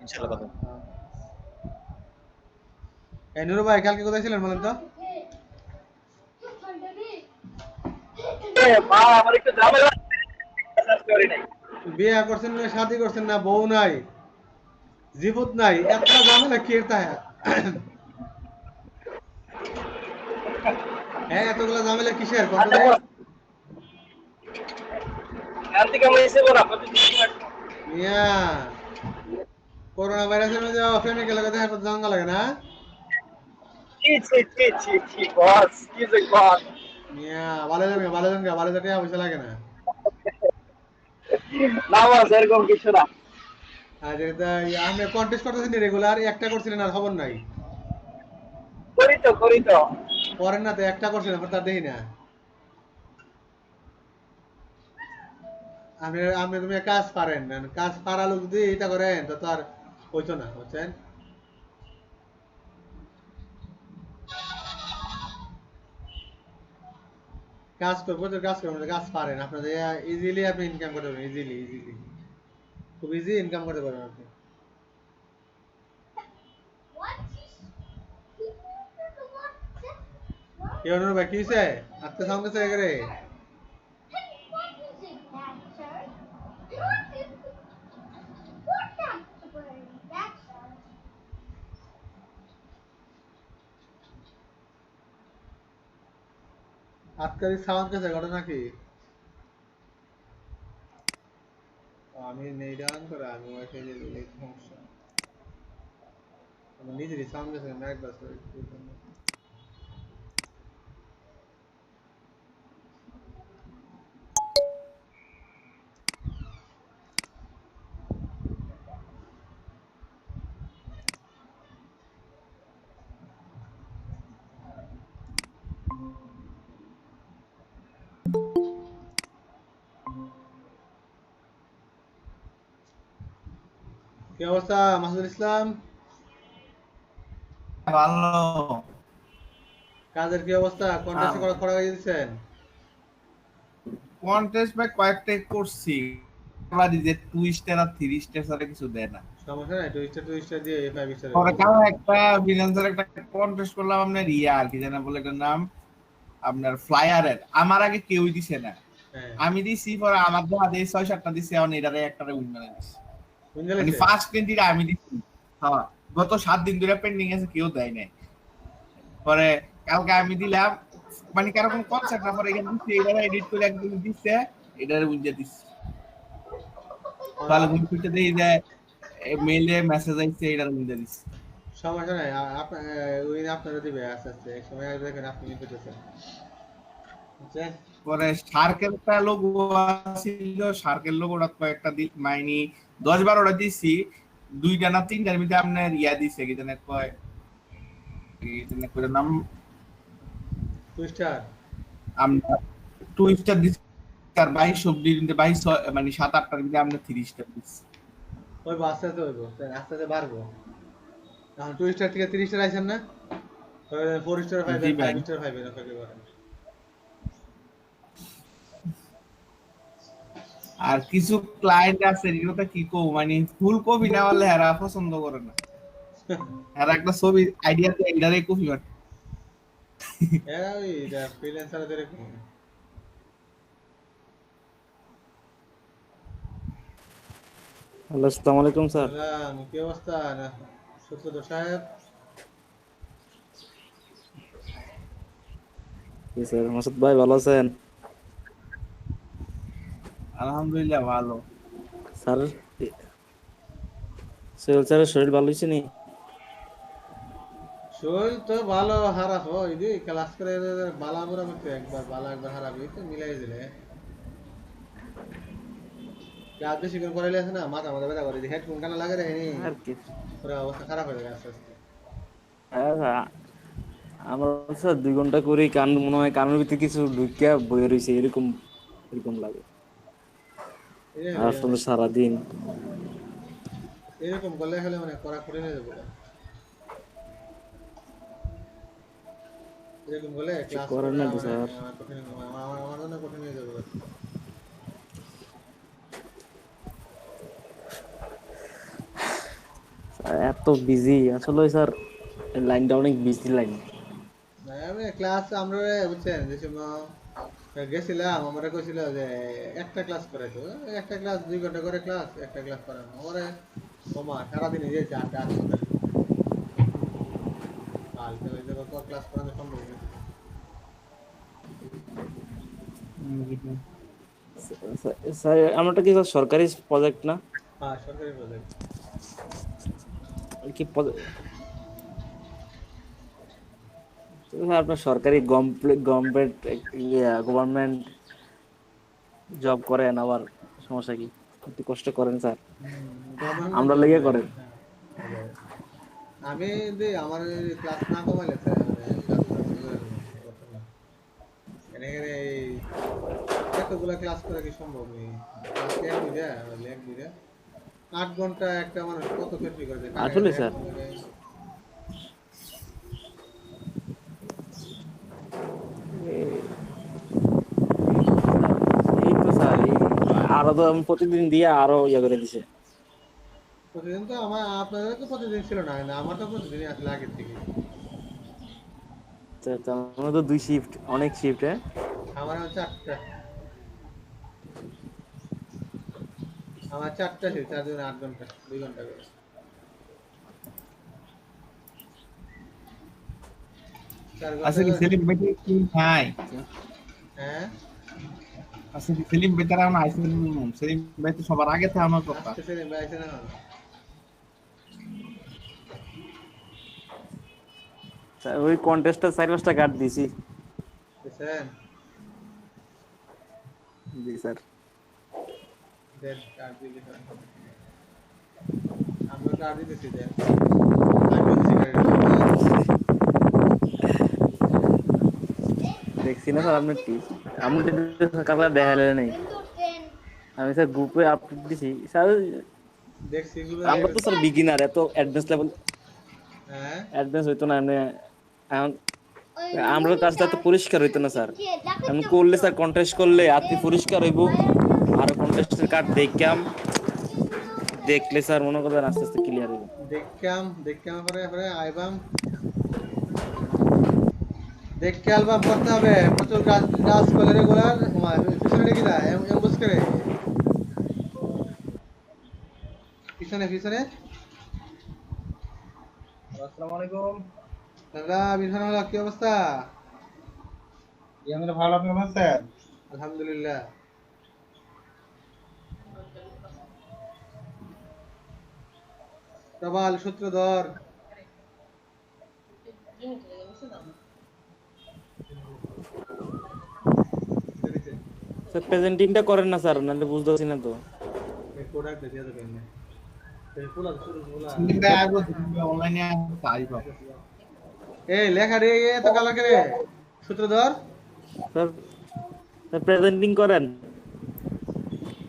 ইনশাআল্লাহ কথা হবে। এই নুরু ভাই কালকে কোথায় ছিলেন বলেন তো? ভাই আমার একটু ঝামেলা করি নাই। বিয়ে করছেন না, শাদি করছেন না, বউ নাই, জীবত নাই, এতটা ঝামেলা কি এর তাহে? হ্যাঁ, এতগুলা ঝামেলা কিসের কত আচ্ছা রে? কালকে কেমন এসে বলা মিয়া, করোনা ভাইরাসের মধ্যে প্রেমিকের লাগে দেখা করতে জাঙ্গা লাগে না? ছি বস কি যে বস মিয়া, ভালো লাগে ভালো লাগে ভালো লাগে পয়সা লাগে না। না বস এরকম কিছু না। আর এটা আপনি কন্টেস্ট করতেছেন রেগুলার, একটা করছিলেন আর খবর নাই। করি তো করেন না তো, একটা করছিলেন আবার তার দেখি না। আপনি আপনি তুমি কাজ পারেন না, কাজ পারা লোক যদি এটা করেন তো আর হইতো না, বুঝছেন? কাজ করবো তো কাজ করবেন, কাজ পারেন আপনাদের, ইজিলি আপনি ইনকাম করতে পারবেন, ইজিলি ইজিলি খুব ইজি ইনকাম করতে পারবেন আপনি। কি অনুর ভাই কি হয়েছে? আজকে সাউন্ড হচ্ছে করে আজকে সাউন্ড কেছে ঘটনা কি? আমি নেই ডাউন করে আমি ওয়াইফাই দিয়ে দিলে সমস্যা, আমার নিজেরই সাউন্ড কেছে ম্যাক বাস করে। কি অবস্থা মাসুদুল ইসলাম? ভালো। কাজের কি অবস্থা? কন্টেস্টে করা হয়ে দিচ্ছেন? কন্টেস্ট ভাই কয়েকটা করছি, যে 2 স্টার আর 3 স্টার ছাড়া কিছু দেয় না। সমস্যা নাই, 2 স্টার দিয়ে 5 স্টার পরে কারণ একটা বিনান্সার একটা কন্টেস্ট করলাম আপনার ইয়া আর কি জানা বলে এটার নাম আপনার ফ্লায়ারের, আমার আগে কেউই দিছে না, হ্যাঁ আমি দিছি পরে আমার দেখা দিয়ে 6-7টা দিছে, এখন এটারে একটারে উইন করে দিছি, বুঝতে মানে গেছে? ফার্স্ট 20টা আমি দিছি। হ্যাঁ, গত 7 দিন ধরে পেন্ডিং আছে, কেউ দেয় নাই। পরে কালকে আমি দিলাম, মানে কারণ কনসেপ্ট না, পরে এখানে দিছি এটারে এডিট করে একদম দিছে, এটারে উইন দিয়ে দিছি। তাহলে ঘুম ফিরতে দেখি যে মেইলে মেসেজ আইছে, এটার মধ্যে দিছি। সমস্যা নাই, ওই আপনারা দিবে আস্তে আস্তে, এক সময় আসবে দেখেন আপনি পেতেছেন, বুঝছেন? পরে শার্কের একটা লোগো ছিল, শার্কের লোগোটা কয়েকটা মাইনি 10-12টা দিছি, 2টা না 3টার মধ্যে আপনার ইয়া দিছে কি জানে কয়, কি জানে কয় নাম, 2 স্টার আমরা 2 স্টার দিছি, আর 22 অব্দি 22 মানে 7-8টার মধ্যে আমরা 3 স্টার দিছি। হইবো, আস্তে আস্তে হইবো, আস্তে আস্তে বাড়বো। এখন 2 স্টার থেকে 3 স্টার আইছেন না, 4 স্টার জি পাইবেন, ভাই। 5 স্টার পাইবেন, অপেক্ষা করেন। আর কিছু ক্লায়েন্ট আছে এগুলোতে কি কো, মানে ফুল কপি না হলে এরা পছন্দ করে না, এরা একটা ছবি আইডিয়া দিয়ে এটারে কপি করে। এরা ওই ফ্রিল্যান্সারদের এরকম। হ্যালো, আসসালামু আলাইকুম স্যার। সালাম, কি অবস্থা না সূত্রধর সাহেব? জি স্যার, মাসুদ ভাই ভালো আছেন? আলহামদুলিল্লাহ ভালো। স্যার, সোহেল স্যারের শরীর ভালো হয়েছে নি? শরীর তো ভালো, খারাপ হয় দি ক্লাস করে বালা বুড়া করতে, একবার বালা একবার খারাপ এই তো মিলাই দিলে। ক্লাস বেশি করে করাইলে আছে না, মাথা মাথা ব্যথা করে, হেডফোন কানে লাগে রে নি, আর কি পুরো অবস্থা খারাপ হয়ে যায় আস্তে আস্তে। হ্যাঁ, আমার স্যার 2 ঘন্টা করে কান মনে হয় কানের ভিতরে কিছু ঢুকিয়া বয়ে রয়েছে, এরকম এরকম লাগে। আর আসলে সারাদিন এরকম করলে হলে মানে করা কঠিন হয়ে যাবো। এরকম করলে কিছু ক্লাস করার করা নাই তো মানে স্যার। কঠিন, আমার জন্য কঠিন হয়ে যাবে। এত বিজি আসলে স্যার, লাইনটা অনেক বিজি লাইন। আমি ক্লাস আমরা বুঝছেন যে সময় গেছিলাম, আমরা কইছিল যে একটা ক্লাস করে তো একটা ক্লাস 2 ঘন্টা করে ক্লাস, একটা ক্লাস করানো আমারে ওমা সারাদিন এই যে 4-8 ঘন্টা কালকে ওই যে কত ক্লাস করানো সম্ভব না। স্যার আমারটা কি স্যার সরকারি প্রজেক্ট না? হ্যাঁ সরকারি প্রজেক্ট। কি স্যার আপনার সরকারি গভর্নমেন্ট গভর্নমেন্ট জব করেন, আবার সমস্যা কি? একটু কষ্ট করেন স্যার, আমরা লেগে করেন। আমি যদি আমার ক্লাস না কমাইলে স্যার এখানে এই এতগুলা ক্লাস করা কি সম্ভব নেই? ক্লাস এক বুঝা লেখ বুঝা 8 ঘন্টা একটা মানুষ কত ক্ষেত্রে করে দেয় আসলে স্যার এই তো স্যার, আরো তো আমি প্রতিদিন দিয়ে আরো ইয়ে করে দিছে। প্রতিদিন তো আমার আপনাদের তো প্রতিদিন ছিল না, না আমার তো প্রতিদিনই আসলে আগের থেকে। আমরা তো 2 শিফট, অনেক শিফট। হ্যাঁ আমার হচ্ছে 8টা, আমার 4টা ছিল, 4 দিন 8 ঘন্টা 2 ঘন্টা করে। 4 ঘন্টা আচ্ছা কি করে। সেলিম ভাই কি ভাই? হ্যাঁ আচ্ছা কি সেলিম ভাই তারা না আইসেন? সেলিম ভাই তো সবার আগে থেকে আমার কথা। আসতেছে রে ভাই, আসে না স্যার ওই কন্টেস্টটা 4-5টা কাট দিছি। বুঝছেন? জি স্যার। দেন কার্ড দিলে আমরা কার্ড দিতেছি দেন। আমি বলছি কার্ড দেখছি না স্যার আপনার টি, আপনি কালকে দেখালে নাই। আমি স্যার গ্রুপে আপডেট দিছি স্যার। দেখছি গুলো। আমরা তো স্যার বিগিনার, এত অ্যাডভান্স লেভেল হ্যাঁ অ্যাডভান্স হইতো না এমনি। এখন আমরা কাজটা তো পরিষ্কার হইতো না স্যার। আমি করলে স্যার কন্টেস্ট করলে আপনি পরিষ্কার হইব, আর কন্টেস্টের কার্ড দেখলে স্যার মনে করেন আস্তে আস্তে ক্লিয়ার হইব। দেখকাম পরে পরে আইবাম দেখকে অ্যালবাম করতে হবে, প্রচুর গাছ গাছ করে রেগুলার পিছনে রেখে দেয় এমবস করে পিছনে পিছনে। আসসালামু আলাইকুম। দাদা বিধান হলো কি অবস্থা? আমরা ভালো, আপনি কেমন আছেন? আলহামদুলিল্লাহ। প্রবাল সূত্রধর স্যার প্রেজেন্টিংটা করেন না স্যার, নাহলে বুঝতেছি না তো। প্রোডাক্ট দিয়ে দেবেন না পোলা শুরু পোলা। সেলিম ভাই আইবো, সেলিম ভাই অনলাইনে আইবো। এই লেখা রে এত কালা করে সূত্রধর স্যার প্রেজেন্টিং করেন।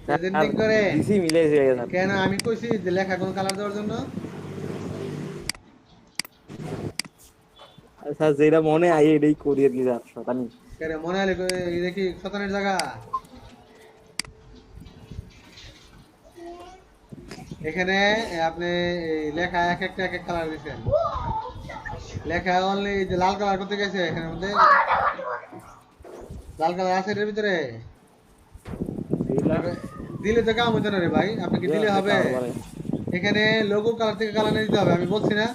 প্রেজেন্টিং করে দিছি মিলাইছে স্যার। কেন? আমি কইছি যে লেখা কোন কালার দেওয়ার জন্য। স্যার যেটা মনে আই এটাই করি আর কি স্যার, শতানি। কেন মনে হলে দেখি শতানের জায়গা এখানে আপনি এই লেখা এক একটা এক এক কালার দিচ্ছেন। লেখা অনলি যে লাল কালার করতে গেছে এখানের মধ্যে লাল কালার আছে এর ভিতরে। দিলে তো কাম হইতো না রে ভাই, আপনাকে দিলে হবে। এখানে লোগো কালার থেকে কালার নিতে হবে, আমি বলছি না?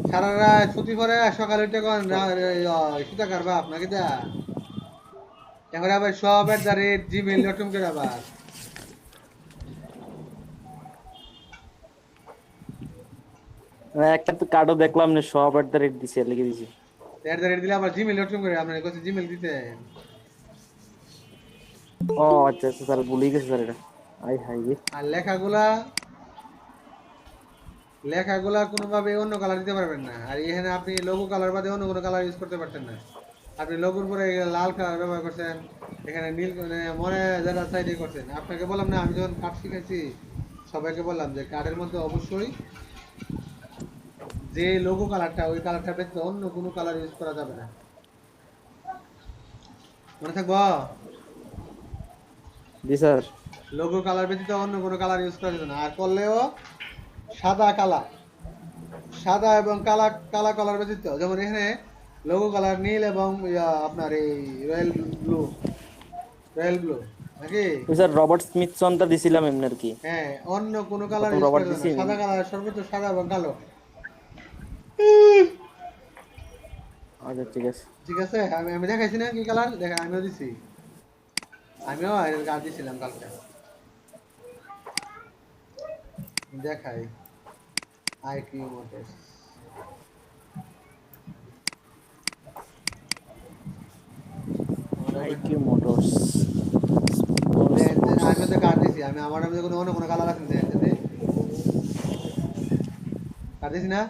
সারা রাত ছুটি পরে সকালে উঠে কোন সুতা কারবা আপনাকে দা এখন আবার সব at the rate Gmail dot com করে আবার একটা তো কার্ডও দেখলাম না, সব এট দ্য রেট দিছে, লিখে দিছি। এট দ্য রেট দিলে আবার জিমেইল ডট কম করে আপনার কাছে জিমেইল দিতে। ও আচ্ছা আচ্ছা স্যার, ভুলে গেছি স্যার এটা। আই হাই রে। আর লেখাগুলা কোনোভাবে অন্য কালার দিতে পারবেন না। আর এখানে আপনি লোগো কালার বাদে অন্য কোনো কালার ইউজ করতে পারতেন না। আপনি লোগোর পরে লাল কালার ব্যবহার করছেন, এখানে নীল মনে যারা সাইডে করছেন। আপনাকে বললাম না, আমি যখন কার্ড শিখেছি সবাইকে বললাম যে কার্ডের মধ্যে অবশ্যই যে লোগো কালারটা ওই কালারটা ব্যতীত অন্য কোনো কালার ইউজ করা যাবে না। মনে থাকবো? জি স্যার। লোগো কালার ব্যতীত অন্য কোনো কালার ইউজ করা যেত না, আর করলেও সাদা কালার, সাদা এবং কালা কালা কালার ব্যতীত, যেমন এখানে লোগো কালার নীল এবং আপনার এই রয়্যাল ব্লু, রয়্যাল ব্লু নাকি? ওই স্যার রবার্ট স্মিথসনটা দিছিলাম এমনি আর কি। হ্যাঁ, অন্য কোনো কালার প্রথম ইউজ করা রবার্ট যেত না, দিছি। সাদা কালার, সর্বোচ্চ সাদা এবং কালো। আচ্ছা ঠিক আছে। ঠিক আছে, আমি আমি দেখাইছি না কি কালার, দেখা আমিও দিছি, আমিও এর কাজ দিছিলাম কালকে, দেখাই। IQ Motors, IQ Motors. আমি তো কাজ দিছি, আমি আমার মধ্যে কোনো অন্য কোনো কালার আছে না, কাজ দিছি না,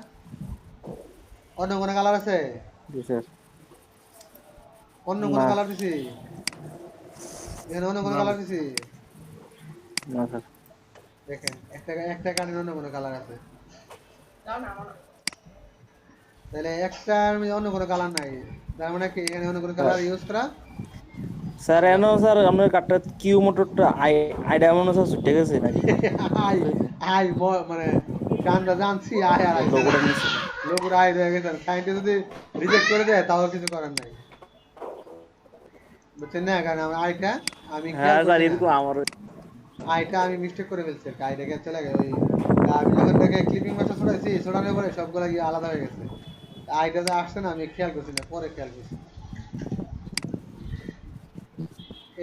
অন্য কোনো কালার আছে, জি স্যার। অন্য কোনো না কালার দিছি, এখানে অন্য কোনো কালার দিছি, না স্যার। দেখেন একটা একটা কানের অন্য কোনো কালার আছে, তাহলে একটার মধ্যে অন্য কোনো কালার নাই, তার মানে কি এখানে অন্য কোনো কালার ইউজ করা। স্যার এনো স্যার আপনার কার্ডটা কিউ মোটরটা আইডা মনে হয় স্যার ঠিক আছে নাকি? আই আই মানে গানটা জানছি, আয় আর আইছে লোগোটা নিচে। লোকের আয় হয়ে গেছে, সাইন্টিস্ট যদি রিজেক্ট করে দেয় তাও কিছু করার নাই, বুঝছেন না? কারণ আমার আইটা আমি খেয়াল হ্যাঁ স্যার করছি এরকম না, আমারও। আইটা আমি মিস্টেক করে ফেলছি, আইটাকে চলে গেছে ওই, আমি যখন থেকে ক্লিপিং মাস্টার ছড়াইছি, ছড়ানোর পরে সবগুলো গিয়ে আলাদা হয়ে গেছে, আইটা যে আসছে না আমি খেয়াল করছি না, পরে খেয়াল করছি।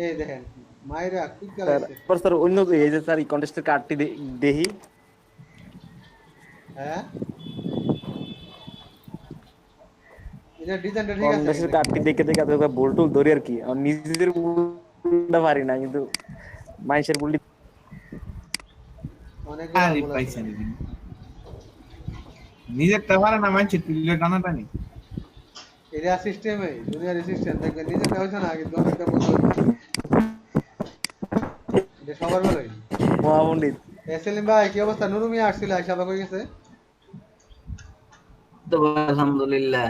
এই দেখেন মাইরা খুব স্যার চালাইছে। এবার স্যার অন্য এই যে স্যার এই কন্টেস্টের কার্ডটি দেখি। হ্যাঁ, এটা ডিজাইনটা ঠিক আছে কন্টেস্টের কিন্তু, কার্ডটি দেখে দেখে এত বল টুল ধরি আর কি, আমি নিজেদের বলটা পারি না কিন্তু মানুষের বলটি। অনেকগুলো আরে ভুল আছে। পাইছেন নিজেরটা পারে না মানুষের তুলে টানাটানি। এটা সিস্টেমে দুনিয়ার সিস্টেম, দেখবেন নিজেরটা হয়েছে না কিন্তু অনেকটা ভুল হয়েছে। এটা সবার ভালোই। মহাপণ্ডিত। সেলিম ভাই কি অবস্থা? নুরু মিয়া আসছিল, আইসা আবার কই গেছে? তো ভাই, আলহামদুলিল্লাহ।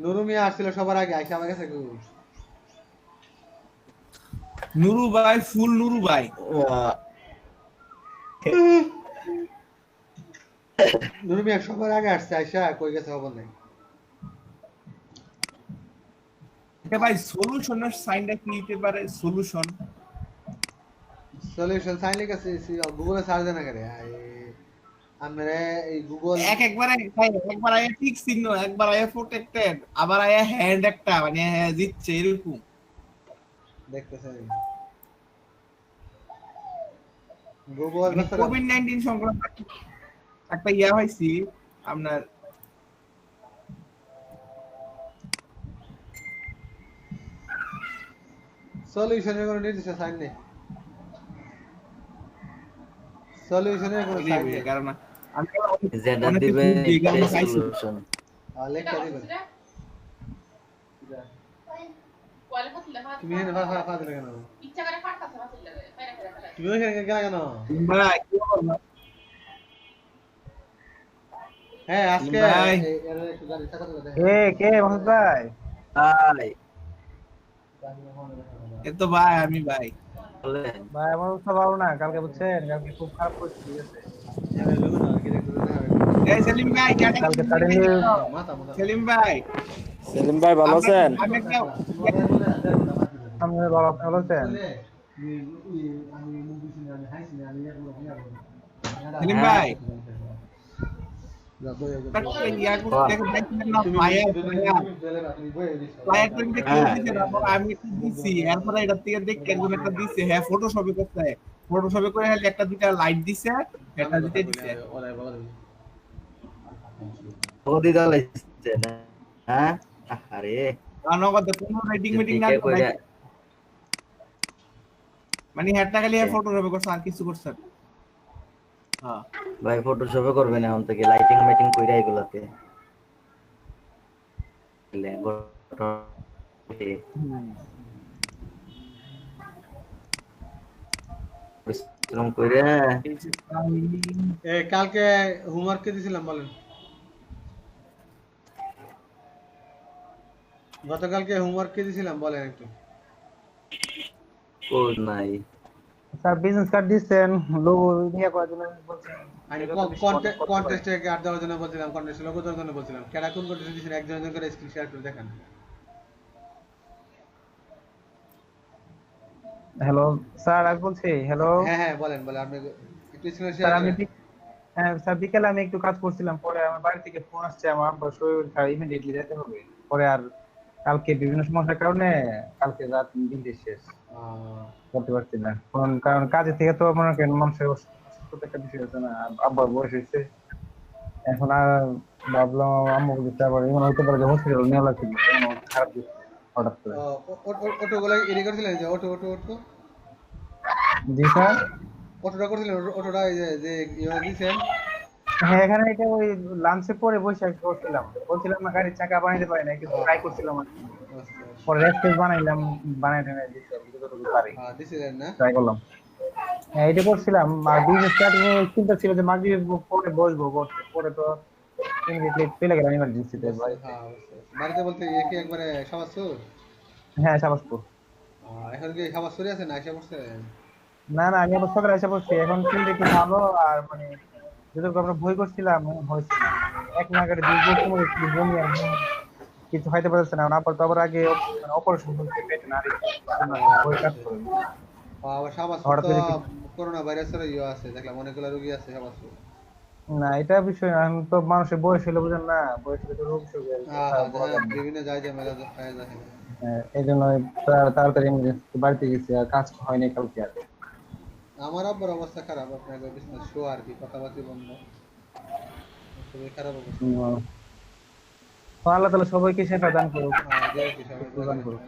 নুরু মিয়া আসছিল সবার আগে, আইসা আবার গেছে কই? নুরু ভাই ফুল নুরু ভাই। আহ, নুরু মিয়া সবার আগে আসছে, আইসা কই গেছে খবর নাই। এটা ভাই সলিউশনের সাইনটা কি দিতে পারে সলিউশন? সলিউশন সাইন লিখেছে, গুগলে সার্চ দেন না করে আমরা এই গুগল একবারে ভাই একবার আয়া টিক চিহ্ন, একবার আয়া প্রোটেক্টেড, আবার আয়া হ্যান্ড একটা মানে দিচ্ছে এরকম। দেখতেছেন, গুগল কোভিড-19 সংক্রান্ত একটা ইয়া হইছি আপনার সলিউশনের কোনো নির্দিষ্ট সাইন নেই, সলিউশনের কোনো সাইন নেই, কারণ আমি যেটা অনেক দিবে কিছু দিয়ে এটাই গেলাম খাইছি। সলিউশন। লেখা দিবেন। তুমি এখানে ফা দিলে কেন? তুমি ওইখানে গেলা কেন? ভাই কি বলবো? হ্যাঁ আজকে ভাই। একটু গাড়ি চাকা তুলে দেন। কে মাসুদ ভাই? ভাই এ তো ভাই আমি ভাই। বলেন। ভাই আমার অবস্থা ভালো না, কালকে বুঝছেন, কালকে খুব খারাপ পরিস্থিতি গেছে। আরে লোগো না কি দেখতে দেন? এই সেলিম ভাই কেটে কালকে তাড়িয়ে মাথা মাথা সেলিম ভাই সেলিম ভাই ভালো আছেন? আমি একটা সামনে ভালো, আপনি ভালো আছেন? আমি মুভি শুনে আমি হাসি আমি সেলিম হ্যাঁ। ভাই একটা ইয়া করে দেখো দেখেন না মায়া মায়া করে কেউ দিছে না, আমি একটু দিছি এরপরে এটা থেকে দেখ একজন একটা দিছে, হ্যাঁ ফটোশপে করতে ফটোশপে করে হলে একটা দুইটা লাইট দিছে, এটা দিতে দিছে। ওদি দালাইছে না। হ্যাঁ আরে নগদ কোনো রেটিং মিটিং না দিকে কইরা মানে হেডটা খালি ফটোশপে করছে আর কিছু করছে না। হ্যাঁ ভাই ফটোশপে করবেন এখন থেকে, লাইটিং মাইটিং কইরা এগুলাতে পরিশ্রম কইরা। কালকে হোমওয়ার্ক কে দিছিলাম বলেন? গতকালকে হোমওয়ার্ক কে দিছিলাম বলেন একটু? কোড নাই। স্যার বিজনেস কার্ড দিচ্ছেন লোগো নিয়ে করার জন্য বলছেন আমি যত বেশি content করতে পারে। কন্টেস্টে কার্ড দেওয়ার জন্য বলছিলাম, কন্টেস্টে লোগো দেওয়ার জন্য বলছিলাম। কেডা কোন কন্টেস্টে দিয়েছেন একজন একজন করে স্ক্রিন শেয়ার করে দেখান। হ্যালো স্যার আমি বলছি হ্যালো হ্যাঁ হ্যাঁ বলেন বলেন, আপনি একটু স্ক্রিন শেয়ার স্যার করেন। হ্যাঁ স্যার বিকেলে আমি একটু কাজ করছিলাম, পরে আমার বাড়ি থেকে ফোন আসছে আমার আব্বার শরীর খারাপ, ইমিডিয়েটলি যেতে হবে। পরে আর কালকে বিভিন্ন সমস্যার কারণে কালকে রাত দিন শেষ করতে পারছি না, কারণ কাজের থেকে তো মনে করেন মানুষের অসুস্থতা একটা বিষয় আছে না, আব্বার বয়স হয়েছে এখন। আর ভাবলাম আম্মু বলতে আবার এমন হতে পারে যে হসপিটাল নেওয়া লাগছিল, এমন খারাপ দিচ্ছে হঠাৎ করে। অটোগুলো এডি করছিলেন যে অটো অটো অটো জি স্যার। অটোটা করছিলেন, অটোটা এই যে যে ইয়ে দিয়েছেন। হ্যাঁ এখানে এটা ওই লাঞ্চে পরে বসে করছিলাম, বলছিলাম না গাড়ির চাকা বানাইতে পারি না, একটু ট্রাই করছিলাম আর কি। পরে রেস্টেজ বানাইলাম, বানাই টানাই দিচ্ছি যতটুকু পারি হ্যাঁ দিছিলেন না? ট্রাই করলাম। হ্যাঁ এটা করছিলাম। আর বিজনেস স্টার্টিং এ চিন্তা ছিল যে মাগরিব পরে বসবো করতে, পরে তো ইমিডিয়েটলি চলে গেলাম ইমার্জেন্সিতে বাড়িতে। হ্যাঁ অবশ্যই। বাড়িতে বলতে কি একবারে সাবাসুর? হ্যাঁ শাবাসপুর। এখন কি সাবাসুরি আছে না এসে পড়ছেন? না না আমি আবার সকালে এসে পড়ছি, এখন চিন্তা একটু ভালো। আর মানে যতটুকু আমরা ভয় করছিলাম হয়েছে না, এক নাগারে দুই বছর মধ্যে শুধু বমি আর বমি, কিছু খাইতে পারছে না। আবার তো আবার আগে মানে অপারেশন হচ্ছে পেটে নারী, ভয় কাজ করে। আবার সাবাসুর হঠাৎ তো করে করোনা ভাইরাসের ইয়ে আছে, দেখলাম অনেকগুলো রোগী আছে সাবাসুর। না এটা বিষয় না, এখন তো মানুষের বয়স হলে বুঝেন না, বয়স হলে তো রোগ শোকের বিভিন্ন জায়গায় মেলা পাওয়া যায়। এই জন্য তাড়াতাড়ি বাড়িতে গেছি, আর কাজ হয়নি কালকে আর। আমার আব্বার অবস্থা খারাপ, আপনার বিজনেস শো আর কি, কথাবার্তা বন্ধ, খুবই খারাপ অবস্থা। তো আল্লাহ তাআলা সবাইকে সেটা দান করুক, যে কি সবাই দোয়া দান করেন। করুক।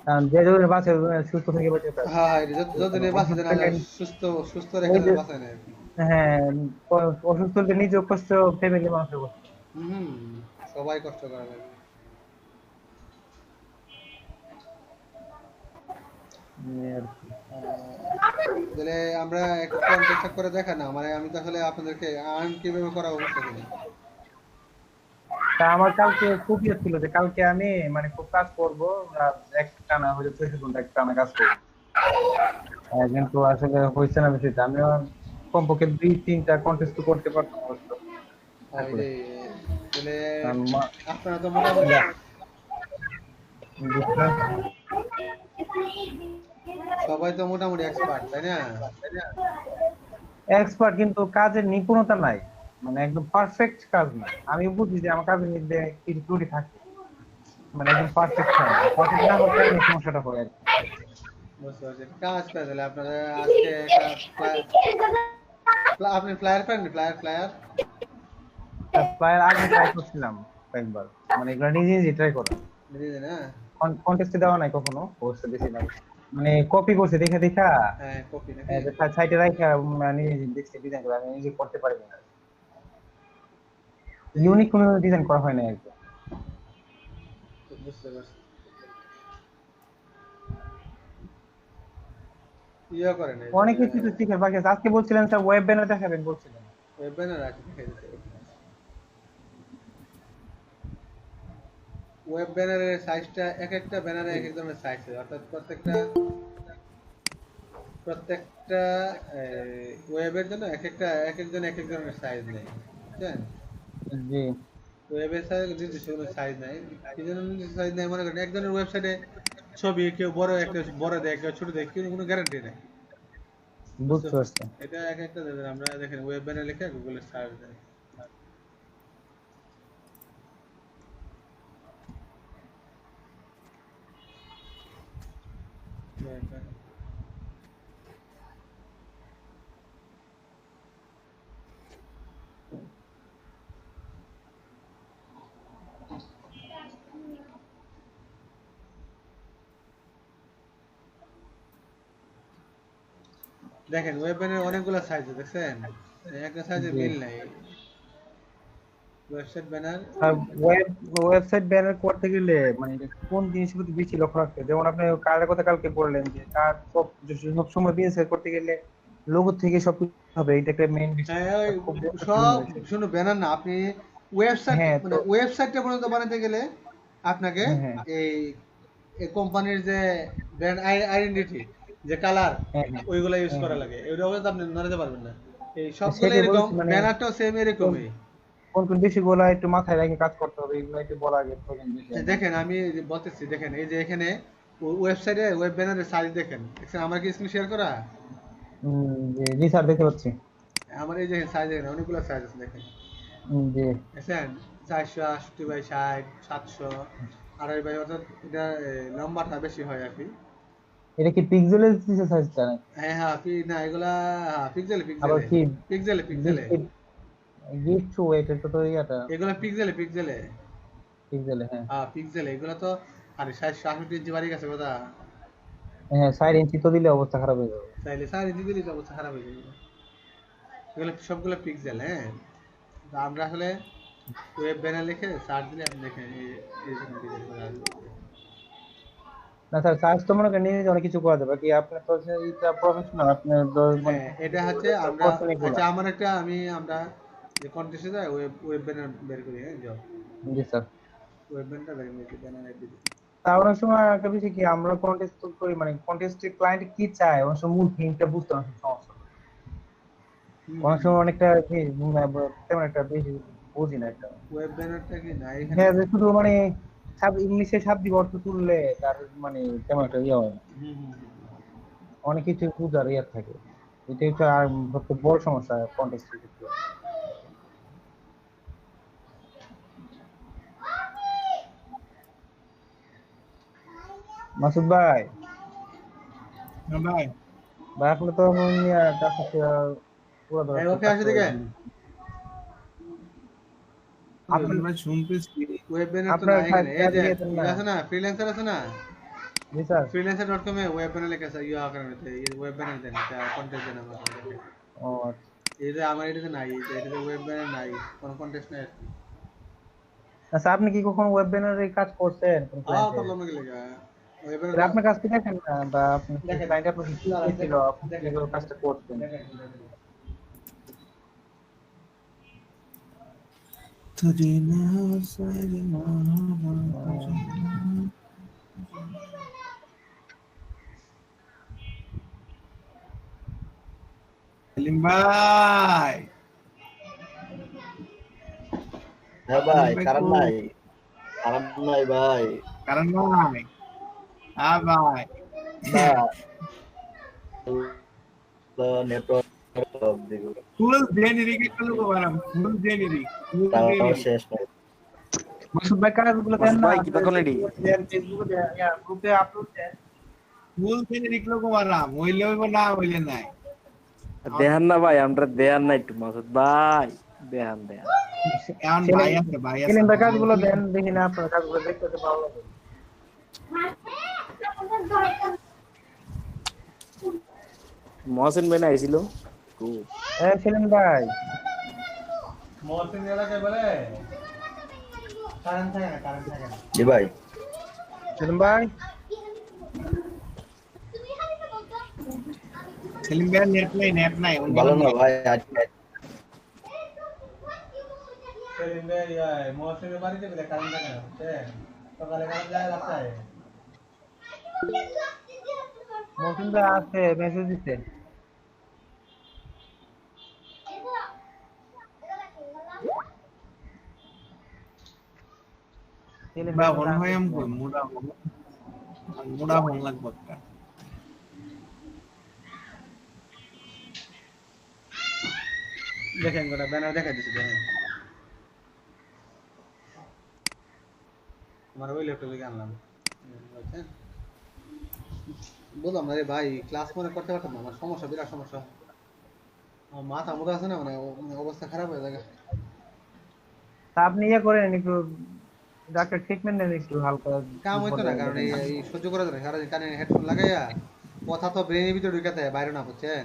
কারণ যে যতদিন বাঁচে সুস্থ থেকে বেঁচে থাকে। হ্যাঁ যতদিন বাঁচে যেন আল্লাহ সুস্থ সুস্থ রেখে যেন বাঁচায় নেয় আর কি। হ্যাঁ অসুস্থ হলে নিজেও কষ্ট, ফ্যামিলি মানুষের কষ্ট। হুম, সবাই কষ্ট করা লাগে। এই আর কি। তাহলে আমরা একটু কন্টেক্ট করে দেখা না, মানে আমি তাহলে আপনাদেরকে আর্ন কিভাবে করা অবস্থা করি। তা আমার কালকে খুব ইয়ে ছিল যে কালকে আমি মানে খুব কাজ করবো, আর এক টানা হয়তো 6 ঘন্টা এক টানা কাজ করবো। কিন্তু আসলে হয়েছে না বিষয়টা, আমিও কমপক্ষে 2-3টা কন্টেস্ট করতে পারতাম অবশ্য। এই যে তাহলে কারণ আপনারা তো মোটামুটি সবাই তো মোটামুটি এক্সপার্ট, তাই না? এক্সপার্ট কিন্তু কাজের নিপুণতা নাই, মানে একদম পারফেক্ট কাজ না। আমি বুঝি যে আমার কাজের মধ্যে কিছু ত্রুটি থাকে, মানে একদম পারফেক্ট হয় না, পারফেক্ট না হলে এই সমস্যাটা হয় আর কি। বুঝতে পারছি। কাজ করে তাহলে আপনারা আজকে একটা আপনি ফ্লায়ার পারেন, ফ্লায়ার প্রায় আগে ট্রাই করছিলাম কয়েকবার, মানে এগুলো নিজে নিজে ট্রাই করা। বুঝলেন না? কন্টেস্টে দেওয়া নাই কখনো, অবশ্য বেশি নাই, মানে কপি করছে দেখা দেখা, হ্যাঁ কপি নাকি? সাইটে রাখা নিজে নিজে দেখছি ডিজাইন করা, আমি নিজে করতে পারি না। ইউনিক কোনো ডিজাইন করা হয় না আর কি। বুঝতে পারছি। ইয়া করেন অনেক কিছু তো শিখার বাকি আছে। আজকে বলছিলেন স্যার ওয়েব ব্যানার দেখাবেন বলছিলেন। ওয়েব ব্যানার আছে, দেখাই দিতে। ওয়েব ব্যানারের সাইজটা এক একটা ব্যানারে এক এক ধরনের সাইজ আছে, অর্থাৎ প্রত্যেকটা ওয়েবের জন্য এক একজন এক এক ধরনের সাইজ নেই, বুঝছেন? জি ওয়েবের সাইজ নির্দিষ্ট কোনো সাইজ নাই, কি জন্য নির্দিষ্ট সাইজ নাই মনে করেন একজনের ওয়েবসাইটে ছবি কেউ বড় একটা বড় দেয়, কেউ ছোট দেয়, কোনো গ্যারান্টি নেই। বুঝতে পারছি। এটা এক একটা দেখেন, আমরা দেখেন ওয়েব ব্যানার লিখে গুগলে সার্চ দেয়। দেখেন ওয়েব ব্যানার অনেকগুলো সাইজ দেখছেন, একটা সাইজে মিল নাই। ওয়েবসাইট ব্যানার আর ওয়েবসাইট ব্যানার করতে গেলে মানে কোন জিনিসগুলো বেশি লক্ষ্য রাখতে হয়? যেমন আপনি কার্ডের কথা কালকে বললেন যে কার্ড সব সময় বিজনেস করতে গেলে লোগো থেকে সব কিছু হবে, এটা একটা মেইন বিষয়। সব শুনো ব্যানার না, আপনি ওয়েবসাইট হ্যাঁ, মানে ওয়েবসাইটটা পর্যন্ত বানাতে গেলে আপনাকে হ্যাঁ। এই কোম্পানির যে ব্র্যান্ড আইডেন্টিটি যে কালার হ্যাঁ হ্যাঁ ওইগুলা ইউজ হ্যাঁ, করা হ্যাঁ। লাগে এইটা অবস্থা আপনি নড়াতে পারবেন না এই সবগুলো সেটাই এরকম বলছি মানে ব্যানারটাও সেম এরকমই কোন কোন বিষয়গুলো একটু মাথায় রেখে কাজ করতে হবে এগুলো একটু বলা আগে প্রয়োজন বেশি আমার। দেখেন আমি বলতেছি দেখেন এই যে এখানে ওয়েবসাইটে ওয়েব ব্যানারের সাইজ দেখেন দেখছেন আমার কি স্ক্রিন শেয়ার করা জি স্যার দেখতে পাচ্ছি। আমার এই যে সাইজ দেখেন অনেকগুলো সাইজ আছে দেখেন জি দেখছেন 468 বাই 60 700 2.5 বাই অর্থাৎ এটা লম্বাটা বেশি হয় আর কি এটা কি পিক্সেলের দিছে সাইজটা হ্যাঁ হ্যাঁ না এগুলা হ্যাঁ পিক্সেলে আবার কি পিক্সেলে পিক্সেলে গিফট টু এটা তো ইয়াটা এগুলা পিক্সেলে পিক্সেলে পিক্সেলে হ্যাঁ হ্যাঁ পিক্সেলে এগুলা তো আরে 60 ইঞ্চি বাড়ি গেছে কথা হ্যাঁ 4 ইঞ্চি তো দিলে অবস্থা খারাপ হয়ে যাবে। চাইলে 4 ইঞ্চি দিলে তো অবস্থা খারাপ হয়ে যাবে এগুলো সবগুলো পিক্সেল হ্যাঁ তো আমরা আসলে ওয়েব ব্যানার লিখে সার্চ দিলে আপনি দেখেন এই রকম ডিজাইন করা আসবে না স্যার সার্চ তো মনে করেন নিজে অনেক কিছু করা যাবে কি আপনার তো এটা প্রফেশনাল আপনার হ্যাঁ এটা হচ্ছে আমরা আচ্ছা আমার একটা আমরা যে কন্টেস্টে যায় ওয়েব ব্যানার বের করি হ্যাঁ যাও জি স্যার ওয়েব ব্যানার বের করি ব্যানার আইডি তা অনেক সময় একটা বিষয় কি আমরা কন্টেস্ট করি মানে কন্টেস্টে ক্লায়েন্ট কি চায় অনেক সময় মূল থিমটা বুঝতে অনেক সমস্যা অনেক সময় অনেকটা তেমন একটা বেশি বুঝি না একটা ওয়েব ব্যানারটা কি না এখানে হ্যাঁ যে শুধু মানে ইংলিশে শাব্দিক অর্থ তুললে তার মানে তেমন একটা ইয়ে হয় না। হুম, হুম, অনেক কিছু বুঝার ইয়ে থাকে এটা হচ্ছে আর সবচেয়ে বড় সমস্যা কন্টেস্টের ক্ষেত্রে। মাসুদ ভাই হ্যাঁ ভাই ভাই আপনি তো কাছে পুরো এই ওকে আসে দিকে আপনারা শুনতেছি ওয়েব ব্যানার তো আপনার না এখানে এই যে কাজ দিয়ে দেন না। আছে না ফ্রিল্যান্সার আছে না জি স্যার freelancer.com এ ওয়েব ব্যানার লেখা আছে ইয়া করেন ওয়েব ব্যানার দেন এটা কন্টেস্ট দেন আমার ও আচ্ছা। এই যে আমার এটাতে নাই এই যে এটাতে ওয়েব ব্যানার নাই কোনো কন্টেস্ট নাই আচ্ছা আপনি কি কখনো ওয়েব ব্যানারে কাজ করছেন কোন client-এ? করলাম নাকি লেখা ওয়েব তাহলে আপনার কাজ কি দেখেন না বা আপনি দেখেন। ক্লায়েন্ট আপনার কি ছিল আপনি যেগুলো কাজটা করছেন সেলিম ভাই হ্যাঁ ভাই কারণ নাই ভাই কারণ ভাই হ্যাঁ ভাই তো নেটওয়ার্ক দিগো ফুল জেনারিক একটা লোক বানাম ফুল জেনারিক তাও শেষ নাই মাসুদ ভাই কাজগুলো দেন না ভাই, কি পাকন এডি? ফেসবুকে দেন গ্রুপে আপলোড দেন ফুল জেনারিক লোক বানাম হইলে হইব না হইলে নাই দেহান না ভাই আমরা দেহান না একটু মাসুদ ভাই দেহান এখন ভাই আছে সেলিম ভাই কাজগুলো দেন দেখি না আপনার কাজগুলো দেখতে তো ভালো লাগে মহসিন ভাই না আইছিল হ্যাঁ সেলিম ভাই মহসিন এলাকায় বলে কারেন্ট থাকে না জি ভাই সেলিম ভাই সেলিম ভাই নেট নাই ভালো না ভাই আজকে সেলিম ভাই মহসিনের বাড়িতে বলে কারেন্ট থাকে না বুঝছেন সকালে কারেন্ট যায় রাস্তায় মহসিন ভাই আছে মেসেজ দিতে সেলিম বা ভাই হন হয় আম কই মুড়া হন লাগবে একটা দেখেন গোটা ব্যানার দেখা দিচ্ছি দেখেন আমার ওই ল্যাপটপে আনলাম বুঝছেন বললাম না রে ভাই ক্লাস মনে করতে পারতাম না আমার সমস্যা বিরাট সমস্যা আমার মাথা মোটা আছে না মানে অবস্থা খারাপ হয়ে যায় তা আপনি ইয়ে করেন একটু ডাক্তার ট্রিটমেন্ট নেন একটু হালকা কাম হইতো না কারণ এই সহ্য করা যায় না সারাদিন কানে হেডফোন লাগাইয়া কথা তো ব্রেনের ভিতরে ঢুকাতে বাইরে না বুঝছেন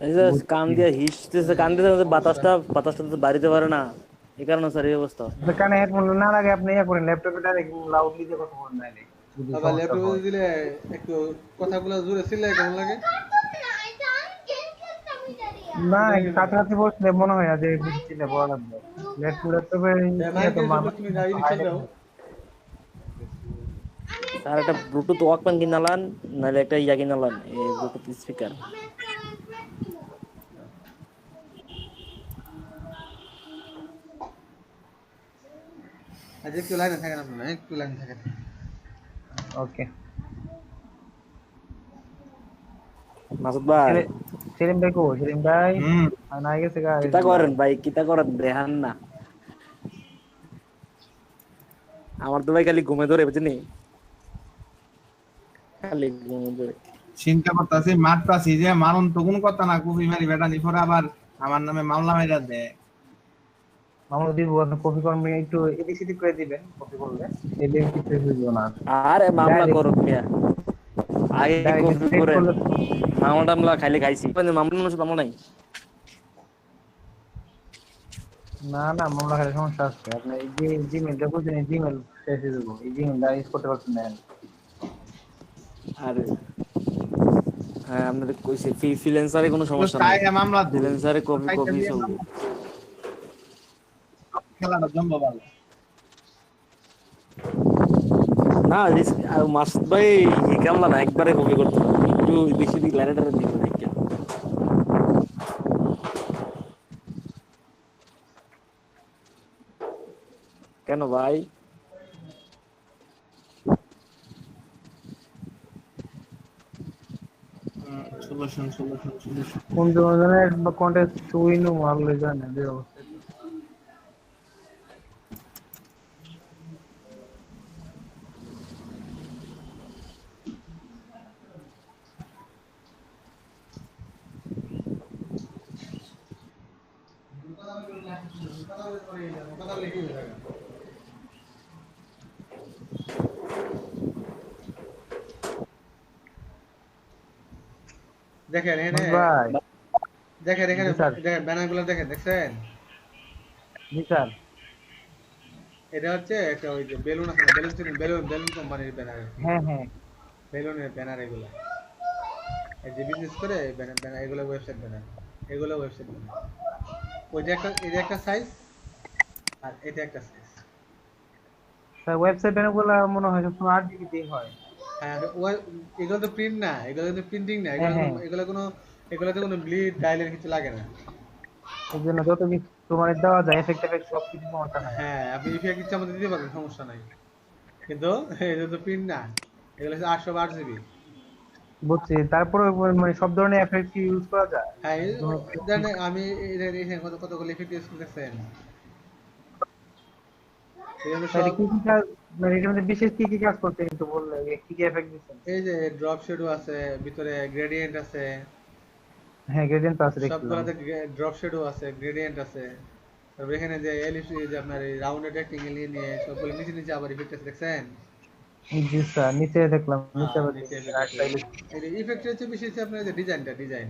এই যে কান দিয়ে হিসতেছে কান দিয়ে বাতাসটা তো বাড়িতে পারে না এই কারণে স্যার এই অবস্থা কানে হেডফোন না লাগে আপনি ইয়ে করেন ল্যাপটপে ডাইরেক্ট লাউডলি দিয়ে কথা বলেন নাইলে আবার ল্যাপটপে দিলে একটু কথাগুলো জোরে চিল্লাই কেমন লাগে না কাছাকাছি বসলে মনে হয় না যে বুঝছিলে বলা লাগবে ল্যাপটপে মাইকে তুমি গাড়ি রিকশা দাও স্যার একটা ব্লুটুথ ওয়াকম্যান কিনালান, নাহলে একটা ইয়া কিনালান, এই ব্লুটুথ স্পিকার। আজ একটু লাইনে থাকেন আপনারা, একটু লাইনে থাকেন। ওকে। মাসুদ ভাই সেলিম ভাই কো? সেলিম ভাই হুম না গেছে গা কিতা করেন ভাই, কিতা করেন দেখান না। আমার তো ভাই খালি ঘুমে ধরে বুঝনি, খালি ঘুমে ধরে। চিন্তা করতেছি মারতাছি যে মারুন তো কোন কথা না, কুফি মারি বেটা নি পরে আবার আমার নামে মামলা মাইরা দেয়। মামলা দিব, আপনি কপি করবেন, একটু এদিক সেদিক করে দিবেন কপি করলে, এদিকে কিছু হইব না। আরে মামলা ডাইরেক্ট করুক মিয়া, আগে ডাইরেক্ট কপি স্ট্রেট করেন। করলে মামলা টামলা খাইলে খাইছি, মামলা নাই। না না, মামলা খালি সমস্যা আছে। আপনি এই যে জিমেলটা বুঝছেন, এই জিমেল শেষ হয়ে যাবো, এই জিমেলটা ইউজ করতে পারছেন না। আরে হ্যাঁ, আপনাদের কইছে ফ্রিল্যান্সারে কোনো তো সমস্যা নাই, তাই মামলা দুই ফ্রিল্যান্সারে কপি তাইটা কপি দিয়ে চলবে। মামলা, খেলাটা জমবে ভালো। না মাসুদ ভাই এই কামলা না, একবারে কপি করতে হবে, একটু বেশি দিক লাইনে টানে দিবেন একটা। কেন ভাই? Solution solution solution. কোন ধরনের কন্টেস্ট উইন মারলে জানেন যে অবস্থা। দেখেন এখানে, ভাই দেখেন এখানে, জি স্যার। দেখেন ব্যানারগুলো দেখেন, দেখছেন? জি স্যার। এটা হচ্ছে একটা ওই যে বেলুন আছে না, বেলুন চিনেন? বেলুন, বেলুন কোম্পানির ব্যানার, হ্যাঁ হ্যাঁ। বেলুনের ব্যানার এগুলো। এই যে বিজনেস করে ব্যানার, ব্যানার এগুলো ওয়েবসাইট ব্যানার, এগুলো ওয়েবসাইট ব্যানার। ওই যে একটা, এই যে একটা সাইজ, আর এটা একটা সাইজ। স্যার ওয়েবসাইট ব্যানারগুলো মনে হয় সবসময় 8 GB দিয়ে হয়। হ্যাঁ, এগুলো তো প্রিন্ট না, এগুলো তো প্রিন্টিং না, এগুলো হ্যাঁ হ্যাঁ, এগুলো কোনো, এগুলোতে কোনো ব্লিড ডাইলের কিছু লাগে না। এই জন্য যত কিছু মানে দেওয়া যায়, এফেক্ট এফেক্ট সব কিছু সমস্যা নাই। হ্যাঁ, আপনি ইফেক্ট ইচ্ছা মতো দিতে পারবেন, সমস্যা নাই। কিন্তু এগুলো তো প্রিন্ট না, এগুলো হচ্ছে 808 GB। বুঝছি, তারপরে মানে সব ধরনের এফেক্ট ইউজ করা যায়। হ্যাঁ, ধরুন, জানেন আমি এখানে কতগুলো ইফেক্ট ইউজ করতেছেন, এগুলো এটা সব। কি কি কাজ, মানে এটার মধ্যে বিশেষ কি কি কাজ করতে একটু বললে, কি কি এফেক্ট দিচ্ছেন? এই যে ড্রপ শ্যাডো আছে, ভিতরে গ্রেডিয়েন্ট আছে, হ্যাঁ গ্রেডিয়েন্ট তো আছে দেখছিলাম। সবগুলোতে ড্রপ শ্যাডো আছে, গ্রেডিয়েন্ট আছে। তারপর এখানে যে এলিপস, যে আপনার এই রাউন্ডেড রেক্টেঙ্গেল নিয়ে সবগুলো নিচে নিচে আবার ইফেক্ট আছে, দেখছেন? জি স্যার, নিচে দেখলাম, নিচে হ্যাঁ, আবার নিচে দেখছি, ইফেক্ট আর আছে। চাইলে। এই ইফেক্ট হচ্ছে বেশি হচ্ছে আপনার যে ডিজাইনটা, ডিজাইন।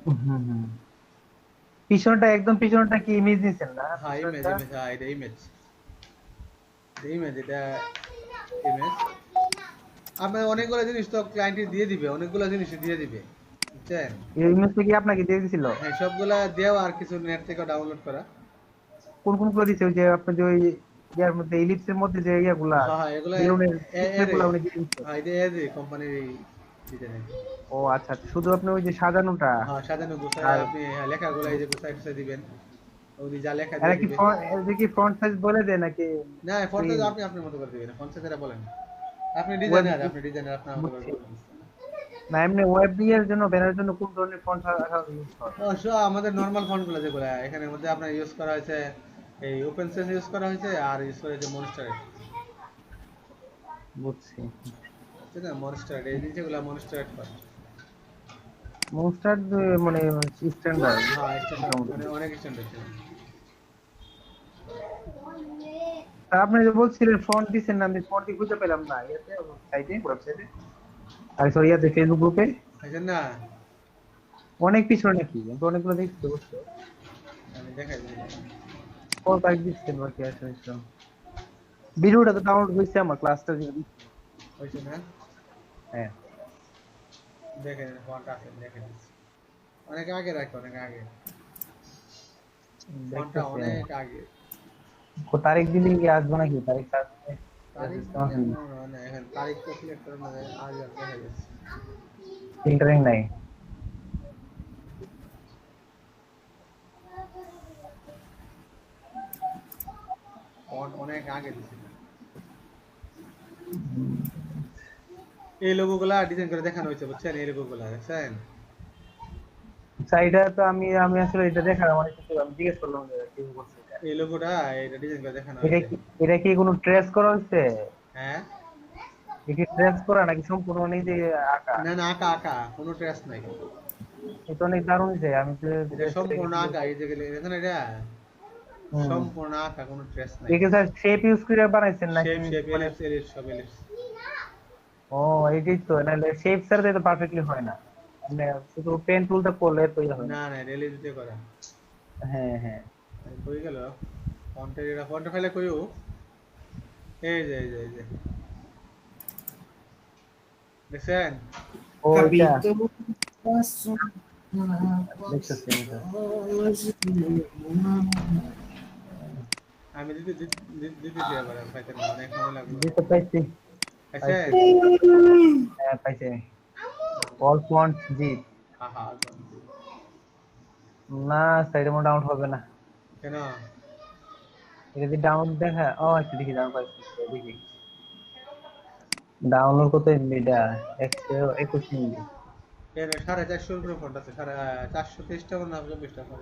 হুম হুম। পিছনটা একদম পিছনটা কি ইমেজ দিচ্ছেন না হ্যাঁ, ইমেজ, পিছনটা? ইমেজ, হ্যাঁ এটা ইমেজ, ইমেজ, এটা ইমেজ। আপনার অনেকগুলো জিনিস তো ক্লায়েন্ট দিয়ে দিবে, অনেকগুলো জিনিস দিয়ে দিবে, বুঝছেন? এই ইমেজটা কি আপনাকে দিয়ে দিছিল? হ্যাঁ, সবগুলা দেওয়া আর কিছু নেট থেকে ডাউনলোড করা। কোন কোন গুলো দিছে? ওই যে আপনি যে ওই ইয়ার মধ্যে ইলিপসের মধ্যে যে ইয়াগুলা হ্যাঁ হ্যাঁ, এগুলো বেলুনের এর, গুলা উনি দিয়ে দিছে। হ্যাঁ এটা এর কোম্পানির ডিজাইন। ও আচ্ছা আচ্ছা, শুধু আপনি ওই যে সাজানোটা। হ্যাঁ, সাজানো গোছায় আর আপনি, হ্যাঁ লেখাগুলো এই যে গোছায় গোছায় দিবেন, উনি যা লেখা এরা দিয়ে কি দিবে। এরা কি ফ্রন্ট সাইজ বলে দেয় নাকি? না, ফন্ট সাইজ আপনি আপনার মতো করে দিবেন, ফন্ট সাইজ এটা বলেন। আপনি ডিজাইনার, আপনি ডিজাইনার, আপনার মতো করে দিবেন। না এমনি ওয়েব এর জন্য, ব্যানারের জন্য কোন ধরনের ফন্ট ইউজ হয়? অবশ্য আমাদের নরমাল ফন্টগুলো যেগুলো এখানের মধ্যে আপনার ইউজ করা হয়েছে, এই ওপেন সেন্স ইউজ করা হয়েছে, আর ইউজ করা হয়েছে মনস্টার, বুঝছি। ঠিক আছে? মনস্টার এই জিনিসগুলো মনস্টার ফন্ট। মোস্টার মানে স্ট্যান্ডার্ড। হ্যাঁ, স্ট্যান্ডার্ড, মানে অনেক স্ট্যান্ডার্ড। আর আপনি যে বলছিলেন ফন্ট দিছেন না, আমি ফন্টই খুঁজে পেলাম না ইয়াতে, সাইটে, ওয়েবসাইটে, আর সরি ইয়াতে ফেসবুক গ্রুপে। বুঝছেন না? অনেক পিছনে নাকি? আমি তো অনেকগুলো দেখছি তো, বুঝছো? আমি দেখাই দিই। কল ব্যাক দিচ্ছেন বাকি আসলে সব। ভিডিওটা তো ডাউনলোড হয়েছে, আমার ক্লাসটা যে দিচ্ছি। হয়েছে না? হ্যাঁ দেখেন ফন্ট আছে, দেখেন অনেক আগে রাখো, অনেক আগে, ফন্টটা দেখতেছি। অনেক আগে। তারিখ দিলে কি আসবে নাকি? তারিখ আসবে? তারিখ মানে এখন তারিখ তো সিলেক্ট করে না আজ আর দেখা যাচ্ছে ফিল্টারিং নাই অনেক আগে দিছে এই লোগোগুলা ডিজাইন করে দেখানো হয়েছে বুঝছেন এই লোগোগুলা দেখছেন সাইডে তো আমি আসলে এটা দেখার আমার কিছু আমি জিজ্ঞেস করলাম যে কি করছে এটা এই লোগোটা এটা ডিজাইন করে দেখানো এটা হয়েছে কি এটা কি কোনো ট্রেস করা হচ্ছে হ্যাঁ এটা কি ট্রেস করা নাকি সম্পূর্ণ নিজে আঁকা না না আঁকা আঁকা কোনো ট্রেস নাই এটা অনেক দারুণ যে আমি তো এটা সম্পূর্ণ আঁকা এই যে গেলে দেখেন এটা হুম। সম্পূর্ণ আঁকা কোনো ট্রেস নাই এটা স্যার শেপ ইউজ করে বানাইছেন নাকি শেপ শেপ এলিপস সব এলিপস ও এইটাই তো নাহলে শেপ স্যার তো পারফেক্টলি হয় না মানে শুধু পেন টুলটা করলে তো হয় না না রেলি দিতে করা হ্যাঁ হ্যাঁ কই গেল ফন্টের এটা ফন্ট ফাইলে কইও এই যে দেখছেন ও এটা দেখতেছি দেখতেছি এটা। আমি দিতে আবার পাইতে না অনেক সময় লাগলো দিতে পাইছি আচ্ছা হ্যাঁ পাইছি অল ফন্টস জি আহা না সাইডে মো ডাউন হবে না কেন এটা যদি ডাউন দেখা ও আচ্ছা দেখি ডাউন পাইছি দেখি ডাউনলোড করতে এটা 121 মিনিট এর 450 উপরে ফন্ট আছে 423 টাকা না 24 টাকা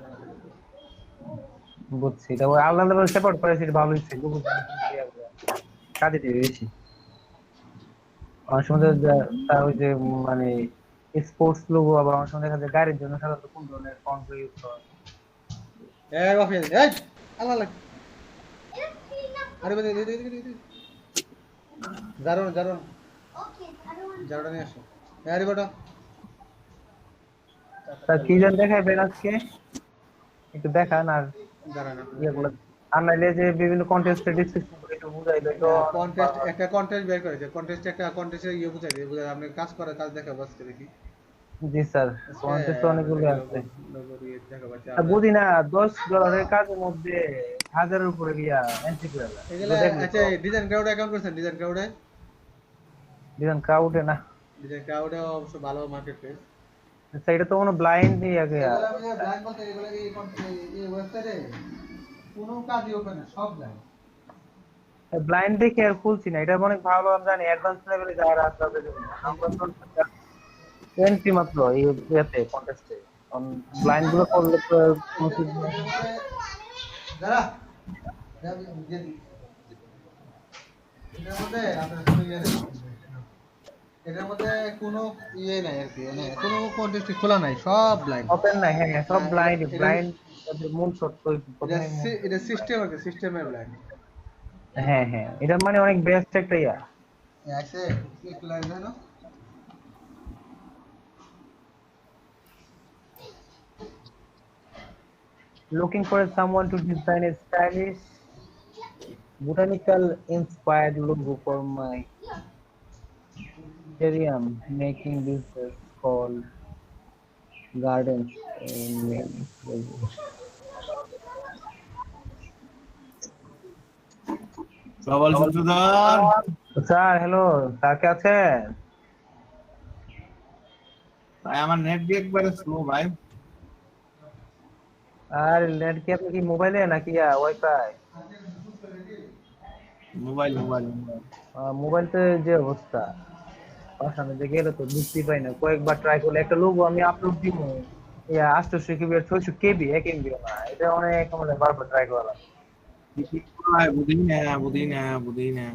বুঝছি এটা ওই আলাদা করে সেপারেট করেছি ভালোই ছিল কাজে দিয়ে বেশি অনেক সময় তার ওই যে মানে স্পোর্টস লোগো আবার অনেক সময় দেখা যায় গাড়ির জন্য সাধারণত কোন ধরনের ফন্ট ইউজ করা এই অফিস এই আল্লাহ লাগ আরে বলে জারুন ওকে জারুন নিয়ে আসো আরে বড় তা কি জন দেখাইবেন আজকে একটু দেখান আর দাঁড়ান ইয়েগুলো আর নাইলে যে বিভিন্ন কন্টেস্টে ডিসকাশন করে একটু বুঝাইলে তো কন্টেস্ট একটা কন্টেস্ট বের করেছে কন্টেস্টে ইয়ে বুঝাই দিয়ে বুঝাই আপনি কাজ করে কাজ দেখাবো আজকে দেখি জি স্যার কন্টেস্ট অনেকগুলো আছে লোগো দিয়ে দেখাবো আর বুঝি না $10 কাজের মধ্যে 1000 এর উপরে গিয়া এন্ট্রি করে দেয় এগুলা আচ্ছা ডিজাইন ক্রাউড অ্যাকাউন্ট করছেন ডিজাইন ক্রাউডে ডিজাইন ক্রাউডে না ডিজাইন ক্রাউডে অবশ্য ভালো মার্কেট প্লেস সাইডে তো কোনো ব্লাইন্ড দিয়ে আগে ব্ল্যাঙ্ক বলতে এগুলা এই ওয়েবসাইটে কোনো কাজই ওপেন না সব ব্ল্যাঙ্ক ব্লাইন্ড দেখে আর খুলছি না এটা অনেক ভালো আমি জানি অ্যাডভান্স লেভেলে যারা আছে তাদের জন্য আমরা তো এন্ট্রি মাত্র এই ইয়াতে কন্টেস্টে ব্লাইন্ড গুলো করলে তো দাঁড়া এটার মধ্যে কোনো ইয়ে নাই আর কি মানে কোনো কন্টেস্ট খোলা নাই সব ব্লাইন্ড ওপেন না হ্যাঁ সব ব্লাইন্ড তাদের মূল শর্ত এটা সিস্টেম আছে সিস্টেমের ব্লাইন্ড হ্যাঁ হ্যাঁ এটা মানে অনেক বেস্ট একটা ইয়া আছে একটু লাইন হয় না looking for someone to design a stylish botanical inspired logo for my terrarium making this called gardens in bubble সুন্দর স্যার হ্যালো স্যার কে আছেন ভাই আমার নেট দিয়ে একবারে স্লো ভাই আর নেট কি আপনি কি মোবাইলে নাকি ওয়াইফাই মোবাইল মোবাইলতে যে অবস্থা পাশানে যে গেলে তো বুঝতেই পাই না কয়েকবার ট্রাই করলে একটা লোগো আমি আপলোড দিব 800 কেবি 600 কেবি 1 এমবি না এটা অনেক আমাদের বারবার ট্রাই করা লাগে বুঝি না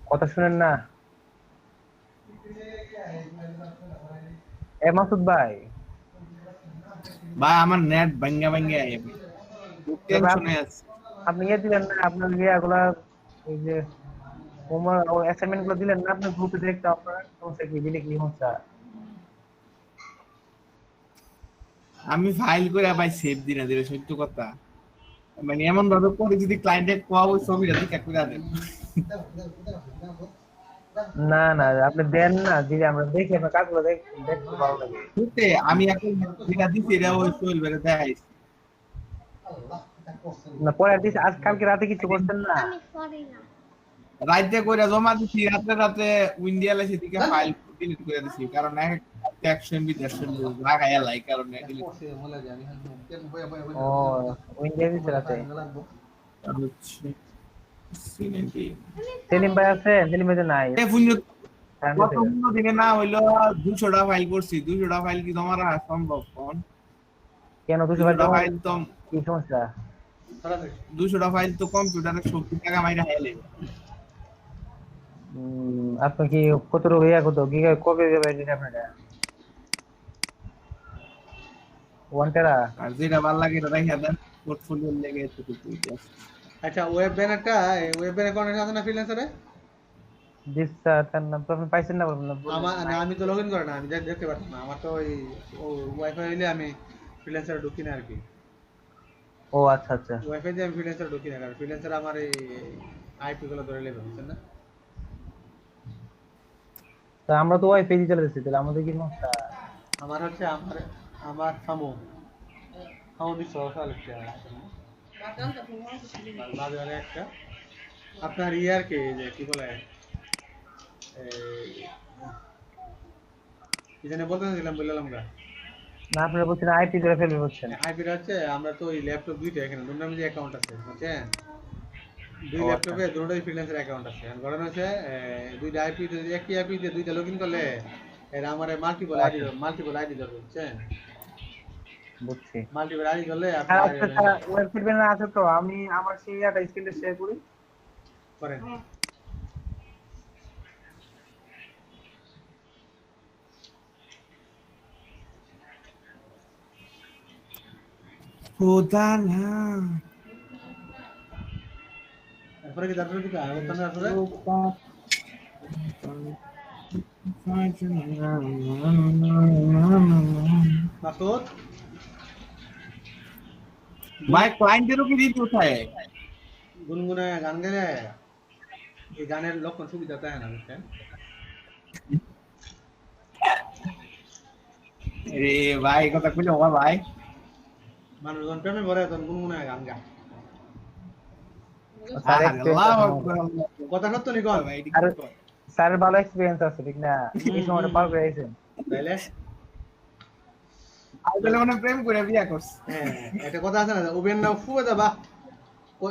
কথা শুনেন না মাসুদ ভাই আমার নেট ভাঙ্গা আইবে টেনশনে আছে আপনি দিলেন না আপনার এগুলা এই যে হোমওয়ার্ক ও অ্যাসাইনমেন্ট গুলো দিলেন না আপনি গ্রুপে দেখতে আপনারা সমস্যা কি দিলে কি সমস্যা আমি ফাইল করে ভাই সেভ দিনা দিলে সত্য কথা মানে এমন ভাবে পরে যদি ক্লায়েন্টে কোয়া ওই ছবিটা ঠিক করে দেন না না আপনি দেন না দিলে আমরা দেখি আমরা কাজগুলো দেখতে ভালো লাগে বুঝতে আমি এখন যেটা দিছি এটা ওই সোহেল বেরে দেখাইছি না পরে দিস আজ কালকে রাতে কিছু করছেন না রাইতে কইরা জমা দিছি রাতে রাতে উইন্ডিয়ালে সেদিকে ফাইল ডিলিট করে দিছি কারণ এক অ্যাকশন বি দেশন লাগায়া লাই কারণে ডিলিট ও উইন্ডোজ দিছে রাতে হচ্ছে সিনেটি সেলিম ভাই আছে সেলিম ভাই তো নাই এ ফুন্য কত দিনে না হইলো 200টা ফাইল করছি 200টা ফাইল কি তোমার সম্ভব কোন কেন 200 200টা ফাইল তো কি সমস্যা 200টা ফাইল তো কম্পিউটারে 70 টাকা মাইরা হেলে আপনি কি কত রুপিয়া কত কি কবে যাবে এটা আপনারা 1 টেরা আর যেটা ভালো লাগে এটা রাখিয়া দেন পোর্টফোলিও লেগে একটু কইতে আচ্ছা ওয়েব ব্যানারটা ওয়েব ব্যানার কোন আছে না ফ্রিল্যান্সারে দিস তার নাম তো আপনি পাইছেন না বলবেন আমার না আমি তো লগইন করে না আমি দেখতে পারতাম না আমার তো ওই ওয়াইফাই হইলে আমি ফ্রিল্যান্সারে ঢুকি না আর কি ও আচ্ছা আচ্ছা ওয়াইফাই দিয়ে আমি ফ্রিল্যান্সারে ঢুকি না কারণ ফ্রিল্যান্সার আমার এই আইপি গুলো ধরে নেবে বুঝছেন না তো আমরা তো ওয়াইফাই দিয়ে চালাতেছি তাহলে আমাদের কি সমস্যা আমার হচ্ছে আমার থামো দিস সকাল একটা আপনার ইয়ার কে যে কি বলে কি জানি বলতে চাইছিলাম বললাম না আপনারা বলছেন আইপি ধরে ফেলবে বলছেন আইপিটা হচ্ছে আমরা তো ওই ল্যাপটপ দুইটা এখানে দুটো নামে অ্যাকাউন্ট আছে বুঝছেন দুই ল্যাপটপে দুটোই ফ্রিল্যান্সার অ্যাকাউন্ট আছে আর ঘটনা হচ্ছে দুইটা আইপি যদি একই আইপি দিয়ে দুইটা লগইন করলে এরা আমারে মাল্টিপল আইডি ধরবে বুঝছেন বুঝছি মাল্টিপল আইডি করলে আর আপনি একটা ওয়েবসাইট বানানো আছে তো আমি আমার সেই একটা স্ক্রিনটা শেয়ার করি করেন খোদা না তারপরে কি তারপরে আসলে মাসুদ ভাই ক্লায়েন্টেরও কি দিতে কোথায় গুনগুনে গান গেলে এই গানের লক্ষণ সুবিধা তাই না বুঝছেন রে ভাই কথা কইলো ও ভাই মানুষজন প্রেমে ভরে তখন গুনগুনে গান গায় কথা সত্য নি কল স্যার ভালো এক্সপেরিয়েন্স আছে ঠিক না এই সময়টা পার করে আইছেন তাইলে আইলে মানে প্রেম করে বিয়া করছ হ্যাঁ একটা কথা আছে না উবেন না ফুবে দাবা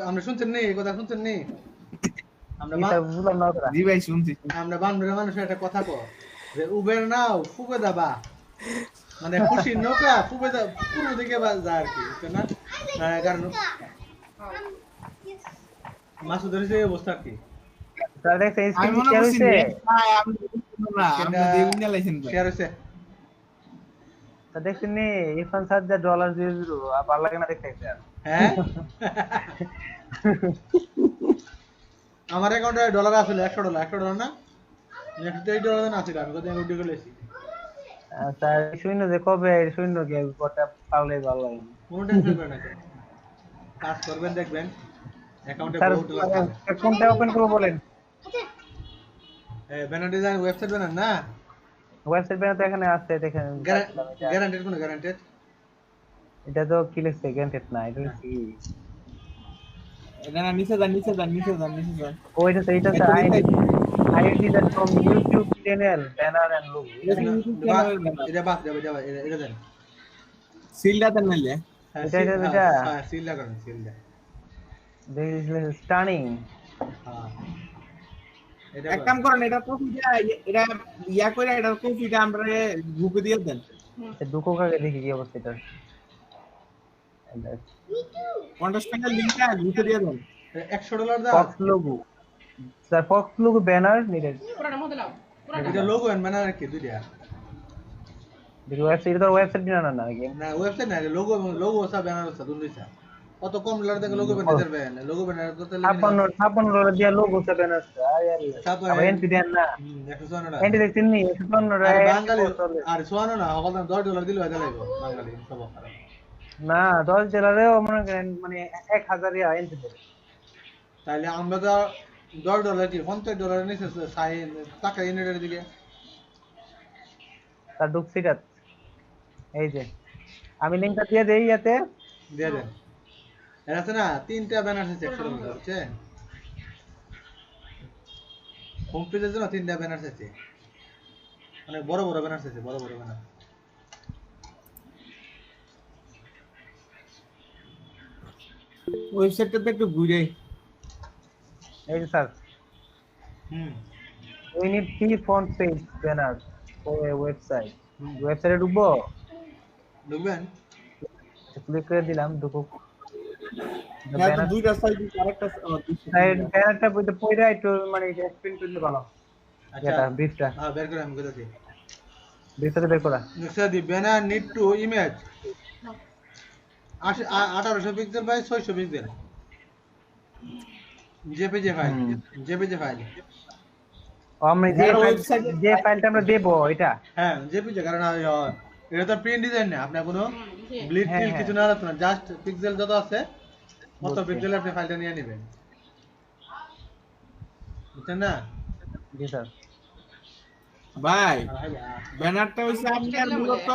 আমরা শুনছেন নি এই কথা শুনছেন নি এটা বুঝলাম না ওটা জি ভাই শুনছি আমরা বান্ধবের মানুষের একটা কথা কো যে উবের নাও ফুবে দাবা মানে খুশি নৌকা ফুবে দা পুরো দিকে যায় আর কি বুঝছেন না কারণ মাসুদের যে অবস্থা কি স্যার দেখতে আমি স্ক্রিন মনে শেয়ার করছি হইছে ভাই আমি না আমরা দেউন লাইছেন ভাই শেয়ার হইছে তা দেখছেন নি ইরফান স্যার যা ডলার দিয়ে দিল আর ভালো লাগে না দেখতে স্যার হ্যাঁ আমার অ্যাকাউন্টে ডলার আছে $100 না $123 না আছে আমি কত আমি উঠে গেলেছি স্যার শূন্য যে কবে শূন্য কি কটা পারলে ভালো লাগে কোনো টেনশন করেন না কাজ করবেন দেখবেন অ্যাকাউন্টে স্যার বহুত ডলার আছে অ্যাকাউন্টটা ওপেন করব বলেন ব্যানার ডিজাইন ওয়েবসাইট বানান না ওয়েবসাইট বানাতে এখানে আছে দেখেন গ্যারান্টেড কোন গ্যারান্টেড এটা তো কি লিখছে গ্যারান্টেড না এটা কি না নিচে যান ওইটা তো এটা ID that from YouTube channel banner and logo এটা বাদ যাবে এটা দেন সিলটা দেন নাইলে এটা সিল লাগান seal then this is stunning হ্যাঁ এক কাম করেন এটা কপিটা এটা ইয়া করে এটা কপিটা আমরা গ্রুপে দিয়ে দেন দুকো কাকে দেখি কি অবস্থা এটা কন্টেস্টেন্টের লিংকটা গ্রুপে দিয়ে দেন $100 দাও Fox logo sir Fox logo banner needed এটা লোগো এন্ড ব্যানার কি দুইটা দেখো ওয়েবসাইট না নাকি না ওয়েবসাইট না লোগো সব ব্যানার সব দুইটা কত কম ডলার থেকে লোগো ব্যানার দেবেন লোগো ব্যানার তো $56 দিয়া লোগো সব ব্যানার আর আবার এন্ট্রি দেন না এন্ট্রি দেখছেন নি $56 বাঙালি আর সোয়ানো না হলদান $10 দিলে হয়ে যাবে বাঙালি সব খারাপ না $10ও মনে করেন মানে 1000 ইয়া এন্ট্রি দেবে তাইলে আমরা তো $10 কি $50 নিছে সাইন টাকা ইউনিটের দিকে তার ঢুকছিটা এই যে আমি লিংকটা দিয়ে দেই ইয়াতে দিয়ে দেন এর আছে না তিনটা ব্যানার আছে $100 বুঝছেন হোম পেজের জন্য 3টা ব্যানার চাইছে, অনেক বড় বড় ব্যানার চাইছে, বড় বড় ব্যানার। ওয়েবসাইটটাতে একটু ঘুরে এই যে sir, we need 3 front page banners for a website. ওয়েবসাইটে ঢুকবো, ঢুকবেন? ক্লিক করে দিলাম, ঢুকো। হ্যাঁ তো দুইটা সাইড আরেকটা সাইড ব্যানারটা বইতে পয়রা একটু মানে এক্সপ্লেইন করলে ভালো। আচ্ছা, এটা ব্রিফটা হ্যাঁ বের করে আমি কইতাছি। ব্রিফটা বের করা। Next the banner need to image 1800 pixel by 600 pixel, JPG file, JPG file. আমরা যে ফাইলটা আমরা দেব এটা, হ্যাঁ জেপিজি, কারণ এটা তো প্রিন্ট ডিজাইন না, আপনার কোনো ব্লিড টিল কিছু না রাখতে না, জাস্ট পিক্সেল যত আছে মত পিক্সেল আপনি ফাইলটা নিয়ে নেবেন, বুঝছেন না? জি স্যার। ভাই ব্যানারটা হইছে আপনার মূলত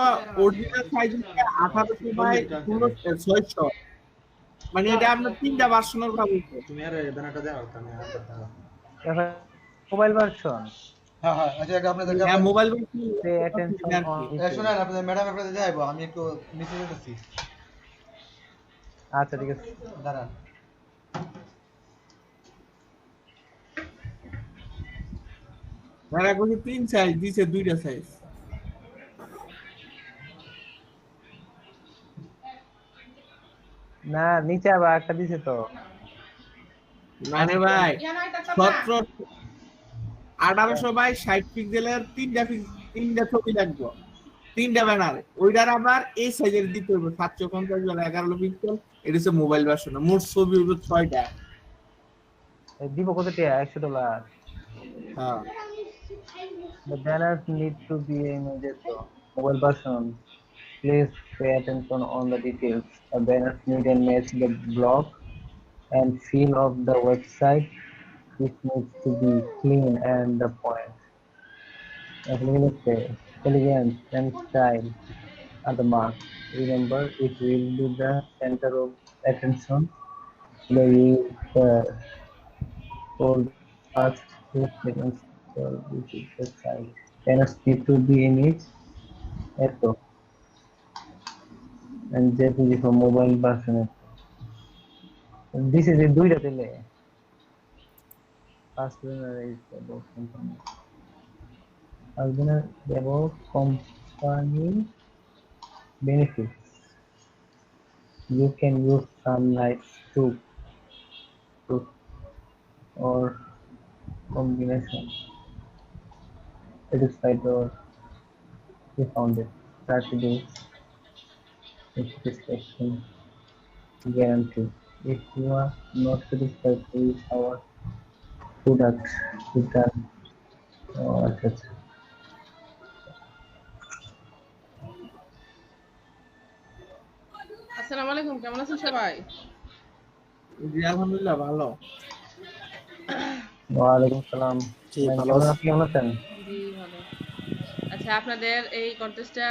অরিজিনাল সাইজ হচ্ছে 1800 বাই 600, মানে এটা আপনার 3টা ভার্সনের কথা বলছে। তুমি আর ব্যানারটা দাও, আমি আর কথা। মোবাইল ভার্সন, হ্যাঁ হ্যাঁ, আচ্ছা আপনাদের হ্যাঁ মোবাইল পে অ্যাটেনশন অন। শুনেন, আপনাদের ম্যাডাম আপনাদের যাইবো, আমি একটু নিচে যেতেছি, আচ্ছা ঠিক আছে, দাঁড়ান। ভাড়া করে 3 সাইজ দিছে, 2টা সাইজ। না নিচে আবার একটা দিছে তো। মানে ভাই 1800 বাই 60 পিক্সেলের 3টা ছবি লাগবে, 3টা ব্যানার। ওইটার আবার এই সাইজের দিতে হবে 750 বাই 11 পিক্সেল। এটা হচ্ছে মোবাইল ভার্সন, মোট ছবি হবে 6টা। দিব কত টাকা? $100। হ্যাঁ The banners need to be images to mobile version. Please pay attention on the details. The banners need to match the block and feel of the website. It needs to be clean and the point. Elegance and style are the mark. Remember, it will be the center of attention. The user for the first 2 seconds for visit the site. Banners need to be image echo and JPG for mobile version. This is a দুইটা দিলে first winner is about company. Winner about company benefits. You can use some like soup or combination. Satisfied or we found it. 30 days satisfaction guarantee. If you are not satisfied with our product, return or etc. আসসালামু আলাইকুম, কেমন আছেন সবাই? জি আলহামদুলিল্লাহ ভালো। ওয়ালাইকুম সালাম। জি, ভালো কেমন আছেন? কেমন আছেন? জি ভালো। আচ্ছা, আপনাদের এই কন্টেস্টটা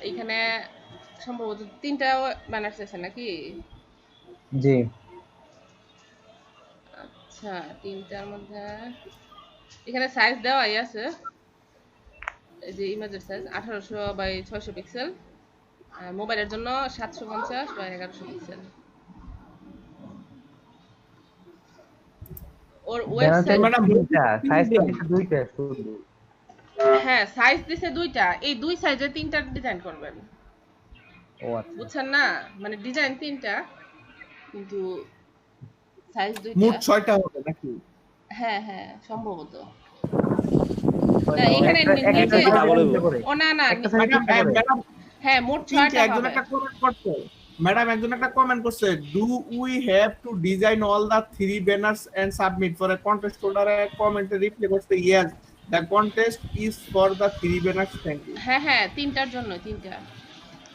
এখানে সম্ভবত 3টা ব্যানার আছে নাকি? জি আচ্ছা, 3টার মধ্যে এখানে সাইজ দেওয়াই আছে, এই যে ইমেজের সাইজ 1800 বাই 600 পিক্সেল, মোবাইলের জন্য 750 বাই 1100 পিক্সেল। ওর ওয়েবসাইট সাইজ তো দুইটা শুধু। হ্যাঁ সাইজ দিছে 2টা, এই 2 সাইজে 3টা ডিজাইন করবেন, ও আচ্ছা, বুঝছেন না? মানে ডিজাইন 3টা কিন্তু সাইজ 2টা। মোট 6টা হবে নাকি? হ্যাঁ হ্যাঁ সম্ভবত। না এখানে একটা নিচে বলবো। ও না না ম্যাডাম হ্যাঁ মোট 6টা একজন হবে। একটা কমেন্ট করছে, ম্যাডাম একজন একটা কমেন্ট করছে, do we have to design all the 3 banners and submit for a contest holder? কমেন্টে রিপ্লাই করছে, yes the contest is for the 3 banners, thank you. হ্যাঁ হ্যাঁ 3টার জন্য 3টা।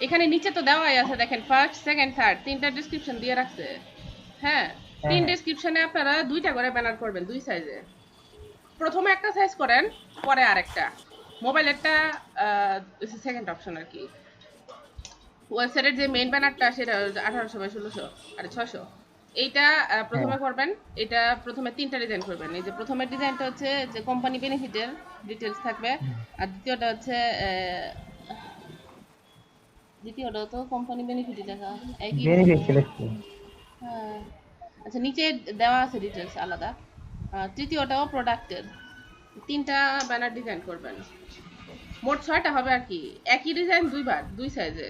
এখানে নিচে তো দেওয়াই আছে, দেখেন ফার্স্ট সেকেন্ড থার্ড 3টা ডেসক্রিপশন দিয়ে রাখছে। হ্যাঁ 3 ডেসক্রিপশনে আপনারা 2টা করে ব্যানার করবেন 2 সাইজে। প্রথমে একটা সাইজ করেন, পরে আরেকটা। মোবাইলেরটা সেকেন্ড অপশন আর কি। ওয়েবসাইটের যে মেইন ব্যানারটা সেটা 1800 বাই 1600 আর 600, এইটা প্রথমে করবেন, এটা প্রথমে 3টা ডিজাইন করবেন। এই যে প্রথমের ডিজাইনটা হচ্ছে যে কোম্পানি বেনিফিটের ডিটেইলস থাকবে, আর দ্বিতীয়টা হচ্ছে দ্বিতীয়টা তো কোম্পানি বেনিফিটই লেখা একই বেনিফিট সিলেক্ট। হ্যাঁ, আচ্ছা নিচে দেওয়া আছে ডিটেইলস আলাদা। তৃতীয়টাও প্রোডাক্টের। 3টা ব্যানার ডিজাইন করবেন, মোট 6টা হবে আর কি। একই ডিজাইন দুইবার, 2 সাইজে।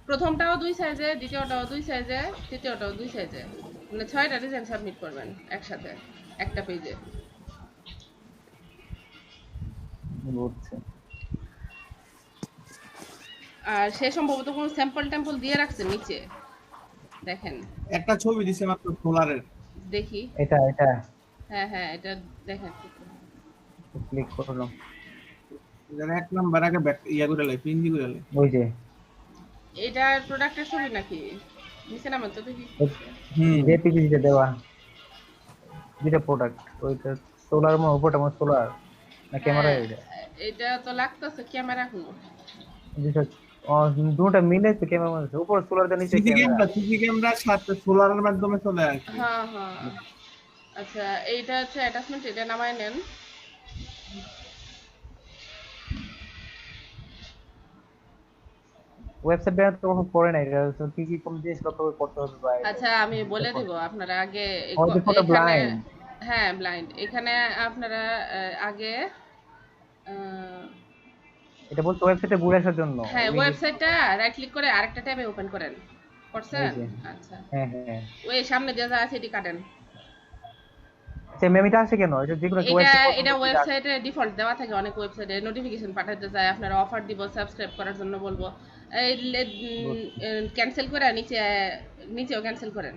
প্রথমটাও 2 সাইজে, দ্বিতীয়টাও 2 সাইজে, তৃতীয়টাও 2 সাইজে, মানে 6টা ডিজাইন সাবমিট করবেন একসাথে একটা পেজে। বুঝছি। আর সে সম্ভবত কোনো স্যাম্পল টেম্পল দিয়ে রাখছে নিচে, দেখেন। একটা ছবি দিছে মাত্র সোলারের। দেখি। এটা হ্যাঁ হ্যাঁ, এটা দেখেন। ক্লিক করলাম। এর এক নাম্বার আগে ব্যাক ইয়া করে লাই, পিন দি করে লাই। ওই যে এটা প্রোডাক্টের ছবি নাকি নিচে নামান তো দেখি। যে পিসিতে দেওয়া যেটা প্রোডাক্ট, ওইটা সোলার উপরটা মানে সোলার না ক্যামেরা? এটা তো লাগতেছে ক্যামেরা কোনো। যেটা দুটোটা মিলে তো ক্যামেরা মানে উপর সোলার দেন নিচে ক্যামেরা। সিসি ক্যামেরা সাথে সোলারের মাধ্যমে চলে আসে। হ্যাঁ হ্যাঁ, আচ্ছা এইটা হচ্ছে অ্যাটাচমেন্ট, এটা নামায় নেন। ওয়েবসাইট ব্যানার তো কখন পড়ে নাই, এটা কি কি কোন জিনিস লক্ষ্য করে করতে হবে ভাই? আচ্ছা আমি বলে দিব আপনারা আগে আমাদের ফটো এখানে। ব্লাইন্ড। হ্যাঁ ব্লাইন্ড। এখানে আপনারা আগে এটা বলতে ওয়েবসাইটে ঘুরে আসার জন্য। হ্যাঁ ওয়েবসাইটটা রাইট ক্লিক করে আরেকটা ট্যাবে ওপেন করেন। করছেন? আচ্ছা হ্যাঁ হ্যাঁ, ওই সামনে দেওয়া আছে এটি কাটেন। আচ্ছা মেমিটা আসে কেন? এটা যেকোনো এটা ওয়েবসাইটে ডিফল্ট দেওয়া থাকে, অনেক ওয়েবসাইটে নোটিফিকেশন পাঠাতে চায় আপনারা অফার দিব, সাবস্ক্রাইব করার জন্য বলবো, ক্যান্সেল করে নিচেও ক্যান্সেল করেন।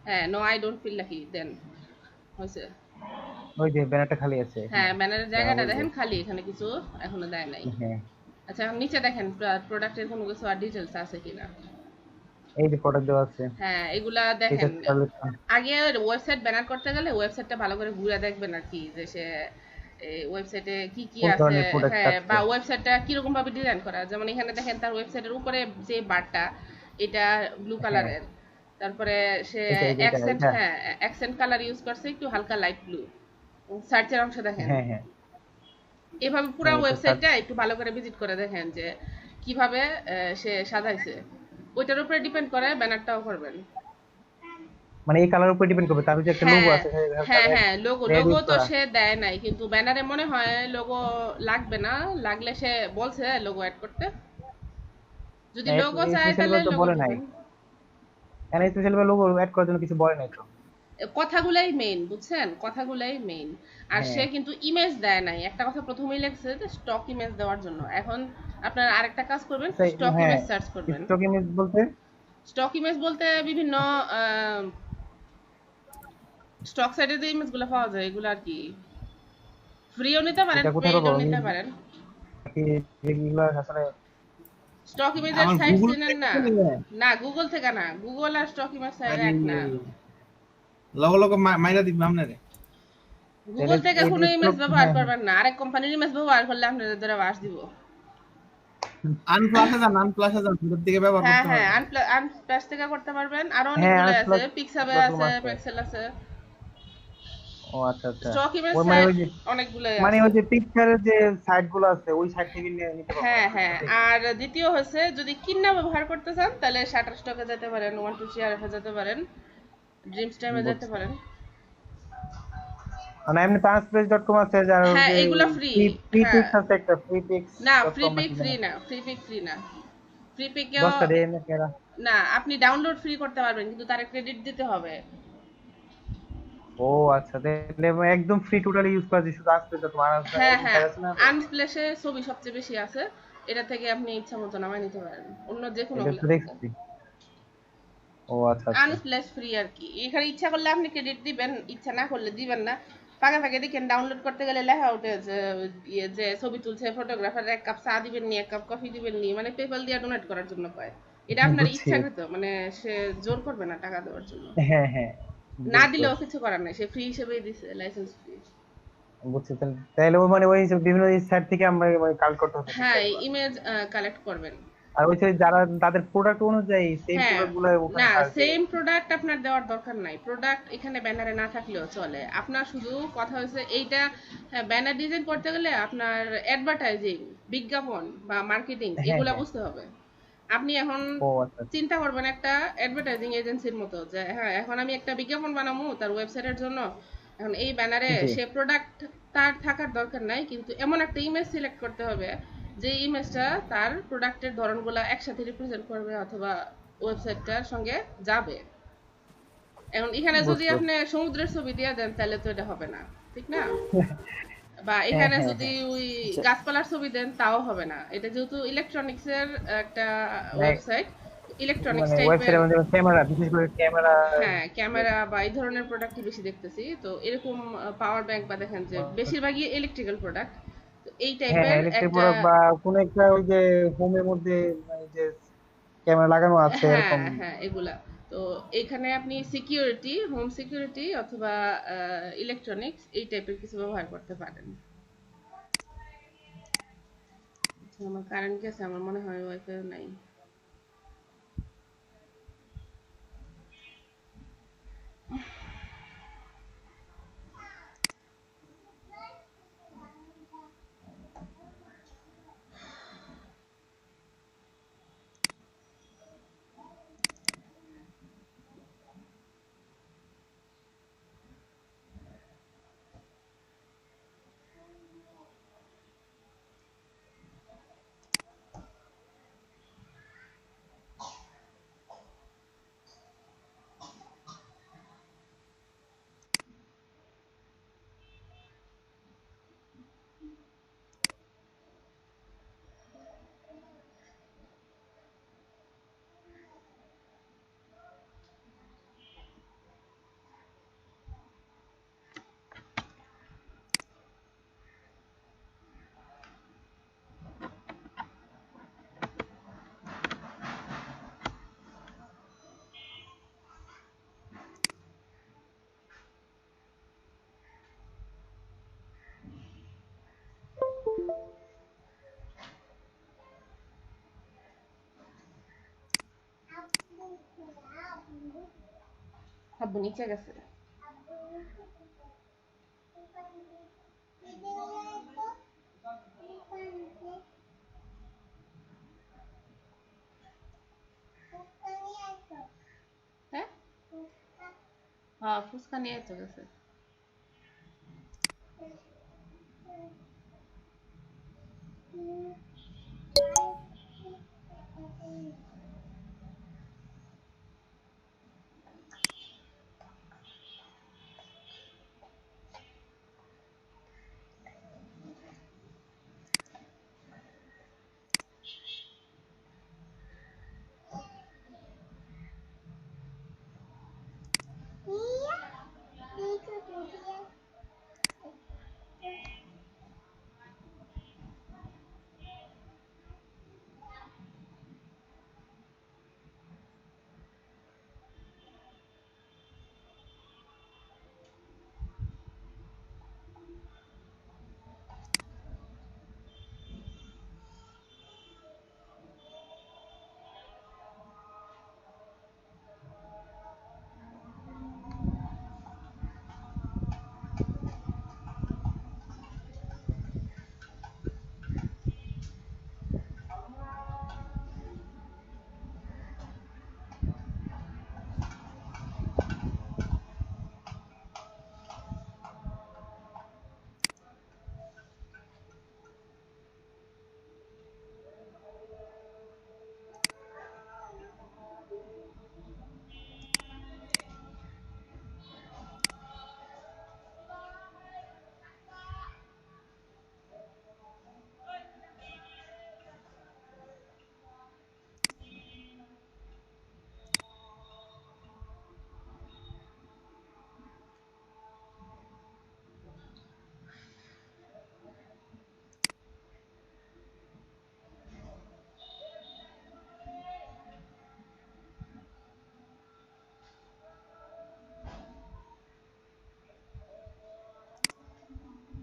হ্যাঁ no I don't feel lucky then হইছে। ওই যে ব্যানারটা খালি আছে। হ্যাঁ ব্যানারের জায়গাটা দেখেন খালি, এখানে কিছু এখনো দেয় নাই। হ্যাঁ আচ্ছা এখন নিচে দেখেন প্রোডাক্টের কোনো কিছু আর ডিটেইলস আছে কিনা। এই যে প্রোডাক্ট দেওয়া আছে। হ্যাঁ এগুলা দেখেন। আগে ওয়েবসাইট ব্যানার করতে গেলে ওয়েবসাইটটা ভালো করে ঘুরে দেখবেন আর কি, যে সে ওয়েবসাইটে কি কি আছে, হ্যাঁ বা ওয়েবসাইটটা কিরকম ভাবে ডিজাইন করা। যেমন এখানে দেখেন তার ওয়েবসাইটের উপরে যে বারটা এটা ব্লু কালারের, তারপরে সে অ্যাকসেন্ট কালার ইউজ করছে একটু হালকা লাইট ব্লু। সার্চের অংশ দেখেন। হ্যাঁ হ্যাঁ, এভাবে পুরো ওয়েবসাইটটা একটু ভালো করে ভিজিট করে দেখেন যে কিভাবে সে সাজাইছে। ওইটার উপরে ডিপেন্ড করে ব্যানারটাও করবেন। মানে এই কালার উপর ডিপেন্ড করবে। তার যে একটা লোগো আছে। হ্যাঁ হ্যাঁ, লোগো তো সে দেয় নাই, কিন্তু ব্যানারে মনে হয় লোগো লাগবে না, লাগলে সে বলছে লোগো অ্যাড করতে। যদি লোগো চায় তাহলে লোগো বলে নাই। এখানে স্পেশাল লোগো অ্যাড করার জন্য কিছু বলে নাই তো। কথাগুলাই মেইন, বুঝছেন? কথাগুলাই মেইন। আর সে কিন্তু ইমেজ দেয় নাই। একটা কথা প্রথমেই লেখছে যে স্টক ইমেজ দেওয়ার জন্য। এখন আপনারা আরেকটা কাজ করবেন, স্টক ইমেজ সার্চ করবেন। স্টক ইমেজ বলতে বিভিন্ন স্টক সাইটে যে ইমেজগুলো পাওয়া যায় এগুলো আর কি ফ্রিও নিতে পারেন, পেইডও নিতে পারেন। এগুলো আসলে স্টক ইমেজের সাইট চেনেন না? না গুগল থেকে না, গুগল আর স্টক ইমেজ সাইট এক না। লগো মাইরা দিবেন আপনারে। গুগল থেকে কোনো ইমেজ ব্যবহার করবেন না, আরেক কোম্পানির ইমেজ ব্যবহার করলে আপনাদের ধরে বাস দিব। আনপ্লাসে যান ভিতর থেকে ব্যবহার করতে পারবেন। হ্যাঁ আনপ্লাস থেকে করতে পারবেন। আর অনেকগুলো আছে, পিক্সাবে আছে, পিক্সেল আছে। ও আচ্ছা আচ্ছা, স্টক ইমেজ সাইট অনেকগুলো আছে। মানে ওই যে পিকচারের যে সাইটগুলো আছে ওই সাইট থেকে নিতে পারবেন। হ্যাঁ হ্যাঁ, আর দ্বিতীয় হচ্ছে যদি কিন্না ব্যবহার করতে চান তাহলে শাটারস্টকে যেতে পারেন, 123RF এ যেতে পারেন, ড্রিমস্টাইমে যেতে পারেন। মানে এমনি pansplace.com আছে যার হ্যাঁ এগুলো ফ্রি। ফ্রি পিক্স আছে একটা ফ্রি পিক্স না, ফ্রি পিক ফ্রি না, ফ্রি পিক ফ্রি না। ফ্রি পিকেও না, আপনি ডাউনলোড ফ্রি করতে পারবেন কিন্তু তার ক্রেডিট দিতে হবে। ও আচ্ছা, তাহলে একদম ফ্রি টোটালি ইউজ করা যায় শুধু আসপ্লেস তোমার আছে। হ্যাঁ হ্যাঁ, আনপ্লেসে ছবি সবচেয়ে বেশি আছে, এটা থেকে আপনি ইচ্ছা মতো নামায় নিতে পারেন। অন্য যে কোনো ও আচ্ছা, আনপ্লেস ফ্রি আর কি। এখানে ইচ্ছা করলে আপনি ক্রেডিট দিবেন, ইচ্ছা না করলে দিবেন না। ফাঁকে ফাঁকে দেখেন ডাউনলোড করতে গেলে লেখা ওঠে যে ছবি তুলছে ফটোগ্রাফার, 1 কাপ চা দিবেন নি, 1 কাপ কফি দিবেন নি, মানে পেপাল দিয়ে ডোনেট করার জন্য কয়। এটা আপনার ইচ্ছাকৃত, মানে সে জোর করবে না টাকা দেওয়ার জন্য। হ্যাঁ হ্যাঁ, না দিলেও কিছু করার নাই, সে ফ্রি হিসেবেই দিছে, লাইসেন্স ফ্রি। বুঝছি। তাহলে ওই মানে ওই বিভিন্ন সাইট থেকে আমরা কালেক্ট করতে হবে। হ্যাঁ ইমেজ কালেক্ট করবেন। আর ওই যে যারা তাদের প্রোডাক্ট অনুযায়ী সেম হ্যাঁ, প্রোডাক্ট গুলো ওখানে না সার্চ সেম প্রোডাক্ট আপনার দেওয়ার দরকার নাই, প্রোডাক্ট এখানে ব্যানারে না থাকলেও চলে, আপনার শুধু কথা হচ্ছে এইটা ব্যানার ডিজাইন করতে গেলে আপনার অ্যাডভার্টাইজিং, বিজ্ঞাপন বা মার্কেটিং হ্যাঁ এগুলা হ্যাঁ। বুঝতে হবে। আপনি এখন ও আচ্ছা আচ্ছা। চিন্তা করবেন একটা অ্যাডভার্টাইজিং এজেন্সির মতো যে হ্যাঁ এখন আমি একটা বিজ্ঞাপন বানাবো তার ওয়েবসাইটের জন্য, এখন এই ব্যানারে জি সে প্রোডাক্ট তার থাকার দরকার নাই, কিন্তু এমন একটা ইমেজ সিলেক্ট করতে হবে যে ইমেজটা তার প্রোডাক্টের ধরনগুলো একসাথে রিপ্রেজেন্ট করবে অথবা ওয়েবসাইটটার সঙ্গে যাবে। এখন এখানে যদি বুঝতে আপনি সমুদ্রের ছবি দিয়ে দেন তাহলে তো এটা হবে না, ঠিক না? বা হ্যাঁ এখানে হ্যাঁ যদি হ্যাঁ। ওই আচ্ছা গাছপালার ছবি দেন তাও হবে না, এটা যেহেতু ইলেকট্রনিক্স এর একটা মানে ওয়েবসাইট, ইলেকট্রনিক্স মানে টাইপের। ওয়েবসাইটের মধ্যে ক্যামেরা, বিশেষ করে ক্যামেরা। হ্যাঁ, ক্যামেরা বা এই ধরনের প্রোডাক্টই বেশি দেখতেছি, তো এরকম পাওয়ার ব্যাংক বা দেখেন যে বেশিরভাগই ইলেকট্রিক্যাল প্রোডাক্ট, তো এই হ্যাঁ টাইপের হ্যাঁ, ইলেকট্রিক একটা। প্রোডাক্ট বা কোন একটা ওই যে হোমের মধ্যে মানে যে ক্যামেরা লাগানো আছে হ্যাঁ এরকম। হ্যাঁ এগুলা, তো এখানে আপনি সিকিউরিটি, হোম সিকিউরিটি অথবা ইলেকট্রনিক্স এই টাইপের কিছু ব্যবহার করতে পারেন। আচ্ছা, আমার কারেন্ট গেছে, আমার মনে হয় ওয়াইফাই নাই। আব্বু নিচে গেছে। হ্যাঁ হ্যাঁ, ফুচকা নিয়ে তো গেছে।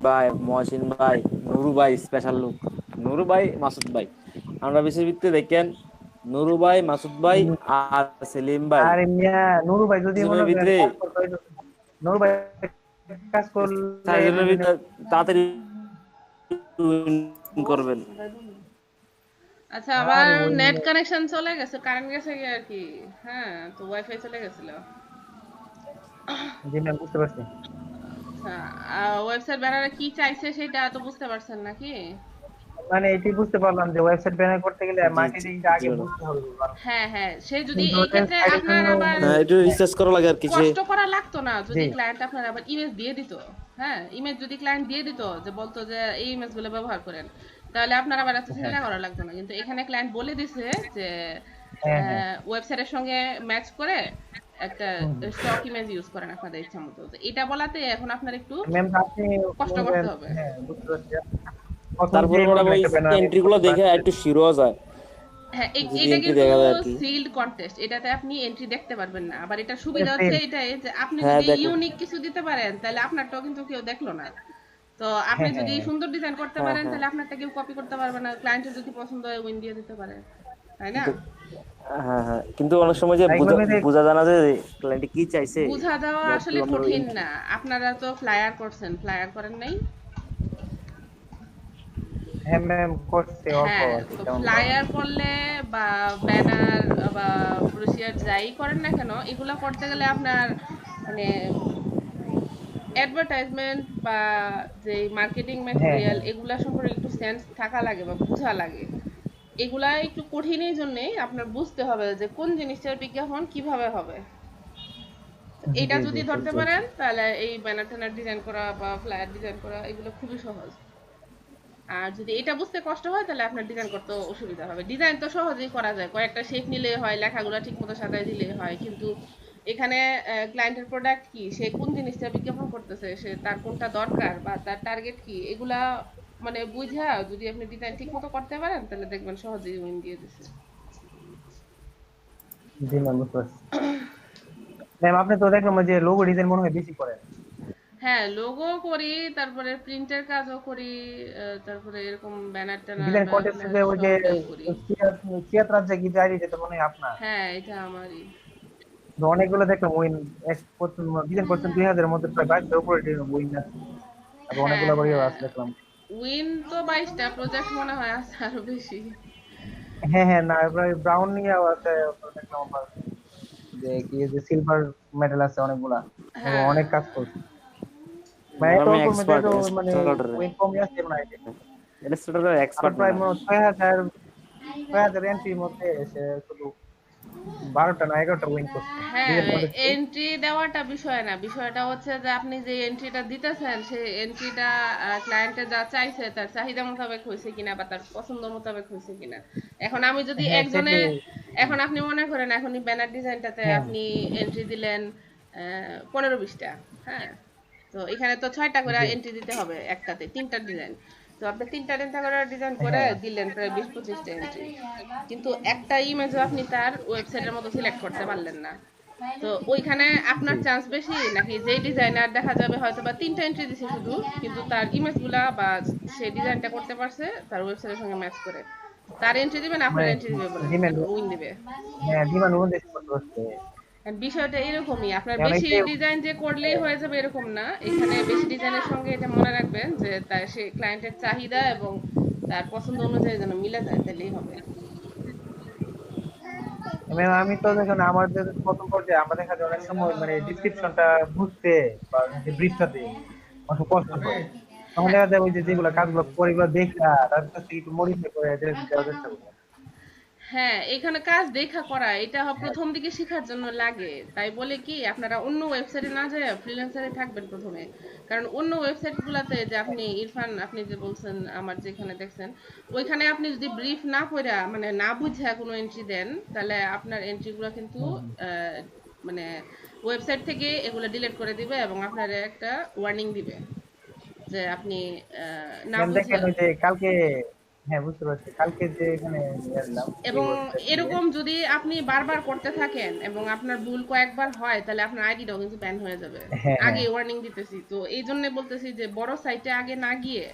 ভাই, মহসিন ভাই, নুরু ভাই স্পেশাল লুক, নুরু ভাই, মাসুদ ভাই, আমরা বিশেষ ভিত্তিতে দেখেন নুরু ভাই, মাসুদ ভাই আর সেলিম ভাই আর মিয়া নুরু ভাই যদি মনে চারজনের করেন ভিতরে কাজ করতে হয়, নুরু ভাই কাজ করলে চারজনের যদি ভিতরে তাড়াতাড়ি win করবেন। আচ্ছা আমার আরে ওই নেট কানেকশন চলে গেছে, কারেন্ট গেছে কি আর কি। হ্যাঁ, তো ওয়াইফাই চলে গেছিল। জি ম্যাম বুঝতে পারছি। আচ্ছা, ওয়েবসাইট ব্যানারে কি চাইছে সেটা তো বুঝতে পারছেন নাকি? মানে এটি বুঝতে পারলাম যে ওয়েবসাইট ব্যানার করতে গেলে জি জি মার্কেটিংটা জি আগে ম্যাডাম। বুঝতে হবে। হ্যাঁ হ্যাঁ, সে যদি কিন্তু এই ওটা ক্ষেত্রে সাইডের আপনার জন্য আবার হ্যাঁ একটু রিসার্চ করা লাগে আর কি যে কষ্ট করা লাগতো না যদি জি ক্লায়েন্ট আপনার আবার ইমেজ দিয়ে দিত। হ্যাঁ, ইমেজ যদি ক্লায়েন্ট দিয়ে দিত যে বলতো যে এই ইমেজগুলো ব্যবহার করেন, তাহলে আপনার আবার এত চিন্তা করা লাগতো না। কিন্তু এখানে ক্লায়েন্ট বলে দিছে যে হ্যাঁ হ্যাঁ ওয়েবসাইটের সঙ্গে ম্যাচ করে একটা স্টক ইমেজ ইউজ করেন আপনাদের ইচ্ছা মতো। তো এটা বলাতে এখন আপনার একটু ম্যাম আপনি কষ্ট করতে হবে। হ্যাঁ বুঝতে পারছি। প্রথম তারপরে যে ম্যাডাম ওই একটা ব্যানার এন্ট্রি গুলো দেখে একটু শিওর হওয়া যায় হ্যাঁ, যদি এটা এন্ট্রি কিন্তু দেখা যায় আর কি। সিল্ড কন্টেস্ট, এটাতে আপনি এন্ট্রি দেখতে পারবেন না। আবার এটা সুবিধা Yes, হচ্ছে yes. এটাই যে আপনি হ্যাঁ যদি দেখো ইউনিক কিছু দিতে পারেন তাহলে আপনারটাও কিন্তু কেউ দেখলো না। তো আপনি হ্যাঁ যদি হ্যাঁ সুন্দর ডিজাইন করতে হ্যাঁ পারেন হ্যাঁ তাহলে আপনারটা কেউ কপি করতে পারবে না, ক্লায়েন্টের যদি পছন্দ হয় উইন দিয়ে দিতে পারে, তাই না? কিন্তু হ্যাঁ হ্যাঁ কিন্তু অনেক সময় যে এগুলো মেরে বোঝা যায় না যে ক্লায়েন্ট কি চাইছে বুঝা দেওয়া যে একটু আসলে আমরা কঠিন না। আপনারা তো ফ্লায়ার করছেন, ফ্লায়ার করেন নাই? হ্যাঁ ম্যাম করছে অল্প হ্যাঁ, আর কি তো তেমন না। ফ্লায়ার করলে বা ব্যানার বা ব্রোশিয়ার যাই করেন না কেন, এগুলো করতে গেলে আপনার মানে অ্যাডভার্টাইজমেন্ট বা যে মার্কেটিং হ্যাঁ ম্যাটেরিয়াল হ্যাঁ এগুলা সম্পর্কে একটু সেন্স থাকা লাগে বা বোঝা লাগে। এগুলা একটু কঠিন, এই জন্যেই আপনার বুঝতে হবে যে কোন জিনিসটার বিজ্ঞাপন কিভাবে হবে। এটা জি জি যদি ধরতে বুঝতে পারেন পারছি। তাহলে এই ব্যানার ট্যানার ডিজাইন করা বা ফ্লায়ার ডিজাইন করা এগুলো খুবই সহজ। আর যদি এটা বুঝতে কষ্ট হয় তাহলে আপনার ডিজাইন করতে অসুবিধা হবে। ডিজাইন তো সহজেই করা যায়, কয়েকটা শেপ নিলেই হয়, লেখাগুলো ঠিকমতো সাজায় দিলেই হয়। কিন্তু এখানে ক্লায়েন্টের প্রোডাক্ট কি, সে কোন জিনিসটা বিজ্ঞাপন করতেছে, সে তার কোনটা দরকার বা তার টার্গেট কি, এগুলা মানে বুঝা যদি আপনি ডিজাইন ঠিকমতো করতে পারেন তাহলে দেখবেন সহজেই উইন দিয়ে দিচ্ছে। জি ম্যাম বুঝতে পারছি। ম্যাম আপনি তো দেখলাম যে লোগো ডিজাইন মনে হয় বেশি করেন। হ্যাঁ, লোগো করি, তারপরে প্রিন্টের কাজও করি, তারপরে এরকম ব্যানার ট্যানার ডিজাইন কন্টেস্টে ওই যে সবটাই করি। সিয়াত রাজ্জাক কি ডায়েরি যেটা মনে হয় আপনার। হ্যাঁ, এটা আমারই। তো অনেকগুলো দেখলাম উইন ডিজাইন করছেন 2000 এর মধ্যে প্রায় 22 উপরে উইন আছে। আর হ্যাঁ অনেকগুলো বাড়িও হ্যাঁ, আছে দেখলাম। উইন তো 22টা, প্রজেক্ট মনে হয় আছে আরো বেশি। হ্যাঁ হ্যাঁ না প্রায় ব্রাউন নিয়েও আছে ওটা দেখলাম আবার যে কি যে সিলভার মেডেল আছে অনেকগুলা এবং হ্যাঁ অনেক কাজ করছে। মানে এত আমি অল্প মধ্যে এক্সপার্ট তো মানে ইলাস্ট্রেটর উইন কমই আছে মনে হয়। ইলাস্ট্রেটর আর এক্সপার্ট প্রায় না 6000 এন্ট্রির মধ্যে সে শুধু 12টা না 11টা উইন করছে হ্যাঁ, ডিজাইন কন্টেস্ট। এন্ট্রি দেওয়াটা বিষয় না, বিষয়টা হচ্ছে যে আপনি যে এন্ট্রিটা দিতেছেন সেই এন্ট্রিটা ক্লায়েন্টে যা চাইছে তার চাহিদা মোতাবেক হয়েছে কিনা বা তার পছন্দ মোতাবেক হয়েছে কিনা। এখন আমি যদি হ্যাঁ একজনে, সেটাই। এখন আপনি মনে করেন এখনই ব্যানার ডিজাইনটাতে হ্যাঁ আপনি এন্ট্রি দিলেন 15-20টা। হ্যাঁ, তো এখানে তো 6টা করে জি এন্ট্রি দিতে হবে, একটাতে 3টা ডিজাইন। তো আপনি 3টা করে ডিজাইন করে হ্যাঁ দিলেন প্রায় 20-25টা এন্ট্রি, কিন্তু একটা ইমেজও আপনি তার ওয়েবসাইটের মতো সিলেক্ট করতে পারলেন না। তো ওইখানে আপনার জি চান্স বেশি নাকি যেই ডিজাইনার দেখা যাবে হয়তো বা 3টা এন্ট্রি দিছে শুধু, কিন্তু তার ইমেজগুলা বা সে ডিজাইনটা করতে পারছে তার ওয়েবসাইটের সঙ্গে ম্যাচ করে, তার এন্ট্রি দিবেন আপনার মানে এন্ট্রি দিবে বলেন, ডিমান্ড উইন দিবে। হ্যাঁ ডিমান্ড অনুযায়ী করতে হচ্ছে। And বিষয়টা এরকমই, আপনার কারণ এই বেশি যে ডিজাইন যে করলেই হয়ে যাবে এরকম না। এখানে বেশি ডিজাইনের সঙ্গে এটা মনে রাখবেন যে তার সে ক্লায়েন্টের চাহিদা এবং তার পছন্দ অনুযায়ী যেন মিলে যায়, তাহলেই হবে। ম্যাম আমি তো দেখুন আমাদের প্রথম পর্যায়ে আমরা দেখা যায় অনেক সময় মানে ডিসক্রিপশনটা বুঝতে বা যে ব্রিফটা দিই অত কষ্ট হয়। তখন হ্যাঁ দেখা যায় ওই যে যেগুলো কাজগুলো করে এগুলো দেখে তার কাছ থেকে একটু মডিফাই করে দেওয়ার চেষ্টা করি। হ্যাঁ, এখানে কাজ দেখা করা এটা প্রথম দিকে শেখার জন্য লাগে। তাই বলে কি আপনারা অন্য ওয়েবসাইটে না যায় ফ্রিল্যান্সারে থাকবেন প্রথমে। কারণ অন্য ওয়েবসাইট গুলাতে যে আপনি ইরফান আপনি যে বলছেন আমার যেখানে দেখছেন, ওইখানে আপনি যদি ব্রিফ না পড়া মানে না বুঝা কোনো এন্ট্রি দেন তাহলে আপনার এন্ট্রিগুলো কিন্তু মানে ওয়েবসাইট থেকে এগুলো ডিলিট করে দিবে এবং আপনার একটা ওয়ার্নিং দিবে যে আপনি না ম্যাম বুঝে। দেখেন ওই যে কালকে হ্যাঁ বুঝতে পারছি কালকে যে এখানে এলাম এবং এরকম যদি আপনি বারবার করতে থাকেন এবং আপনার ভুল কয়েকবার হয় তাহলে আপনার আইডিটাও কিন্তু ব্যান হয়ে যাবে। হ্যাঁ আগে ওয়ার্নিং দিতেছি, তো এই জন্য বলতেছি যে বড় সাইটে আগে না গিয়ে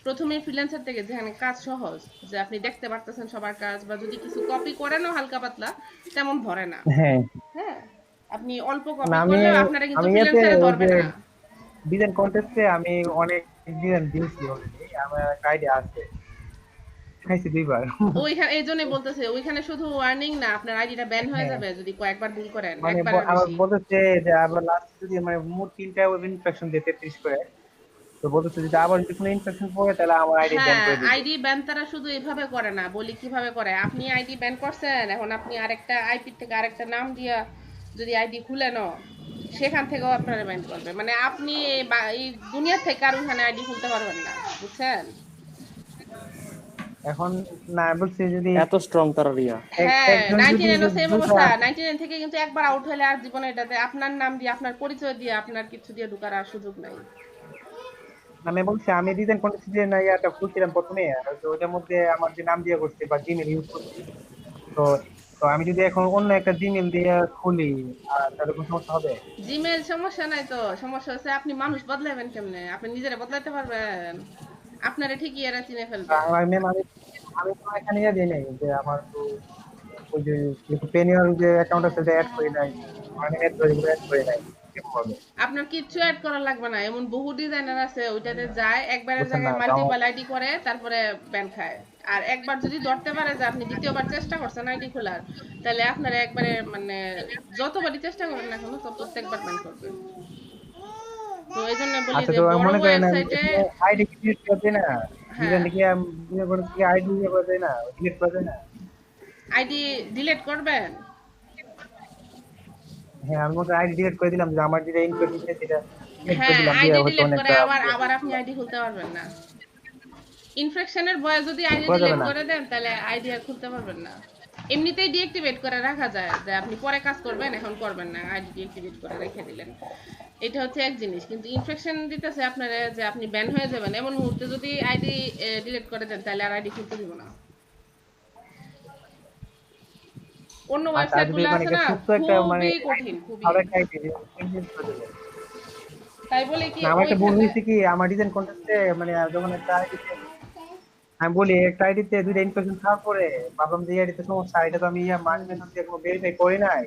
প্রথমে ফ্রিল্যান্সার থেকে যেখানে কাজ সহজ, যে আপনি দেখতে পারতেছেন সবার কাজ, বা যদি কিছু কপি করেনও হালকা পাতলা তেমন ধরে না। হ্যাঁ হ্যাঁ, আপনি অল্প না, কপি আমি করলেও আপনারা কিন্তু আমি এতে ফ্রিল্যান্সারে ওই ধরবে যে না। ডিজাইন কন্টেস্টে আমি অনেক ডিজাইন দিয়েছি অলরেডি, আমার একটা আইডিয়া আছে, খাইছি 2 বার। ওইখানে এই জন্যই বলতেছে, ওইখানে শুধু ওয়ার্নিং না, আপনার আইডিটা ব্যান হয়ে হ্যাঁ, যাবে যদি কয়েকবার ভুল করেন, মানে একবারের আবার বেশি। বলতেছে যে আবার লাস্ট যদি মানে মোট 3টা ওয়েব ইনফেকশন দিয়ে 33 করে, তো বলতেছে যদি আবার যদি কোনো ইনফেকশন পড়ে তাহলে আমার আইডি ব্যান হ্যাঁ, করে দিবে। আইডি ব্যান তারা শুধু এভাবে করে না, বলি কিভাবে করে। আপনি আইডি ব্যান করছেন, এখন আপনি আরেকটা আইপি থেকে আরেকটা নাম দিয়া যদি আইডি খুলেন, সেখান থেকেও আপনারা ব্যান করবে। মানে আপনি এই দুনিয়া থেকে আর ওখানে আইডি খুলতে পারবেন না, বুঝছেন? এখন না বলছি যদি এত স্ট্রং তারা রিয়া। হ্যাঁ, একজন 99 ও যদি সেম 2টা অবস্থা। 99 থেকে কিন্তু একবার আউট হলে আর জীবনে এটাতে আপনার নাম দিয়ে, আপনার পরিচয় দিয়ে, আপনার কিছু দিয়ে ঢোকার আর সুযোগ নাই। আমি বলছি আমি ডিজাইন কন্টেস্ট দিয়ে না ইয়াটা খুলছিলাম প্রথমে, তো ওটার মধ্যে আমার যে নাম দিয়ে করছি বা জিমেল ইউজ করছি, তো তো আমি যদি এখন অন্য একটা জিমেল দিয়ে খুলি তাহলে কোনো সমস্যা হবে? জিমেল সমস্যা নাই তো, সমস্যা হচ্ছে আপনি মানুষ বদলাবেন কেমনে? আপনি নিজেরা বদলাতে পারবেন? আপনারে ঠিকই এরা চিনে ফেলবে। আমি ম্যাম আমি আমি তো এখানে ইয়ে দিই নাই যে আমার তো ওই যে পেনিয়ার যে অ্যাকাউন্ট আছে সেটা অ্যাড করি নাই, মানে অ্যাড করি নাই, কিরকম হবে? আপনার কিচ্ছু অ্যাড করা লাগবে না, এমন বহু ডিজাইনার আছে ওইটাতে যায়, একবারের বুঝছেন না জায়গায় তো মাল্টিপল আইডি করে, তারপরে ব্যান খায়। আর একবার যদি ধরতে পারে যে আপনি দ্বিতীয়বার চেষ্টা করছেন আইডি খোলার, তাহলে আপনারা একবারে মানে যতবারই চেষ্টা করেন না কেন, তো প্রত্যেকবার ব্যান করবে। তো এই জন্য বলি আচ্ছা, যে তো বড় মনে করেন ওয়েবসাইটে, আইডি ক্রিয়েট করতে না, হ্যাঁ, ডিজাইন কি মনে করেন কি আইডি ইয়ে করতে না, ক্রিয়েট করতে না। আইডি ডিলিট করবেন। হ্যাঁ, আমি মনে আইডি ডিলিট করে দিলাম যে আমার যেটা ইনপুট দিচ্ছে সেটা ডিলিট করে হ্যাঁ, দিলাম, দিয়ে আইডি হয়তো ডিলিট করে অনেকটা আবার আপনি আইডি খুলতে পারবেন না। ইনফেকশনের ভয়ে যদি আইডি করা যাবে ডিলিট না। করে দেন, তাহলে আইডি আর খুলতে পারবেন না। এমনিতেই ডিঅ্যাক্টিভেট করে রাখা যায়, যে আপনি পরে কাজ করবেন, এখন করবেন না, আইডি ডিঅ্যাক্টিভেট করে রেখে দিলেন। এটা হচ্ছে এক জিনিস। কিন্তু ইনফেকশন দিতেছে আপনারা যে আপনি ব্যান হয়ে যাবেন, এমন মুহূর্তে যদি আইডি ডিলিট করে দেন, তাহলে আর আইডি খুলতে দিব না। অন্য আচ্ছা, ওয়েবসাইট যদি গুলো মানে আছে না, সুস্থ একটা মানে খুবই কঠিন, খুবই। আরো একটা আইডি চেঞ্জ করে দেবে। তাই বলে কি না, আমার একটা ভুল ওইখানে হয়েছে কি আমার ডিজাইন কন্টেস্টে মানে যখন একটা আইডিতে আমি বলি একটা আইডিতে দুইটা ইনফেকশন থাকার পরে ভাবলাম যে আইডিতে সমস্যা, এটা তো আমি মাঝে মাঝে দিয়ে কোনো ভেরিফাই করি নাই,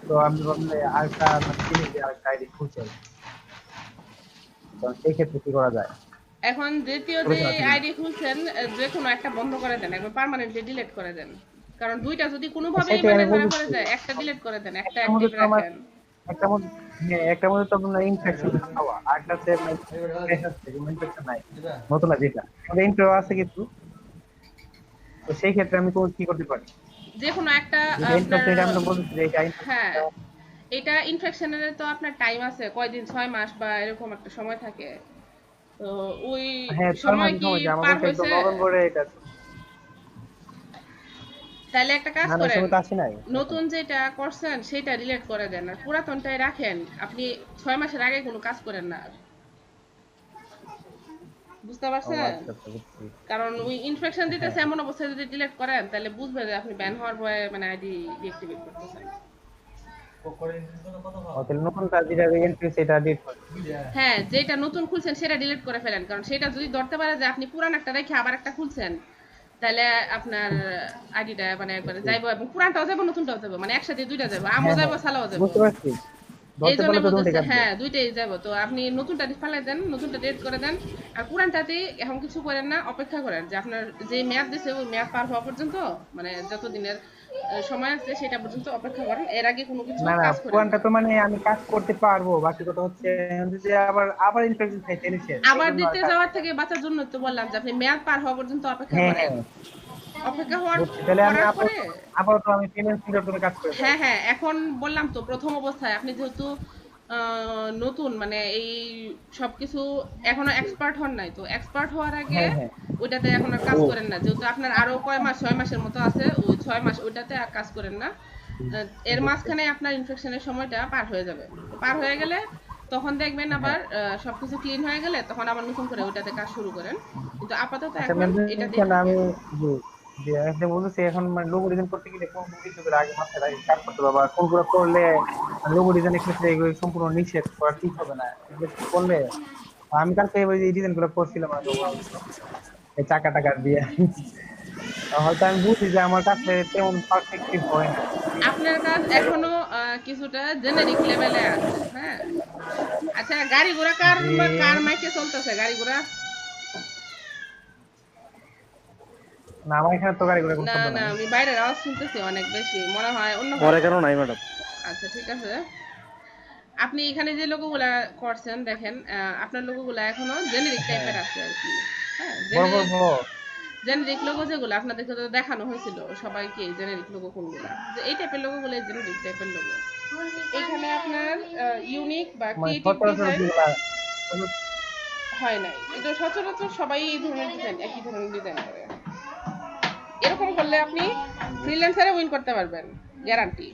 তো আমি ভাবলাম যে আরেকটা মানে জিনিস দিয়ে আরেকটা আইডি খুলছে, তো সেই ক্ষেত্রে কি করা যায়? এখন দ্বিতীয় যে আইডি খুলছেন, যে কোনো একটা বন্ধ করে দেন, একবার পার্মানেন্টলি ডিলিট করে দেন। কারণ দুইটা যদি কোনোভাবেই সেটাই মানে আমি ধরা বলছি, পড়ে যায়, একটা ডিলিট করে দেন, একটা একটার অ্যাক্টিভ মধ্যে তো আমার রাখেন। একটা মধ্যে হ্যাঁ, একটার মধ্যে তো আপনার ইনফেকশন খাওয়া, আরেকটাতে ইনফেকশন নাই, নতুন না যেটা আমাদের ইন্টারভিউ আছে কিন্তু, তো সেই ক্ষেত্রে আমি কি করতে পারি? যে কোনো একটা যেটা আপনার, ইনফেকশন এটা আমরা বলছি যে এটা হ্যাঁ, এটা ইনফেকশনের তো আপনার টাইম আছে, কয়দিন, 6 মাস বা এরকম একটা সময় থাকে। তো ওই হ্যাঁ 6 সময় মাস কি সময় যে আমার পার বলতে একদম হয়েছে? নভেম্বরে এটা, তাহলে একটা কাজ না না করেন, সময় তো আসে নাই। নতুন যেটা করছেন সেটা ডিলিট করে দেন, আর পুরাতনটাই রাখেন। আপনি 6 মাসের আগে কোনো কাজ করেন না, বুঝতে ও পারছেন? আচ্ছা আচ্ছা, বুঝছি। কারণ ওই ইনফেকশন দিতেছে হ্যাঁ, এমন অবস্থায় যদি ডিলিট করেন, তাহলে বুঝবে যে আপনি ব্যান হওয়ার ভয়ে মানে আইডি ডিঅ্যাক্টিভেট করতেছেন। তাহলে নতুন কাজ যেটা এন্ট্রি সেটা ডিলিট করে হ্যাঁ, যেটা নতুন খুলছেন সেটা ডিলিট করে ফেলেন, কারণ সেটা যদি ধরতে পারে যে আপনি পুরান একটা রেখে আবার একটা খুলছেন, তাহলে আপনার আইডিটা মানে একবারে যাইবো, এবং পুরানটাও যাবো, নতুনটাও যাবো, মানে একসাথে দুইটা যাবো, আমও হ্যাঁ যাবো, হ্যাঁ, সালাও যাবো। বুঝতে পারছি, এই ধরতে জন্য পারলে তো দুটোই বলতেছে, কাটবে। হ্যাঁ, দুইটাই যাবো। তো আপনি নতুনটা ফালাই দেন, নতুনটা ডিলিট করে দেন, আর পুরানটাতে এখন কিছু করেন না, অপেক্ষা করেন যে আপনার যে মেয়াদ দিছে ওই মেয়াদ পার হওয়া পর্যন্ত, মানে যত দিনের সময় আছে সেটা পর্যন্ত অপেক্ষা করেন, এর আগে কোনো কিছু না না, কাজ করেন পুরানটা না। তো মানে আমি কাজ করতে পারবো, বাকি কথা হচ্ছে যদি আবার আবার ইনফেকশন খাই তাহলে শেষ, এই আবার জন্য আর দিতে কাজ যাওয়ার করি থেকে বাঁচার জন্য তো বললাম যে আপনি মেয়াদ পার হওয়া পর্যন্ত অপেক্ষা না। হ্যাঁ করেন। হ্যাঁ, অপেক্ষা হওয়ার বুঝছি, তাহলে আমি করার আপাতত পরে, আপাতত আমি পেমেন্ট ফিঙ্গার করে কাজ করে যাবো। হ্যাঁ হ্যাঁ, এখন বললাম তো প্রথম অবস্থায় আপনি যেহেতু নতুন, মানে এই সবকিছু এখনো এক্সপার্ট হন নাই, তো এক্সপার্ট হওয়ার আগে হ্যাঁ হ্যাঁ, ওইটাতে এখন আর কাজ করেন না, যেহেতু আপনার আরো কয় মাস, 6 মাসের মতো আছে, ওই 6 মাস ওইটাতে আর কাজ করেন না। এর মাঝখানে আপনার ইনফেকশনের সময়টা পার হয়ে যাবে, পার হয়ে গেলে তখন দেখবেন আবার সবকিছু ক্লিন হয়ে গেলে তখন আবার নতুন করে ওইটাতে কাজ শুরু করেন। কিন্তু আপাতত আচ্ছা এখন ম্যাম, এটা দিয়ে আমি জি জি একদম বলছি, এখন মানে লোগো ডিজাইন করতে গেলে কোন কোন কিছুগুলো আগে মাথায় রাখে কাজ করতে হবে, বা কোনগুলো করলে লোগো ডিজাইনের ক্ষেত্রে এগুলো সম্পূর্ণ নিষেধ করা ঠিক হবে না, এগুলো কি করলে আমি কালকে ওই ডিজাইন গুলো করছিলাম আর এই চাকা টাকা দিয়ে হয়তো আমি বুঝি যে আমার কাছে তেমন পারফেক্টিভ হয় না। আপনার কাজ এখনো কিছুটা জেনারিক লেভেলে আছে, হ্যাঁ। আচ্ছা, গাড়ি ঘোড়া কার মাইকে চলতেছে গাড়ি ঘোড়া? না আমার এখানে তো গাড়ি ঘোড়া কোনো না শব্দ না, নাই। আমি বাইরের আওয়াজ শুনতেছি অনেক বেশি, মনে হয় অন্য পরে কেন নাই ম্যাডাম? আচ্ছা ঠিক আছে। আপনি এখানে যে লোগোগুলা করছেন দেখেন, আপনার লোগোগুলা এখনো জেনারিক টাইপের আছে আর কি, হ্যাঁ। বড় বড় বড় জেনারিক লোগো যেগুলো আপনাদেরকে তো দেখানো হয়েছিল সবাইকে, জেনারিক লোগো কোনগুলো, যে এই টাইপের লোগোগুলো জেনারিক টাইপের লোগো। এখানে আপনার ইউনিক বা মানে ক্রিয়েটিভ সচরাচর ডিজাইন যেগুলা হয় নাই। এটা সচরাচর সবাই এই ধরনের ডিজাইন, একই ধরনের ডিজাইন করে। এরকম করলে আপনি ফ্রিল্যান্সারে উইন করতে পারবেন, গ্যারান্টি।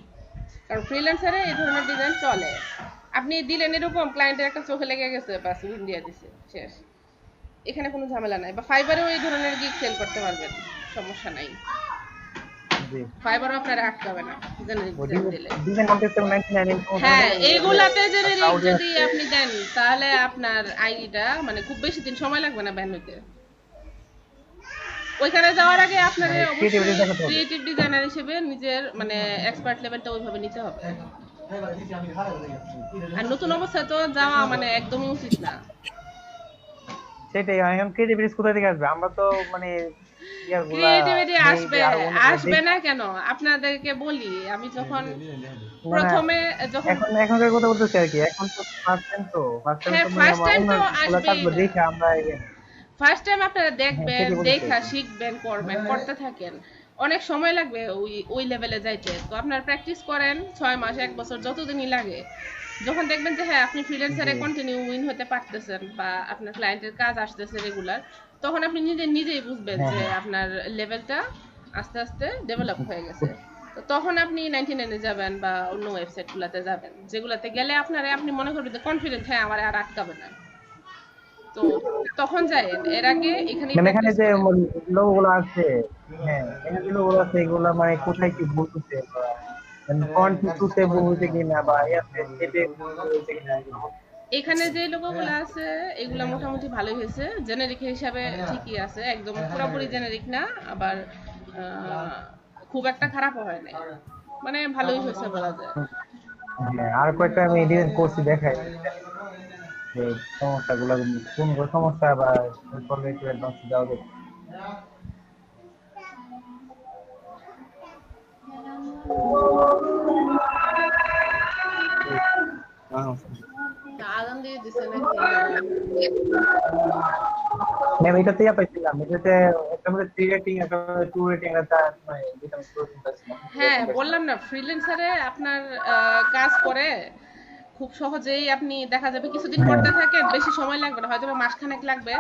কারণ ফ্রিল্যান্সারে এই ধরনের ডিজাইন চলে। আপনি দিলেন এরকম, ক্লায়েন্টের একটা চোখে লেগে গেছে, বাস উইন দিয়ে দিছে, শেষ। এখানে কোনো ঝামেলা নাই। বা ফাইবারেও এই ধরনের গিগ সেল করতে পারবেন, সমস্যা নাই। জি ফাইবারও আপনারা আটকাবে না জেনারিক ডিজাইন দিলে। ডিজাইন কন্টেস্ট 99 হ্যাঁ, এইগুলাতে জেনারিক যদি আপনি দেন তাহলে আপনার আইডিটা মানে খুব বেশি দিন সময় লাগবে না ব্যান হইতে। ওইখানে যাওয়ার আগে আপনার ক্রিয়েটিভ ডিজাইনার হিসেবে নিজের মানে এক্সপার্ট লেভেলটা ওইভাবে নিতে হবে। আর নতুন অবস্থায় তো যাওয়া মানে একদমই উচিত না। সেটাই এখন ক্রিয়েটিভিটি কোথা থেকে আসবে? আমরা তো মানে ক্রিয়েটিভিটি আসবে না কেন? আপনাদেরকে বলি, আমি যখন প্রথমে এখনকার কথা বলতেছি আর কি, এখন তো ফার্স্ট টাইম তো ফার্স্ট টাইম তো আসবে। দেখে আমরা ফার্স্ট টাইম আপনারা দেখবেন, দেখা শিখবেন, করবেন, করতে থাকেন। অনেক সময় লাগবে ওই লেভেলে যাইতে। তো আপনারা প্র্যাকটিস করেন 6 মাস 1 বছর যতদিনই লাগে। যখন দেখবেন যে হ্যাঁ আপনি ফ্রিল্যান্সারে কন্টিনিউ উইন হতে পারতেছেন বা আপনার ক্লায়েন্টের কাজ আসতেছে রেগুলার, তখন আপনি নিজেই বুঝবেন যে আপনার লেভেলটা আস্তে আস্তে ডেভেলপ হয়ে গেছে। তো তখন আপনি 99 এ যাবেন বা অন্য ওয়েবসাইটগুলোতে যাবেন, যেগুলোতে গেলে আপনি মনে করবেন যে কনফিডেন্ট, হ্যাঁ আমার আর আটকাবে না। তো তখন যায়েন। এর আগে এখানে যে লোগোগুলো আছে, হ্যাঁ এখানে যে লোগোগুলো আছে এগুলো মানে কোথায় কি বলতেছে মানে কন্টিনিউতে বলতে কিনা বা এতে বলতে কিনা? এখানে যে লোগোগুলো আছে এগুলো মোটামুটি ভালোই হয়েছে, জেনারিক হিসাবে ঠিকই আছে, একদম পুরোপুরি জেনারিক না, আবার খুব একটা খারাপও হয় নাই, মানে ভালোই হয়েছে বলা যায়। হ্যাঁ আর কয়েকটা আমি ডিজাইন করছি, দেখাই যে সমস্যাগুলো কোন সমস্যা বা ইনফরমেটিভ অ্যাডভান্স দেওয়া যাবে। আগাম দিয়ে দিছে নাকি? ম্যাম এটাতে পাইছিলাম, এটাতে একটা মধ্যে 3 রেটিং একটা 2 রেটিং একটা মানে যেটা আমি করতেছিলাম। হ্যাঁ বললাম না, ফ্রিল্যান্সারে আপনার কাজ করে খুব সহজেই আপনি দেখা যাবে কিছুদিন করতে থাকেন, বেশি সময় লাগবে না, হয়তো মাসখানেক লাগবে,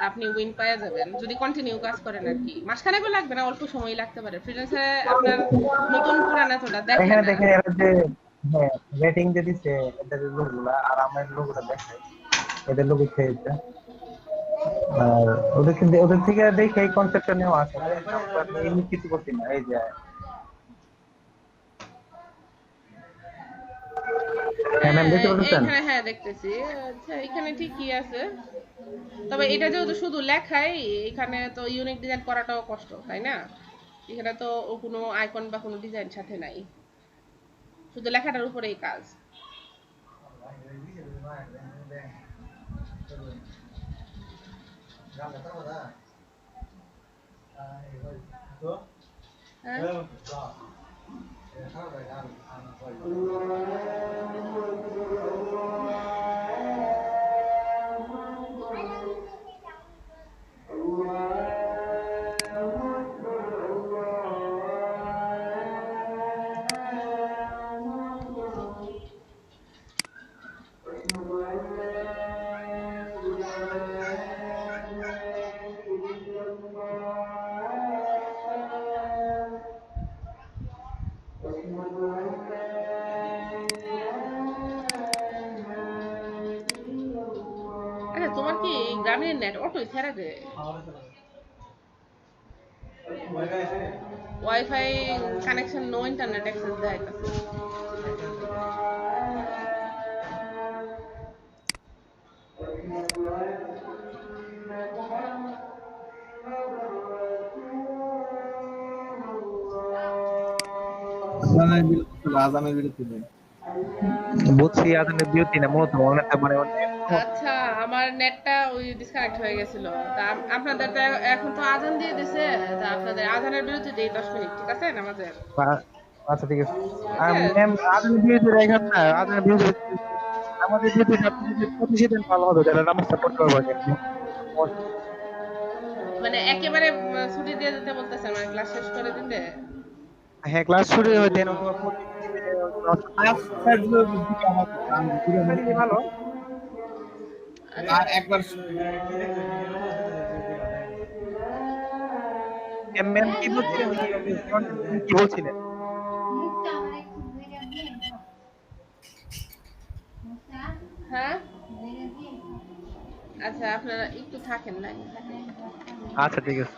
আপনি উইন পেয়ে যাবেন যদি কন্টিনিউ কাজ করেন আর কি। মাসখানেকও লাগবে না, অল্প সময় লাগতে পারে। ফ্রিল্যান্সারে আপনার নতুন পুরানা তোটা দেখেন, এখানে দেখেন এরা যে হ্যাঁ রেটিং দিয়ে দিচ্ছে এদের লোকগুলা, আর আমার লোকগুলা দেখাই এদের লোক খেয়েছে। আর ওদের থেকে দেখে এই কনসেপ্টটা নেওয়া আছে, এমনি কিছু করছি না। এই যে হ্যাঁ দেখতেছি। আচ্ছা এখানে ঠিকই আছে, তবে এটা যেহেতু শুধু লেখাই, এখানে তো ইউনিক ডিজাইন করাটাও কষ্ট, তাই না? এখানে তো কোনো আইকন বা কোনো ডিজাইন সাথে নাই, শুধু লেখাটার উপরেই কাজ। তোমার কি গ্রামের নেট অটোই ছেড়ে দে? Wifi connection no internet access দেয়। আজানের বিরতি ছিল, আজানের বিরতি নেই। বুঝছি আজানের বিরতি না মূলত অনেকটা মানে আচ্ছা আমার নেটটা ওই ডিসকানেক্ট হয়ে গেছিল তা আপনাদের তো এখন তো আজান দিয়ে দিছে তা আপনাদের আজানের বিরতি দেই 10 মিনিট ঠিক আছে নামাজের আচ্ছা ঠিক আছে আর ম্যাম আজানের বিরতি রাখেন না আজানের বিরতি আমাদের বিরতি সবকিছু প্রতিশোধন ভালো হবে যারা নামাজটা পড়তে পারবে মানে একেবারে ছুটি দিয়ে দিতে বলতেছেন মানে ক্লাস শেষ করে দিতে হ্যাঁ ক্লাস শুরু হয়ে দেন অথবা আজকের বিরতি আমার ভালো আর একবার ম্যাম কি বলছিলেন কি বলছিলেন হ্যাঁ আচ্ছা আপনারা একটু থাকেন না আচ্ছা ঠিক আছে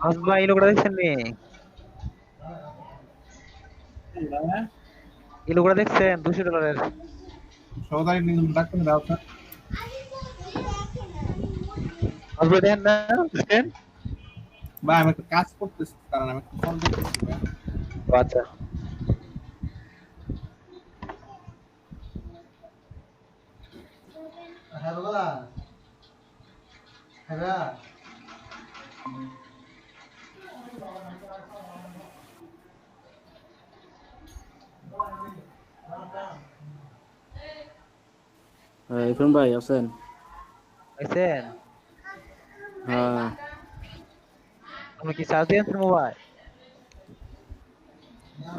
আসবা এই লোকটা দেখছেন নি এই লোকটা দেখছেন $200 সৌদাই নিলাম ডাক্তার দাও স্যার আসবা দেন না দেখছেন ভাই আমি একটা কাজ করতেছি কারণ আমি ফোন দেখতেছি ভাই। আচ্ছা হ্যাঁ বলা হ্যাঁ ইরফান ভাই আছেন দেখছেন হ্যাঁ আপনি কি চার্জ দিয়েছেন মোবাইল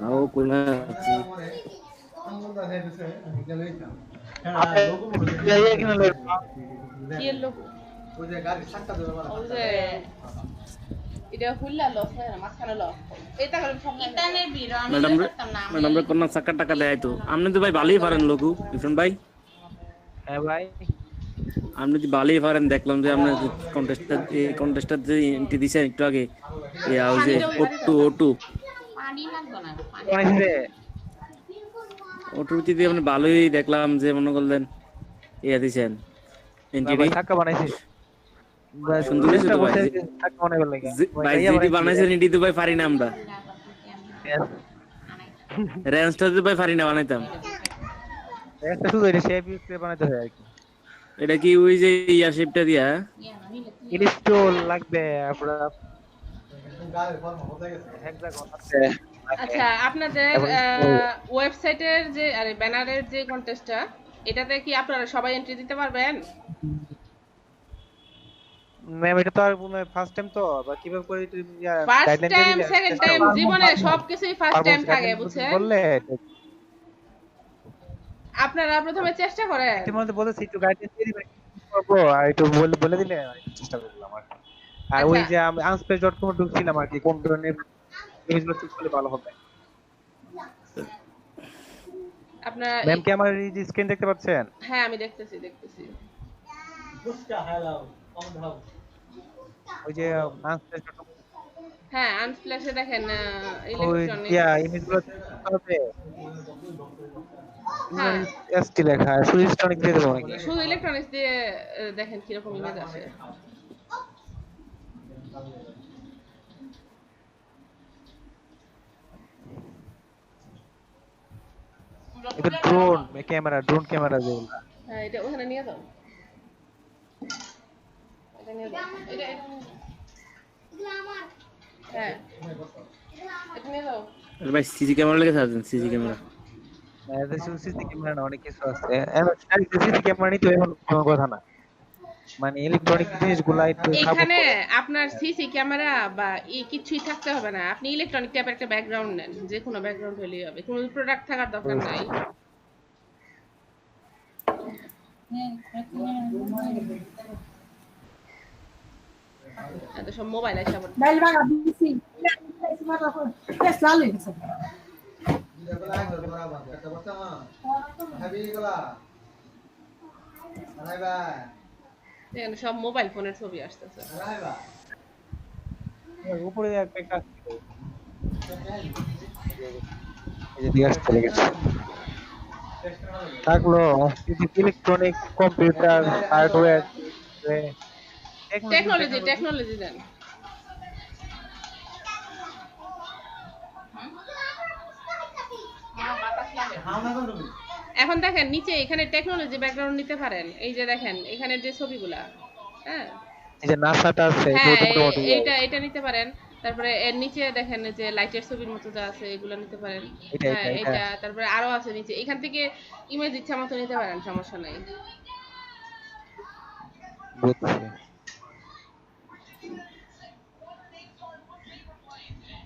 ও কোনে আছি কি এর লোক ওই যে গাড়ি সাতটা ধরে বলা ওই যে এটা হুল্লা লস হয় না মাঝখানে লস এটা করে সব ইতানের বির আমি করতাম না ম্যাডাম রে কোন টাকা টাকা দেয় তো আপনি তো ভাই ভালোই পারেন লোকু ইরফান ভাই হ্যাঁ ভাই আপনি তো ভালোই পারেন দেখলাম যে আপনি কন্টেস্টার যে এন্ট্রি দিছেন একটু আগে ইয়া ওই যে O2 পানি লাগবে না বানাইছে ওটুতে দিয়ে আপনি ভালোই দেখলাম যে মনে করলেন ইয়া দিছেন এন্ট্রি ভাই টাকা বানাইছে সুন্দর হয়েছে তো ভাই টাকা বানাইবার লাগে ভাই যদি বানাইছেন এটি তো ভাই পারি না আমরা রেঞ্জটা তো ভাই পারি না বানাইতাম একটা শুধু এটা শেপ ইউজ করে বানাইতে হয় আর কি এটা কি ওই যে ইয়া শেপটা দিয়া ইনস্টল লাগবে আপনার গাড়ির ফর্ম হতে গেছে হেক্সাগন আছে আচ্ছা আপনাদের ওয়েবসাইটের যে আরে ব্যানারের যে কন্টেস্টটা এটাতে কি আপনারা সবাই এন্ট্রি দিতে পারবেন ম্যাম এটা তো আর ফার্স্ট টাইম তো বা কিভাবে করে ফার্স্ট টাইম সেকেন্ড টাইম জীবনে সবকিছুই ফার্স্ট টাইম থাকে বুঝছেন বললে আপনারা প্রথমে চেষ্টা করেন ইতিমধ্যে বলেছি একটু গাইডলাইন দিয়ে দিবেন করবো আর একটু বলে দিলে চেষ্টা করলাম আর আর ওই যে আমি anspace.com ঢুকছিলাম আর কি কোন ধরনের ইমেজগুলো চুজ করলে ভালো হবে আপনারা ম্যাম কি আমার এই যে স্ক্রিন দেখতে পাচ্ছেন হ্যাঁ আমি দেখতেছি বুঝকা হ্যালো কম দাও ওই যে anspace.com হ্যাঁ আনস্প্ল্যাশে দেখেন ওই ইলেকট্রনিক ইমেজগুলো হবে হ্যাঁ এসটি লেখা শুধু ইলেকট্রনিক দিয়ে দেবো নাকি শুধু ইলেকট্রনিক্স দিয়ে দেখেন কি রকম ইমেজ আসে এটা ড্রোন ক্যামেরা যেগুলো হ্যাঁ এটা ওখানে নিয়ে যাও এটা নিয়ে যাও এটা হ্যাঁ এটা নিয়ে যাও ভাই সিসি ক্যামেরা লেগে থাকেন সিসি ক্যামেরা এটা শুধু সিসি ক্যামেরা না অনেক কিছু আছে সিসি ক্যামেরা নিতে এমন কোনো কথা না মানে ইলেকট্রনিক জিনিসগুলো একটু এখানে আপনার সিসি ক্যামেরা বা কিছুই থাকতে হবে না আপনি ইলেকট্রনিক টাইপের একটা ব্যাকগ্রাউন্ড নেন যে কোনো ব্যাকগ্রাউন্ড হলেই হবে কোনো প্রোডাক্ট থাকার দরকার নাই এত সব মোবাইল আছে আবার Dahil mga busy. Selalu gitu. এগুলা একদম বরাবর একটা বস্তা মা হাবি এগুলা আলাই ভাই এখানে সব মোবাইল ফোনের ছবি আসতেছে আলাই ভাই উপরে একটা কাজ ছিল। এই যে দিয়াস চলে গেছে থাকলো ইলেকট্রনিক কম্পিউটার হার্ডওয়্যার টেকনোলজি দেন এখন দেখেন নিচে এখানে টেকনোলজি ব্যাকগ্রাউন্ড নিতে পারেন এই যে দেখেন এখানে যে ছবিগুলা হ্যাঁ এই যে নাসাটা আছে হ্যাঁ মোটামুটি এটা নিতে পারেন তারপরে এর নিচে দেখেন যে লাইটের ছবির মতো যা আছে এগুলো নিতে পারেন হ্যাঁ এটা তারপরে আরো আছে নিচে এখান থেকে ইমেজ ইচ্ছা মতো নিতে পারেন সমস্যা নাই বুঝছি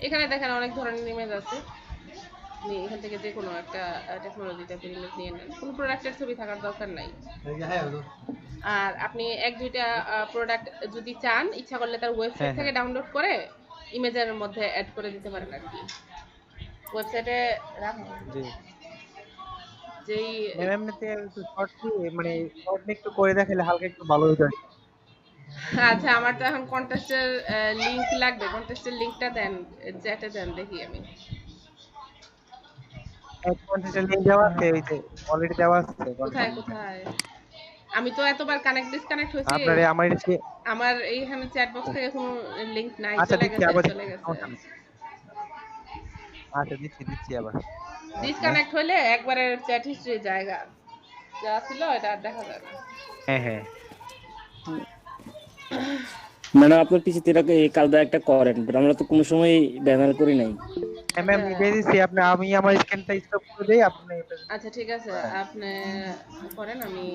এখানে দেখেন অনেক ধরনের ইমেজ আছে আপনি এখান থেকে যে কোনো একটা টেকনোলজি টাইপের ইমেজ নিয়ে নেন কোনো প্রোডাক্টের ছবি থাকার দরকার নাই আর আপনি এক দুইটা প্রোডাক্ট যদি চান ইচ্ছা করলে তার ওয়েবসাইট থেকে ডাউনলোড করে ইমেজের মধ্যে অ্যাড করে দিতে পারেন আর কি ওয়েবসাইটে রাখুন জি যেই এমনিতে একটু শর্ট মানে শর্ট একটু করে দেখালে হালকা একটু ভালো হতো আচ্ছা আমার তো এখন কন্টেস্টের লিংক লাগবে কন্টেস্টের লিংকটা দেন চ্যাটে দেন দেখি আমি কন্টেস্টের লিংক দেওয়া আছে এই যে অলরেডি দেওয়া আছে কোথায় আমি তো এতবার কানেক্ট ডিসকানেক্ট হয়েছি আপনারে আমার এইখানে চ্যাট বক্স থেকে কোনো লিংক নাই আচ্ছা চলে গেছে আচ্ছা দিচ্ছি আবার ডিসকানেক্ট হলে একবারে চ্যাট হিস্ট্রি জায়গা যা ছিল এটা আর দেখা যাবে না হ্যাঁ মানে আপনার পিছিয়ে এটাকে এই কালদা একটা করেন বাট আমরা তো কোনো সময় ব্যানার করি নাই এমএম দিয়ে দিছি আপনি আমি আমার স্ক্রিনটা স্টপ করে দেই আপনি আচ্ছা ঠিক আছে আপনি করেন আমি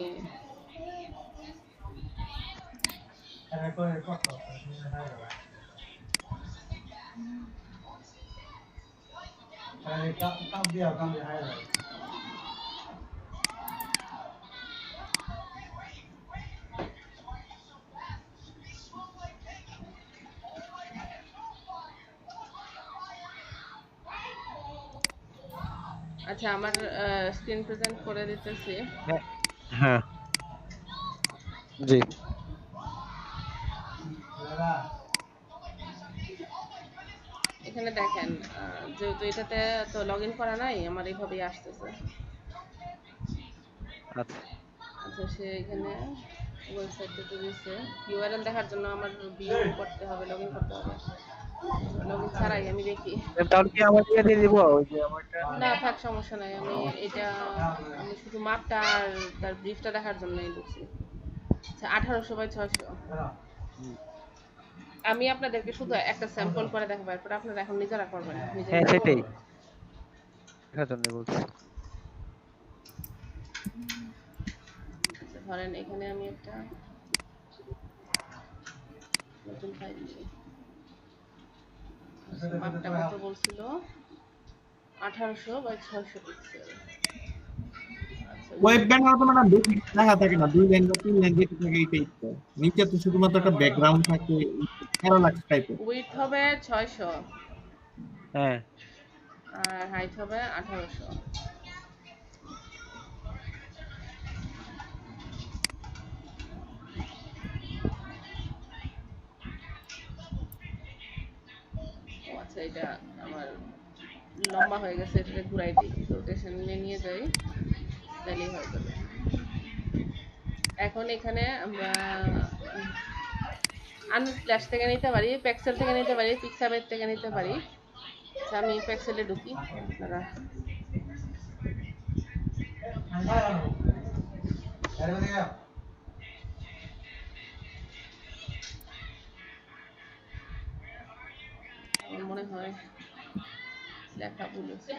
আচ্ছা আমার স্ক্রিন প্রেজেন্ট করে দিতেছি হ্যাঁ জি এখানে দেখেন যেহেতু এটাতে তো লগইন করা নাই আমার এইভাবেই আসতেছে আচ্ছা সে এখানে ওয়েবসাইটে দিয়েছে ইউআরএল দেখার জন্য আমার ভিউ করতে হবে লগইন করতে হবে লগইন ছাড়াই আমি দেখি তাহলে কি আমার দিয়ে দিব ওই যে আমারটা না থাক সমস্যা নাই আমি শুধু মাপটা আর তার ব্রিফটা দেখার জন্যই ঢুকছি আচ্ছা 1800/600 আমি আপনাদেরকে শুধু একটা স্যাম্পল করে দেখাবো এরপর আপনারা এখন নিজেরা করবেন হ্যাঁ সেটাই এটার জন্য বলছি ধরেন এখানে আমি একটা নতুন ফাইল নিই মাপটা কত বলছিল 1800/600 পিক্সেল ওয়েব ব্যানার তো মানে বেশি দেখা থাকে না 2 লাইন বা 3 লাইন যেটা থাকে এইটাই তো নিচে তো শুধুমাত্র একটা ব্যাকগ্রাউন্ড থাকে প্যারালাক্স টাইপের উইডথ হবে 600 হ্যাঁ আর হাইট হবে 1800 আচ্ছা এটা আমার লম্বা হয়ে গেছে এটাকে ঘুরাই দিই রোটেশন নিয়ে যাই তাহলেই হয়ে যাবে এখন এখানে আমরা আনস্প্ল্যাশ থেকে নিতে পারি পিক্সেল থেকে নিতে পারি পিক্সাবেট থেকে নিতে পারি আচ্ছা আমি পিক্সেলে ঢুকি আপনারা মনে হয় লেখা ভুল হয়েছে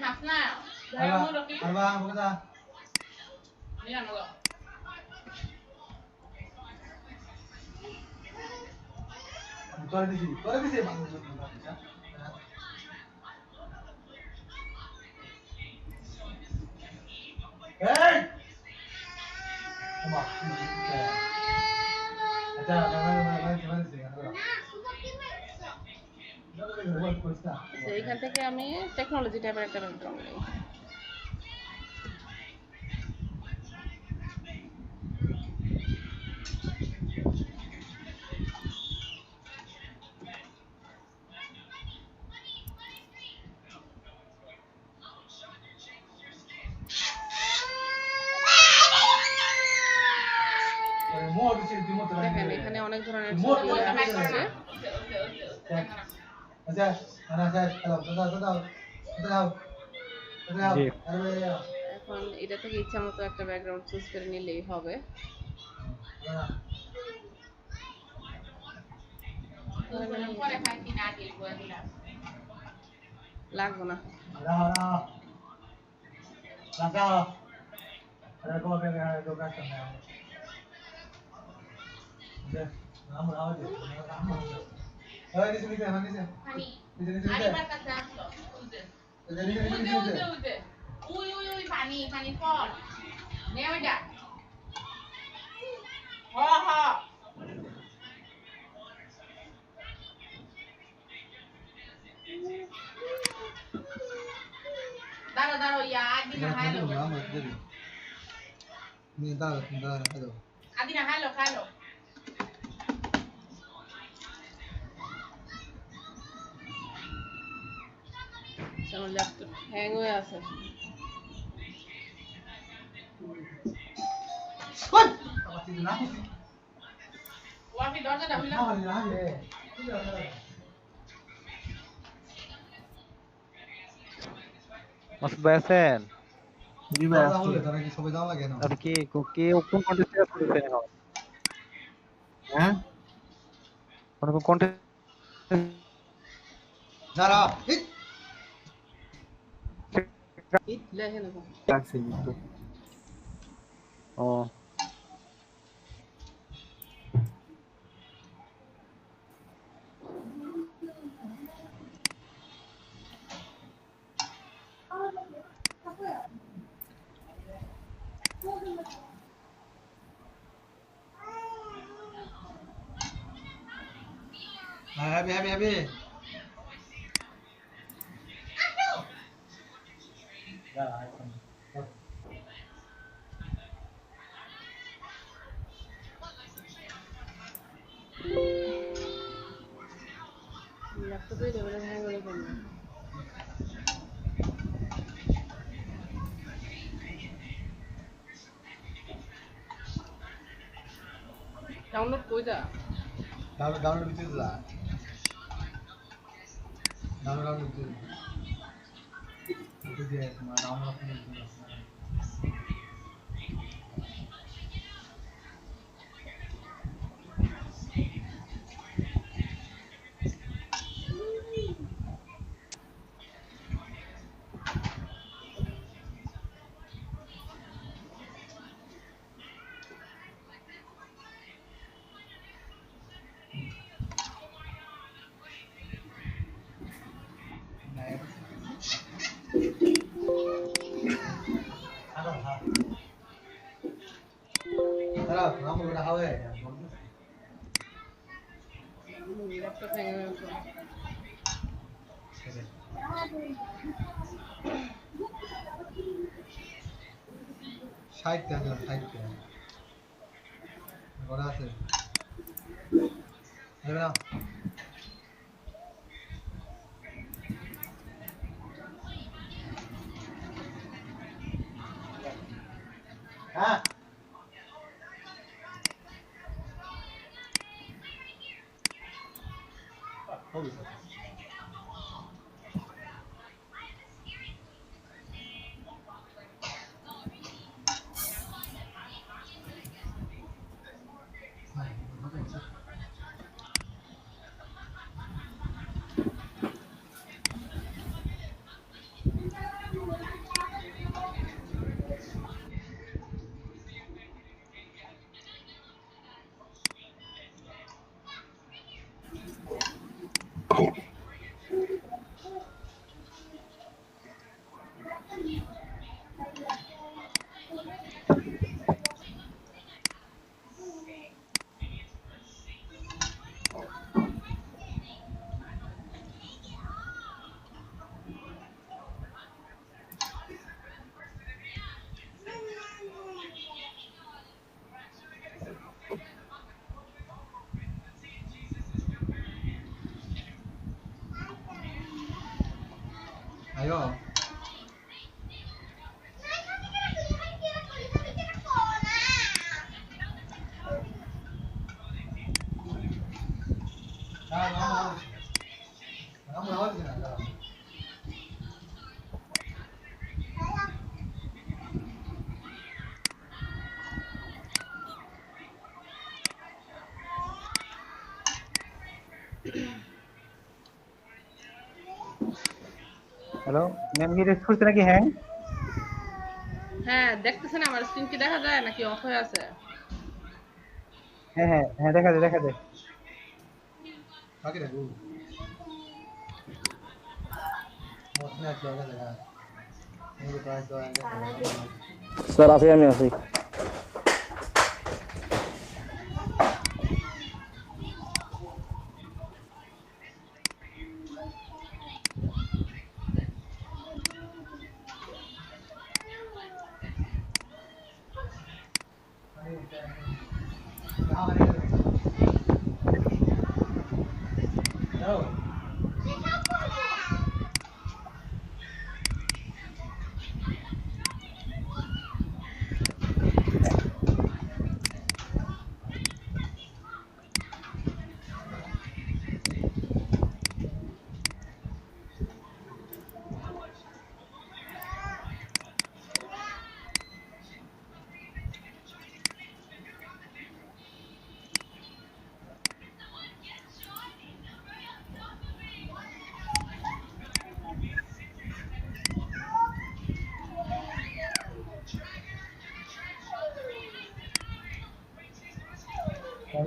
করে দিছি এই আচ্ছা আচ্ছা, এইখান থেকে আমি টেকনোলজি টাইপের একটা ব্যাকগ্রাউন্ড নেই। দেখেন এখানে অনেক ধরনের ছবি আসছে। জি এখন এটা থেকে ইচ্ছা মতো একটা ব্যাকগ্রাউন্ড চুজ করে নিলেই হবে। লাগবে না। আমার ল্যাপটপ হ্যাং হয়ে আছে। ওয়াফি দরজাটা খুলে মাসুদ ভাই আছেন? জি ভাই আসছি। আপনি কি কি কোন কন্টেস্টে আছেন এখন? হ্যাঁ কোন কন্টেস্ট ইট লেখে না। রাখছি একটু। ও ল্যাপটপে ডেভেলপ হ্যাং হয়ে গেল। ডাউনলোড কইরা ল্যাপটপ হ্যাং হয়ে গেল। আয়ো হ্যালো ম্যাম কি রেস্ট করছে নাকি? হ্যাঁ হ্যাঁ, দেখতেছেন আমার স্ক্রিন কি দেখা যায় নাকি অফ হয়ে আছে? হ্যাঁ হ্যাঁ হ্যাঁ দেখা যায় দেখা যায়। বাকি রাখো মতনে আছে লাগা মেরে পাস তো আগে স্যার আছি, আমি আছি। যাও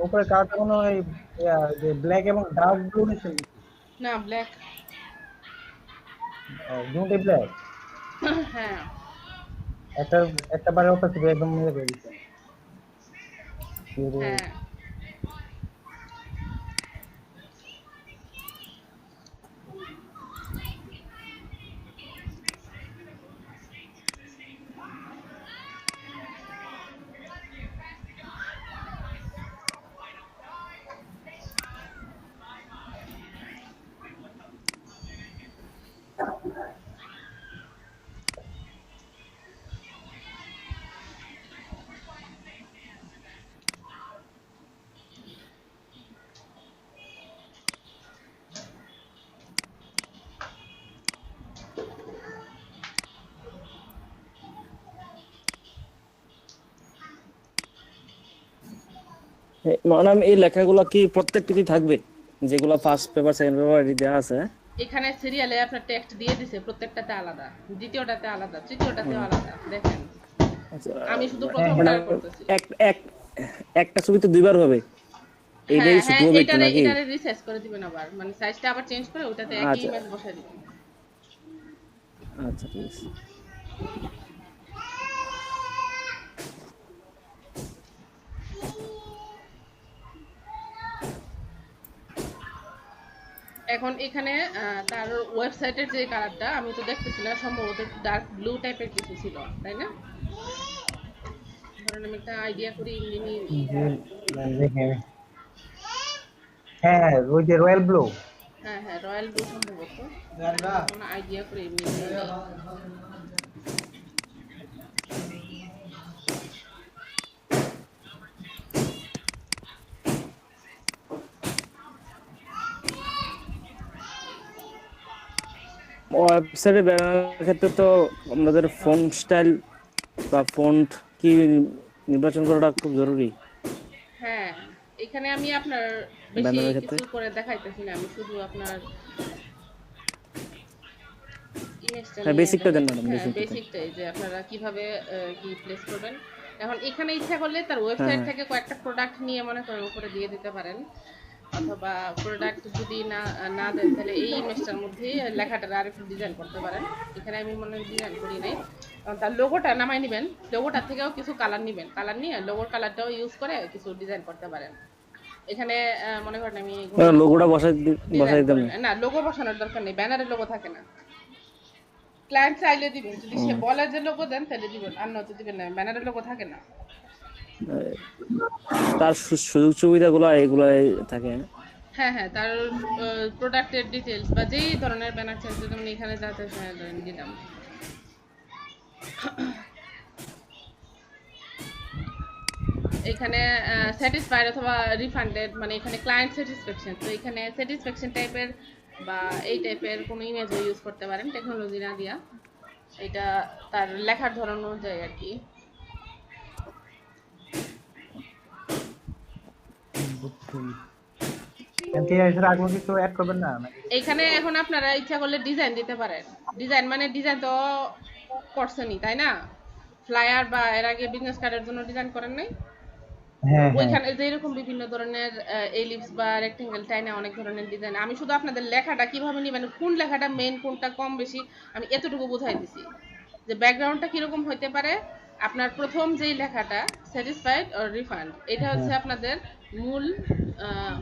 উপরে কালারটা কোনো ওই যে ব্ল্যাক এবং ডার্ক ব্লু নিছেন? না, ব্ল্যাক। দুটোই ব্ল্যাক। হ্যাঁ, একটা একটা বারে অফার ছিল একদম মিলে করে দিচ্ছেন। হ্যাঁ। ম্যাডাম এই লেখাগুলো কি প্রত্যেকটি থাকবে, যেগুলো ফার্স্ট পেপার সেকেন্ড পেপার দেওয়া আছে? এখানে সিরিয়ালে আপনার টেক্সট দিয়ে দিছে, প্রত্যেকটাতে আলাদা, দ্বিতীয়টাতে আলাদা, তৃতীয়টাতে আলাদা। দেখেন, আমি শুধু প্রথমটা করতেছি। একটা ছবি তো দুইবার হবে, এইটাই হ্যাঁ, শুধু হবে একটু নাকি? এটারে রিসাইজ করে দিবেন আবার, মানে সাইজটা আবার চেঞ্জ করে ওটাতে একই আচ্ছা। ইমেজ বসায় দিবেন। আচ্ছা ঠিক আছে। এখন এখানে তার ওয়েবসাইটের যে কালারটা আমি তো দেখতেছি না, সম্ভবত ডার্ক ব্লু টাইপের কিছু ছিল, তাই না? ধরেন আমি একটা আইডিয়া করি, হ্যাঁ ওই যে রয়্যাল ব্লু। হ্যাঁ হ্যাঁ, রয়্যাল ব্লু সম্ভবত। জানবা কোনো আইডিয়া করি এমনি। ওয়েবসাইটে ব্যানারের ক্ষেত্রে তো আমাদের ফন্ট স্টাইল বা ফন্ট কি নির্বাচন করাটা খুব জরুরি। হ্যাঁ, এখানে আমি আপনার বেশি ব্যানারের ক্ষেত্রে? কিছু করে দেখাইতেছি না, আমি শুধু আপনার ইমেজটা হ্যাঁ, বেসিকটা দেন ম্যাডাম, হ্যাঁ, বেসিকটা। বেসিকটাই যে আপনারা কিভাবে কি প্লেস করবেন। এখন এখানে ইচ্ছা করলে তার ওয়েবসাইট হ্যাঁ। থেকে কয়েকটা প্রোডাক্ট নিয়ে মনে করেন উপরে দিয়ে দিতে পারেন, অথবা প্রোডাক্ট যদি না দেন তাহলে এই ইমেজটার মধ্যে লেখাটার আর একটু ডিজাইন করতে পারেন। এখানে আমি মনে হয় ডিজাইন করি নাই, কারণ তার লোগোটা নামাই নেবেন, লোগোটার থেকেও কিছু কালার নেবেন, কালার নিয়ে লোগোর কালারটাও ইউজ করে কিছু ডিজাইন করতে পারেন। এখানে মনে করেন আমি লোগোটা বসাই দিতাম না। না, লোগো বসানোর দরকার নেই, ব্যানারের লোগো থাকে না। ক্লায়েন্ট চাইলে দিবেন, যদি সে বলে যে লোগো দেন তাহলে দিবেন, আর নয়তো দিবেন না, ব্যানারের লোগো থাকে না। তার সুযোগ সুবিধাগুলো এগুলাই থাকে। হ্যাঁ হ্যাঁ, তার প্রোডাক্টের ডিটেলস বা যেই ধরনের ব্যানার চাইছে যেমন এখানে যা চাইছে দিলাম। এখানে স্যাটিসফাইড অথবা রিফান্ডেড, মানে এখানে ক্লায়েন্ট স্যাটিসফ্যাকশন, তো এখানে স্যাটিসফ্যাকশন টাইপের বা এই টাইপের কোনো ইমেজও ইউজ করতে পারেন টেকনোলজি না দিয়া, এটা তার লেখার ধরন অনুযায়ী আর কি। এখানে এখন আপনারা ইচ্ছা করলে ডিজাইন দিতে পারেন। ডিজাইন মানে ডিজাইন তো করছেনই তাই না, ফ্লায়ার বা এর আগে বিজনেস কার্ডের জন্য ডিজাইন করেন নাই? ওইখানে যে এরকম বিভিন্ন ধরনের এলিপস বা রেক্টেঙ্গেল টাইনা অনেক ধরনের ডিজাইন। আমি শুধু আপনাদের লেখাটা কিভাবে নিবেন, কোন লেখাটা মেইন কোনটা কম বেশি আমি এতটুকু বোঝাই দিছি, যে ব্যাকগ্রাউন্ডটা কিরকম হইতে পারে। আপনার প্রথম যেই লেখাটা স্যাটিসফাইড অর রিফান্ড, এটা হচ্ছে আপনাদের মূল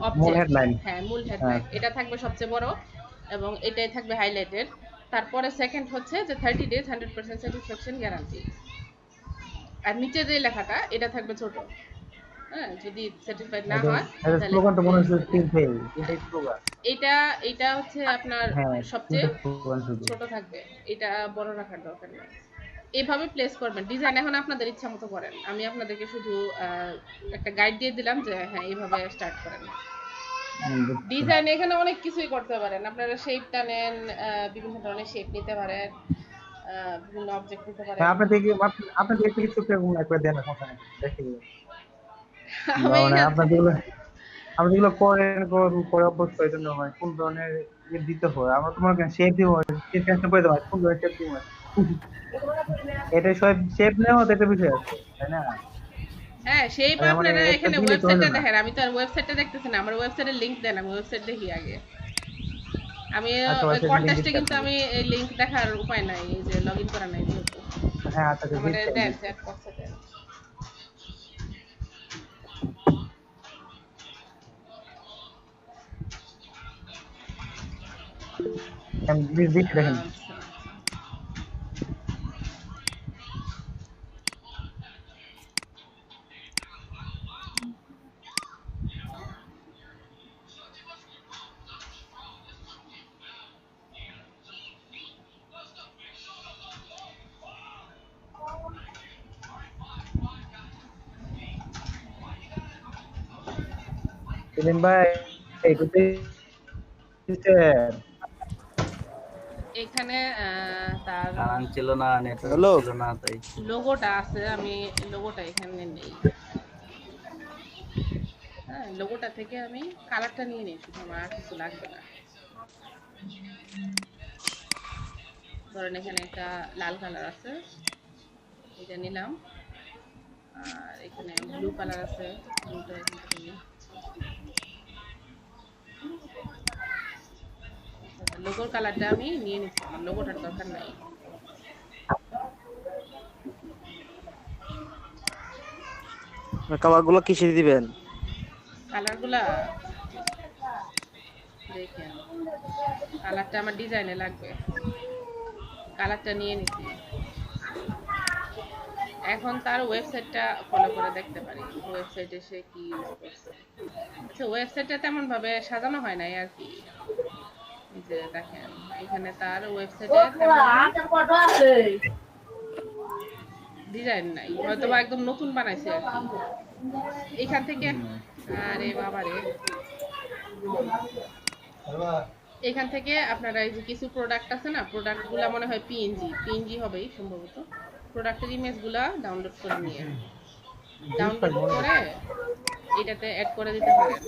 অবজেক্ট, হ্যাঁ মূল হেডলাইন, এটা থাকবে সবচেয়ে বড় এবং এটাই থাকবে হাইলাইটেড। তারপরে সেকেন্ড হচ্ছে যে 30 days 100% স্যাটিসফ্যাকশন গ্যারান্টি, আর নিচে যে লেখাটা এটা থাকবে ছোট। হ্যাঁ, যদি স্যাটিসফাইড না হয় এটা এটা হচ্ছে আপনার সবচেয়ে ছোট থাকবে, এটা বড় রাখার দরকার নেই। এইভাবে প্লেস করবেন ডিজাইন, এখন আপনাদের ইচ্ছা মতো করেন। আমি আপনাদেরকে শুধু একটা গাইড দিয়ে দিলাম যে হ্যাঁ এইভাবে স্টার্ট করেন। ডিজাইন এখানে অনেক কিছুই করতে পারেন আপনারা, শেপটা নেন, বিভিন্ন ধরনের শেপ নিতে পারেন, বিভিন্ন অবজেক্ট নিতে পারেন। আপনাদের কিছু একবার দেন না সমস্যা নেই, দেখি আমরা যেগুলো করে অভ্যস্ত, এই জন্য হয় কোন ধরনের দিতে হয়। আমরা তোমার শেপ দিব, করে দেবো কোন ধরনের শেপ দিব, এটা সব শেপ নেওয়া একটা বিষয় আছে তাই না? হ্যাঁ, শেপ আপনারা এখানে ওয়েবসাইটটা দেখেন, আমি তো আর ওয়েবসাইটটা দেখতেছি না, আমার ওয়েবসাইটের লিংক দেন, আমি ওয়েবসাইট দেখি আগে। আমি কন্টেস্টে কিন্তু আমি এই লিংক দেখার উপায় নাই, এই যে লগইন করা নাই যেহেতু। হ্যাঁ আচ্ছা আমাদের দেন সেট করতে দেন। আমি দেখি দেখেন সেলিম ভাই, এখানে তার কারণ ছিল না, নেটওয়ার্ক ছিল না, তাই লোগোটা আছে, আমি লোগোটা এখানে নেই। হ্যাঁ, লোগোটা থেকে আমি কালারটা নিয়ে নিই, শুধু আমার আর কিছু লাগবে না। ধরেন এখানে একটা লাল কালার আছে, এটা নিলাম, আর এখানে ব্লু কালার আছে, ব্লুটা এখান থেকে নিই। লোগোর কালারটা আমি নিয়ে নিচ্ছি, আমার লোগোটার দরকার নাই। কালারগুলো কিসে দিবেন? কালারগুলা দেখেন, কালারটা আমার ডিজাইনে লাগবে, কালারটা নিয়ে নিচ্ছি। এখন তার ওয়েবসাইটটা ফলো করে দেখতে পারি, ওয়েবসাইটে সে কি ইউজ করছে। আচ্ছা, ওয়েবসাইটটা তেমন ভাবে সাজানো হয় নাই আর কি, এই যে দেখেন এখানে তার ওয়েবসাইটে ডিজাইন নাই, হয়তো বা একদম নতুন বানাইছে আর কি। এখান থেকে আরে বাবারে, এখান থেকে আপনারা এই যে কিছু প্রোডাক্ট আছে না, প্রোডাক্টগুলো মনে হয় পিএনজি হবেই সম্ভবত। প্রোডাক্টের ইমেজগুলো ডাউনলোড করে নিয়ে ডাউনলোড করে এটাতে অ্যাড করে দিতে পারেন।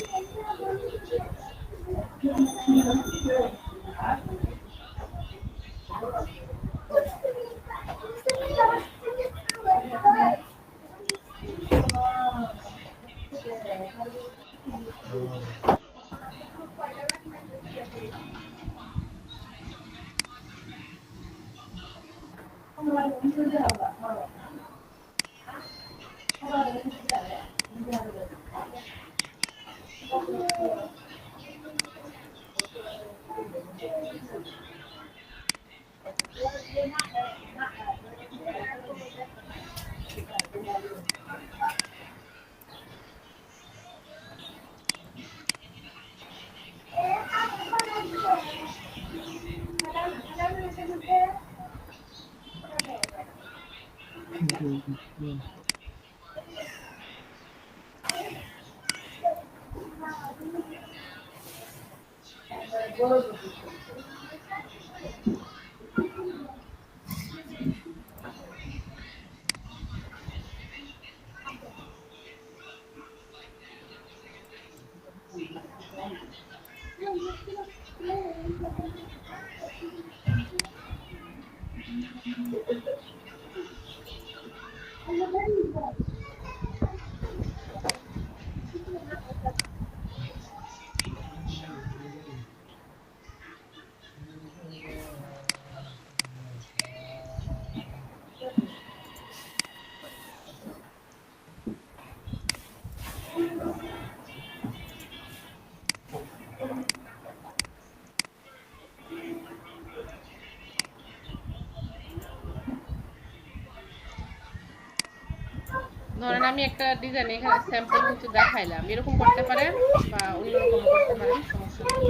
ধরেন আমি একটা ডিজাইন এখানে স্যাম্পল কিছু দেখাইলাম, এরকম করতে পারেন বা অন্যরকম করতে পারেন, সমস্যা নেই।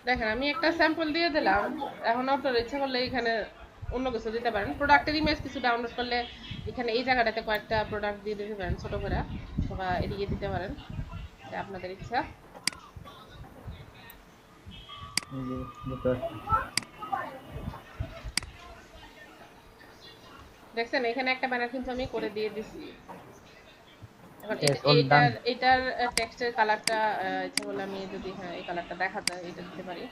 দেখেন আমি একটা স্যাম্পল দিয়ে দিলাম, এখন আপনার ইচ্ছা করলে এখানে অন্য কিছু দিতে পারেন। প্রোডাক্টের ইমেজ কিছু ডাউনলোড করলে এখানে এই জায়গাটাতে কয়েকটা প্রোডাক্ট দিয়ে দিতে পারেন ছোট করে, অথবা এদিকে দিতে পারেন, এটা আপনাদের ইচ্ছা। দেখছেন এখানে একটা ব্যানার কিন্তু আমি করে দিয়ে দিছি। এখন এটার টেক্সটের কালারটা ইচ্ছা করলে আমি যদি হ্যাঁ এই কালারটা দেখাতে এটা দিতে পারি।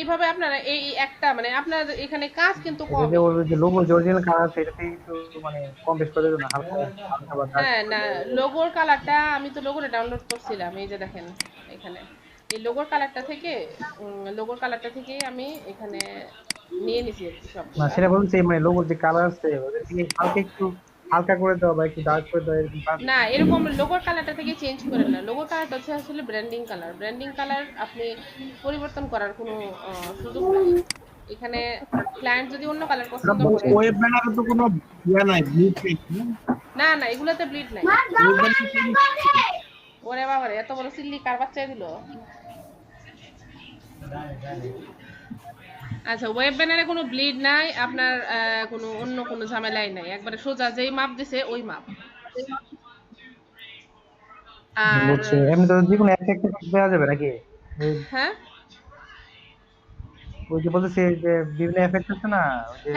এইভাবে আপনারা এই একটা মানে আপনার এখানে কাজ কিন্তু কম। এই যে ওর যে লোগো অরিজিনাল কালার সেটাতে একটু মানে কম বেশ করে দেন না, হালকা হালকা। হ্যাঁ না, লোগোর কালারটা আমি তো লোগোটা ডাউনলোড করছিলাম, এই যে দেখেন এখানে এই লোগোর কালারটা থেকে আমি এখানে নিয়ে নিছি আর কি সব। না সেটা বলছি মানে লোগোর যে কালার আছে ওটা থেকে হালকা একটু হালকা করে দাও বা একটু ডার্ক করে দাও এরকম। না এরকম লোগোর কালারটা থেকে চেঞ্জ করেন না, লোগোর কালারটা হচ্ছে আসলে ব্র্যান্ডিং কালার আপনি পরিবর্তন করার কোনো সুযোগ নেই এখানে। ক্লায়েন্ট যদি অন্য কালার পছন্দ করে, ওয়েব ব্যানারে তো কোনো ইয়া নাই, ব্লিড না না এগুলোতে ব্লিড নাই। ওরে বাবা রে, এত বড় সিল্লি কার বাচ্চা দিল। আচ্ছা ওয়েব ব্যানারে কোনো ব্লিড নাই আপনার, কোনো অন্য কোনো ঝামেলাই নাই, একবারে সোজা যেই মাপ দিছে ওই মাপ। আর বুঝছি, এমনি তো যে কোনো এফেক্ট দেওয়া যাবে নাকি? হ্যাঁ ওই যে বলতেছে যে বিভিন্ন এফেক্ট আছে না,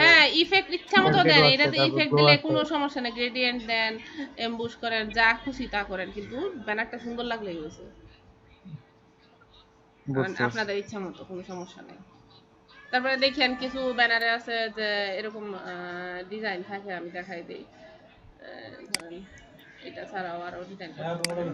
হ্যাঁ ইফেক্ট ইচ্ছা মতো দেন, আছে, এটাতে তারপর ইফেক্ট glow দিলে আছে। কোনো সমস্যা নেই, গ্রেডিয়েন্ট দেন, এমবুশ করেন, যা খুশি তা করেন, কিন্তু ব্যানারটা সুন্দর লাগলেই হয়েছে। বুঝছি। আপনাদের ইচ্ছা মতো, কোনো সমস্যা নেই। তারপরে দেখেন কিছু ব্যানারে আছে যে এরকম ডিজাইন থাকে, আমি দেখাই দিই। ধরেন এটা ছাড়াও আরো ডিজাইন করতে পারেন।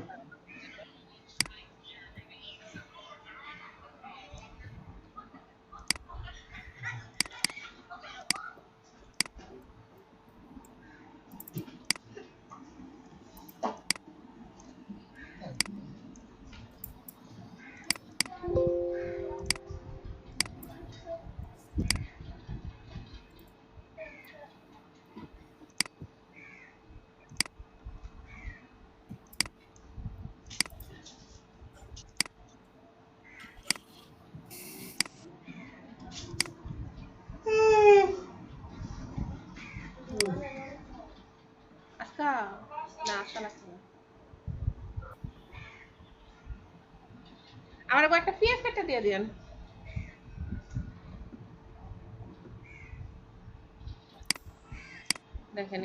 আজকা না আজকা লাগছে না, আমার একটা পিএস একটা দিয়ে দিন। দেখেন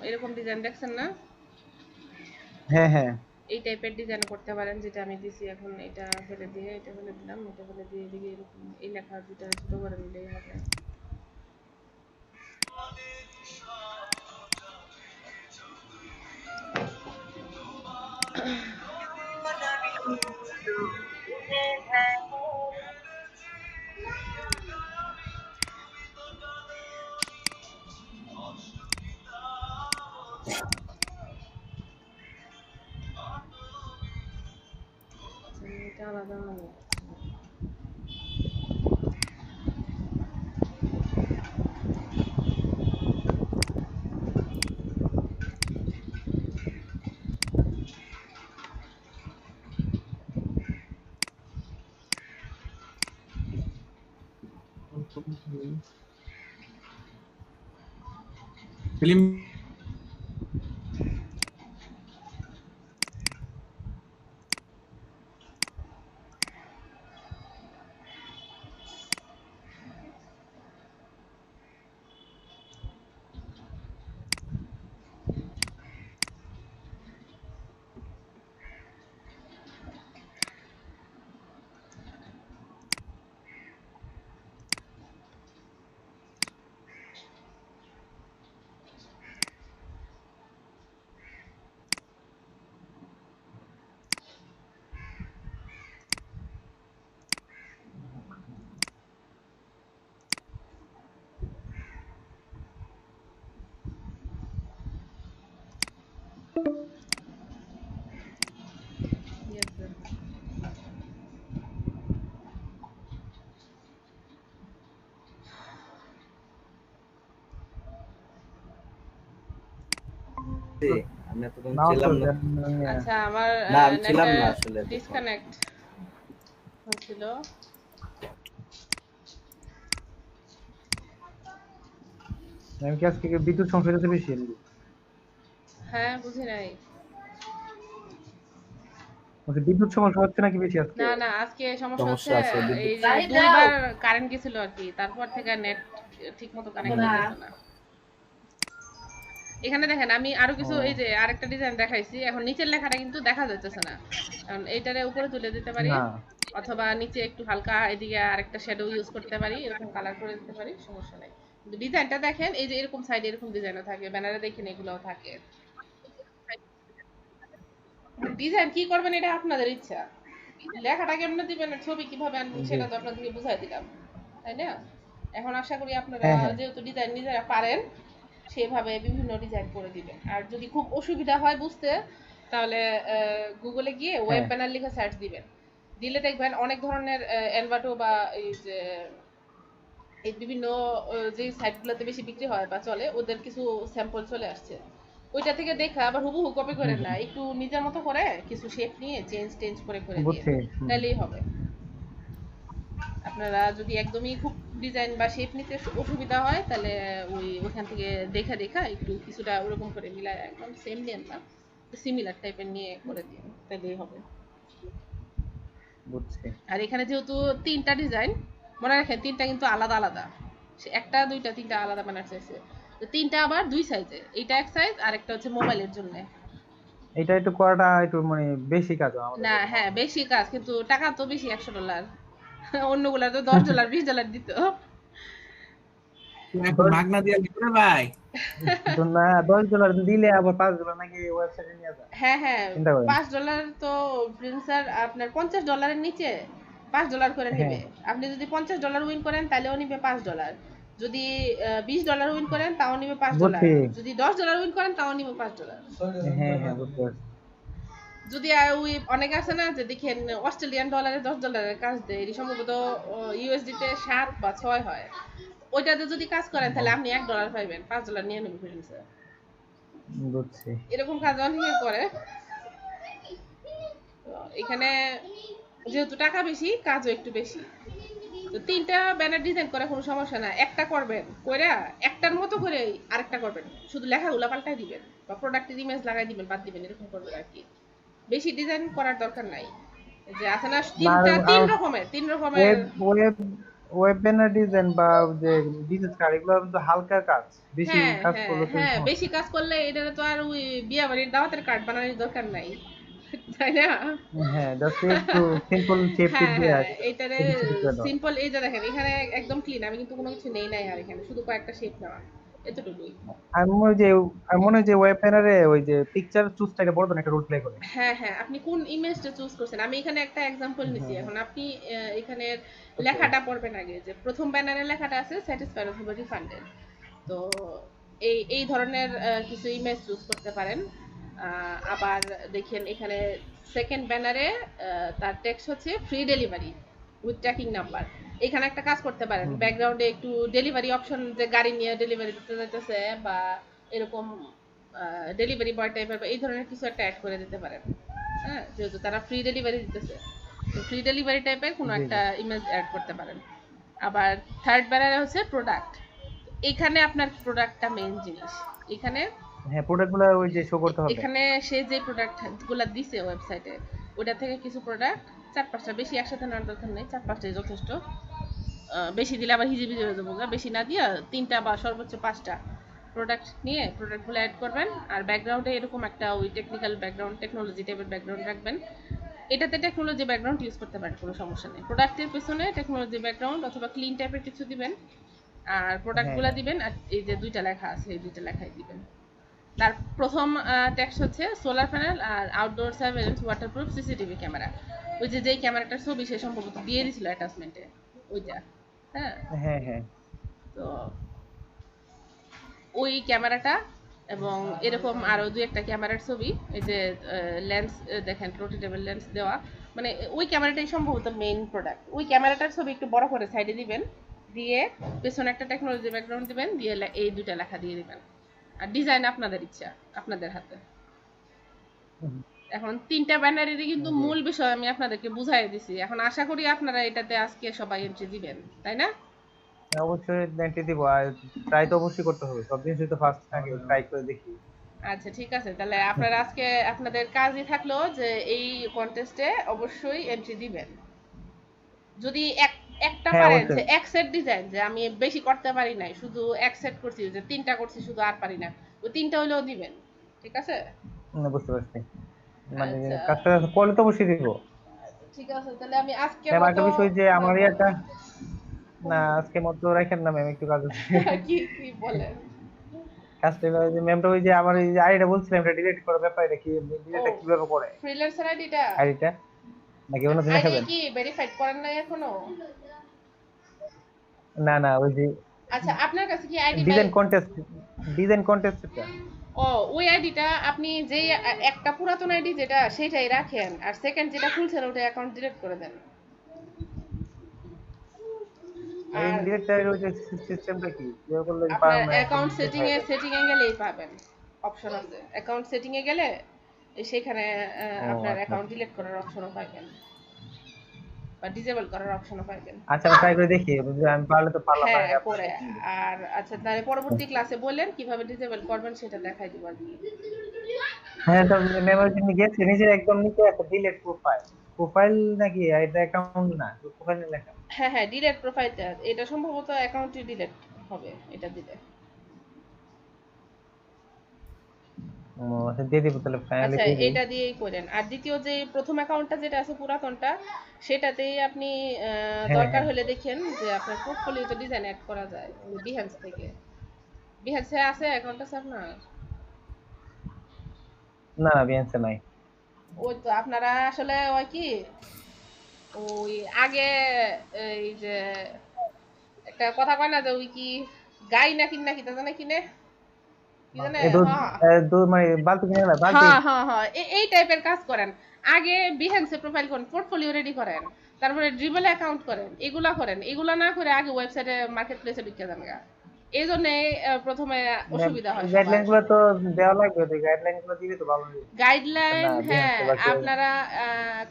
এরকম ডিজাইন দেখছেন না? হ্যাঁ হ্যাঁ এই টাইপের ডিজাইন করতে পারেন, যেটা আমি দিছি। এখন এটা ফেলে দিয়ে এটা ফেলে দিলাম, এটা ফেলে দিয়ে এদিকে এরকম এই লেখা দুটো ছোট করে নিলেই হবে। এটা আলাদা মানে ফিল্ম Yes, sir. জি, আমি এতক্ষণ নাও তো ছিলাম না। আচ্ছা আমার না, আমি ছিলাম নেটটা না আসলে এতক্ষণ। ডিসকানেক্ট হচ্ছিল। আমি কি আজকে বিদ্যুৎ সমস্যা হচ্ছে বেশি? হ্যাঁ বুঝি নাই। বলছি বিদ্যুৎ সমস্যা হচ্ছে নাকি বেশি আজকে? না না আজকে সমস্যা হচ্ছে সমস্যা আছে, বিদ্যুৎ- এই যে দুইবার কারেন্ট গেছিল আর কি, তারপর থেকে নেট ঠিক মতো কানেক্ট হচ্ছে না। এখানে দেখেন আমি আরো কিছু এই যে আরেকটা ডিজাইন দেখাইছি, এখন নিচের লেখাটা কিন্তু দেখা যাচ্ছে না, কারণ এইটারে উপরে তুলে দিতে পারি না। অথবা নিচে একটু হালকা এদিকে আরেকটা শ্যাডো ইউজ করতে পারি, এরকম কালার করে দিতে পারি, সমস্যা নাই। কিন্তু ডিজাইনটা দেখেন এই যে এরকম সাইডে এরকম ডিজাইনও থাকে, ব্যানারে দেখেন এগুলোও থাকে। ডিজাইন কি করবেন এটা আপনাদের ইচ্ছা, লেখাটা কেমনে দিবেন আর ছবি কিভাবে আনবেন সেটা তো আপনাদেরকে বুঝাই দিলাম, তাই না? এখন আশা করি আপনারা হ্যাঁ, হ্যাঁ। যেহেতু ডিজাইন নিজেরা পারেন সেভাবে বিভিন্ন ডিজাইন করে দিবেন। আর যদি খুব অসুবিধা হয় বুঝতে, তাহলে গুগলে গিয়ে ওয়েব হ্যাঁ। ব্যানার লিখে সার্চ দিবেন, দিলে দেখবেন অনেক ধরনের এনভাটো বা এই যে এই বিভিন্ন যে সাইটগুলোতে বেশি বিক্রি হয় বা চলে ওদের কিছু স্যাম্পল চলে আসছে, ওইটা থেকে দেখে আবার হুবহু কপি করেন না, একটু নিজের মতো করে কিছু শেপ নিয়ে চেঞ্জ করে দিয়ে বুঝছি। তাহলেই হবে। আপনারা যদি একদমই খুব ডিজাইন বা শেপ নিতে অসুবিধা হয় তাহলে ওখান থেকে দেখা একটু কিছুটা ওরকম করে মিলায়, একদম সেম নেন না, সিমিলার টাইপের নিয়ে করে দিন, তাহলেই হবে। বুঝছি। আর এখানে যেহেতু তিনটা ডিজাইন, মনে রাখেন তিনটা কিন্তু আলাদা আলাদা, সে একটা দুইটা তিনটা আলাদা বানার চাইছে, তো তিনটা আবার দুই সাইজে, এইটা এক সাইজ আর একটা হচ্ছে মোবাইলের জন্য। এটা একটু করাটা একটু মানে বেশি কাজ আমাদের না জন্য। হ্যাঁ বেশি কাজ, কিন্তু টাকা তো বেশি $100, অন্যগুলা তো $10 $20 দিত। এখন মাগনা দিয়া দিবে ভাই। তো না $10 দিলে আবার $5 নাকি ওয়েবসাইটে নিয়ে যায়। হ্যাঁ হ্যাঁ চিন্তা করেন। $5 তো প্রিন্সার আপনার $50 নিচে $5 করে নেবে। হ্যাঁ। আপনি যদি $50 উইন করেন তাহলেও নিবে $5, যদি $20 উইন করেন তাও নিবে $5, বুঝছি। যদি $10 উইন করেন তাও নিবে $5। হ্যাঁ হ্যাঁ বুঝতে পারছি। যদি ওই অনেক আছে না যে দেখেন অস্ট্রেলিয়ান ডলারে $10 কাজ দেয়, এটি সম্ভবত ইউএসডি তে 7 বা 6 হয়, ওইটাতে যদি কাজ করেন তাহলে আপনি $1 পাইবেন, $5 নিয়ে নেবে ফ্রিল্যান্সার। বুঝছি। এরকম কাজ অনেকে করে। তো এখানে যেহেতু টাকা বেশি কাজও একটু বেশি, তো তিনটা ব্যানার ডিজাইন করা কোনো সমস্যা না, একটা করবেন কইরা একটার মতো করে আরেকটা করবেন, শুধু লেখাগুলো পাল্টাই দিবেন বা প্রোডাক্টের ইমেজ লাগাই দিবেন বাদ দিবেন, এরকম করবেন আর কি, বেশি ডিজাইন করার দরকার নাই। যে আছে না তিন রকমের web web web banner design বা যে বিজনেস কার্ড এগুলো কিন্তু হালকা কাজ, বেশি হ্যাঁ কাজ হ্যাঁ করলে তো হ্যাঁ সমস্যা। বেশি কাজ করলে এটা তো আর ওই বিয়ে বাড়ির দাওয়াতের কার্ড বানানোর দরকার নাই, তাই না? হ্যাঁ জাস্ট একটু সিম্পল শেপ টেপ দিয়ে হ্যাঁ আছে এইটারে সিম্পল, এই যে দেখেন এখানে একদম ক্লিন, আমি কিন্তু কোনো কিছু নেই নাই, আর এখানে শুধু কয়েকটা শেপ নেওয়া, এতটুকুই। আমি মনে হয় যে ওয়েব ব্যানারে ওই যে পিকচার চুজটাকে বড় একটা রোল প্লে করে। হ্যাঁ হ্যাঁ আপনি কোন ইমেজটা চুজ করছেন, আমি এখানে একটা এক্সাম্পল নিছি, এখন আপনি এখানে লেখাটা পড়বেন আগে, যে প্রথম ব্যানারে লেখাটা আছে স্যাটিসফাইড অথবা রিফান্ডেড, তো এই ধরনের কিছু ইমেজ চুজ করতে পারেন। আবার দেখেন এখানে সেকেন্ড ব্যানারে তার টেক্সট হচ্ছে free delivery with tracking number, এখানে একটা কাজ করতে পারেন, ব্যাকগ্রাউন্ডে একটু ডেলিভারি অপশন, যে গাড়ি নিয়ে ডেলিভারি দিতে যাইতেছে বা এরকম ডেলিভারি বয় টাইপের বা এই ধরনের কিছু একটা অ্যাড করে দিতে পারেন। হ্যাঁ যেহেতু তারা ফ্রি ডেলিভারি দিতেছে, তো ফ্রি ডেলিভারি টাইপের কোনো একটা ইমেজ অ্যাড করতে পারেন। আবার থার্ড ব্যানারে হচ্ছে প্রোডাক্ট। এখানে আপনার প্রোডাক্টটা মেইন জিনিস। এখানে হ্যাঁ, প্রোডাক্টগুলো ওই যে শো করতে হবে। এখানে সে যে প্রোডাক্ট গুলা দিছে ওয়েবসাইটে ওটা থেকে কিছু প্রোডাক্ট 4-5টা, বেশি একসাথে নেওয়ার দরকার নেই, 4-5টাই যথেষ্ট। বেশি দিলে আবার হিজিবিজি হয়ে যাবো, বেশি না দিয়া 3টা বা সর্বোচ্চ 5টা প্রোডাক্ট নিয়ে প্রোডাক্টগুলো অ্যাড করবেন। আর ব্যাকগ্রাউন্ডে এরকম একটা ওই টেকনিক্যাল ব্যাকগ্রাউন্ড, টেকনোলজি টাইপের ব্যাকগ্রাউন্ড রাখবেন। এটাতে টেকনোলজি ব্যাকগ্রাউন্ড ইউজ করতে পারেন, কোনো সমস্যা নেই। প্রোডাক্টের পেছনে টেকনোলজি ব্যাকগ্রাউন্ড অথবা ক্লিন টাইপের কিছু দিবেন, আর প্রোডাক্টগুলো দিবেন। আর এই যে 2টা লেখা আছে এই 2টা লেখাই দিবেন। তার প্রথম টেক্সট হচ্ছে সোলার প্যানেল আর outdoor surveillance waterproof CCTV camera. ওই যে যেই ক্যামেরাটার ছবি সে সম্ভবত দিয়ে দিছিল অ্যাটাচমেন্টে ওইটা। হ্যাঁ হ্যাঁ হ্যাঁ, তো ওই ক্যামেরাটা এবং এরকম আরো 2-1টা ক্যামেরার ছবি, এই যে লেন্স দেখেন রোটেটেবল লেন্স দেওয়া, মানে ওই ক্যামেরাটাই সম্ভবত মেইন প্রোডাক্ট। ওই ক্যামেরাটার ছবি একটু বড় করে সাইডে দিবেন, দিয়ে পেছনে একটা টেকনোলজি ব্যাকগ্রাউন্ড দিবেন, দিয়ে এই 2টা লেখা দিয়ে দিবেন। আর ডিজাইন আপনাদের ইচ্ছা, আপনাদের হাতে। এখন 3টা ব্যানারেরই কিন্তু মূল বিষয় আমি আপনাদেরকে বুঝাই দিছি। এখন আশা করি আপনারা এটাতে আজকে সবাই এন্ট্রি দিবেন, তাই না? অবশ্যই এন্ট্রি দিব, আর ট্রাই তো অবশ্যই করতে হবে, সব জিনিসই তো ফার্স্ট থাকে, ট্রাই করে দেখি। আচ্ছা ঠিক আছে, তাহলে আপনারা আজকে আপনাদের কাজই থাকলো যে এই কন্টেস্টে অবশ্যই এন্ট্রি দিবেন। যদি একটা হ্যাঁ, পারেন অবশ্যই। যে এক সেট ডিজাইন, যে আমি বেশি করতে পারি নাই, শুধু এক সেট করছি, যে 3টা করছি শুধু আর পারি না, ওই 3টা হইলেও দিবেন, ঠিক আছে? বুঝতে পারছি, মানে আচ্ছা কাজটা করলে তো অবশ্যই দিব। ঠিক আছে, তাহলে আমি আজকের ম্যাম, একটা মতো বিষয় যে আমার একটা, না আজকে মতো রাখেন না ম্যাম, একটু কাজ আছে। কি কি বলেন? কাজটা হলো যে ম্যামটা ওই যে আমার এই যে আইডিটা বলছিলাম, এটা ডিলিট করার ব্যাপার, এটা কি ডিলিটটা কিভাবে করে ফ্রিল্যান্সার আইডিটা আইডিটা, নাকি অন্য দিন আইডি দেখাবেন? কি ভেরিফাইড করেন নাই এখনো? না না, ওই যে আচ্ছা আপনার কাছে কি আইডি ডিজাইন কন্টেস্টটা। ও ওই আইডিটা আপনি যেই একটা পুরাতন আইডি যেটা সেটাই রাখেন, আর সেকেন্ড যেটা খুলছেন ওটা অ্যাকাউন্ট ডিলিট করে দেন। এই আর ডিরেক্টর ওই যে সিস্টেমটা কি কিভাবে করলে আপনার অ্যাকাউন্ট সেটিং এ গেলেই পাবেন, অপশন আছে অ্যাকাউন্ট সেটিং এ গেলে সেখানে আপনার আচ্ছা অ্যাকাউন্ট ডিলিট করার অপশনও পাবেন বা ডিসেবল করার অপশনও পাবেন। আচ্ছা, আমি ট্রাই করে দেখি, যদি আমি পারলে তো পারলাম, না হ্যাঁ করে। আর আচ্ছা তাহলে পরবর্তী ক্লাসে বললেন কিভাবে ডিসেবল করবেন সেটা দেখাই দিব আর কি। হ্যাঁ, তো মেমোরি জন্য গেছে নিচে একদম নিচে একটা ডিলিট প্রোফাইল নাকি এটা অ্যাকাউন্ট না, প্রোফাইল লেখা। হ্যাঁ হ্যাঁ ডিলিট প্রোফাইলটা, এটা সম্ভবত অ্যাকাউন্টই ডিলিট হবে এটা দিলে। ও আচ্ছা, দিয়ে দিব তাহলে, ফাইনালি আচ্ছা দিয়ে দিই। এটা দিয়েই করেন। আর দ্বিতীয় যে প্রথম অ্যাকাউন্টটা যেটা আছে পুরাতনটা, সেটাতেই আপনি হ্যাঁ দরকার হ্যাঁ, হলে দেখেন যে আপনার পোর্টফোলিওতে ডিজাইন অ্যাড করা যায় বিহেন্স থেকে। বিহেন্সে আছে অ্যাকাউন্ট আছে আপনার? না না, বিএনসি নাই। ওই তো আপনারা আসলে ওই কি ওই আগে এই যে একটা কথা কয় না যে ওই কি গাই নাকি নাকি তা জানে কিনে কি জানে, এই দুধ, হ্যাঁ দুধ মানে বালতি কিনে না, বালতি। হ্যাঁ হ্যাঁ হ্যাঁ এই টাইপের কাজ করেন। আগে বিহেন্সে প্রোফাইল করেন, পোর্টফোলিও রেডি করেন, তারপরে ড্রিবলে অ্যাকাউন্ট করেন, এগুলা করেন। এগুলা না করে আগে ওয়েবসাইটে মার্কেট প্লেসে ঢুকে যান গা। এই জন্য প্রথমে অসুবিধা হয় গাইডলাইন সবার। গুলো তো দেওয়া লাগবে, তো গাইডলাইন গুলো দিলে তো ভালো হবে। গাইডলাইন, না হ্যাঁ বিএনসি বাকি আপনারা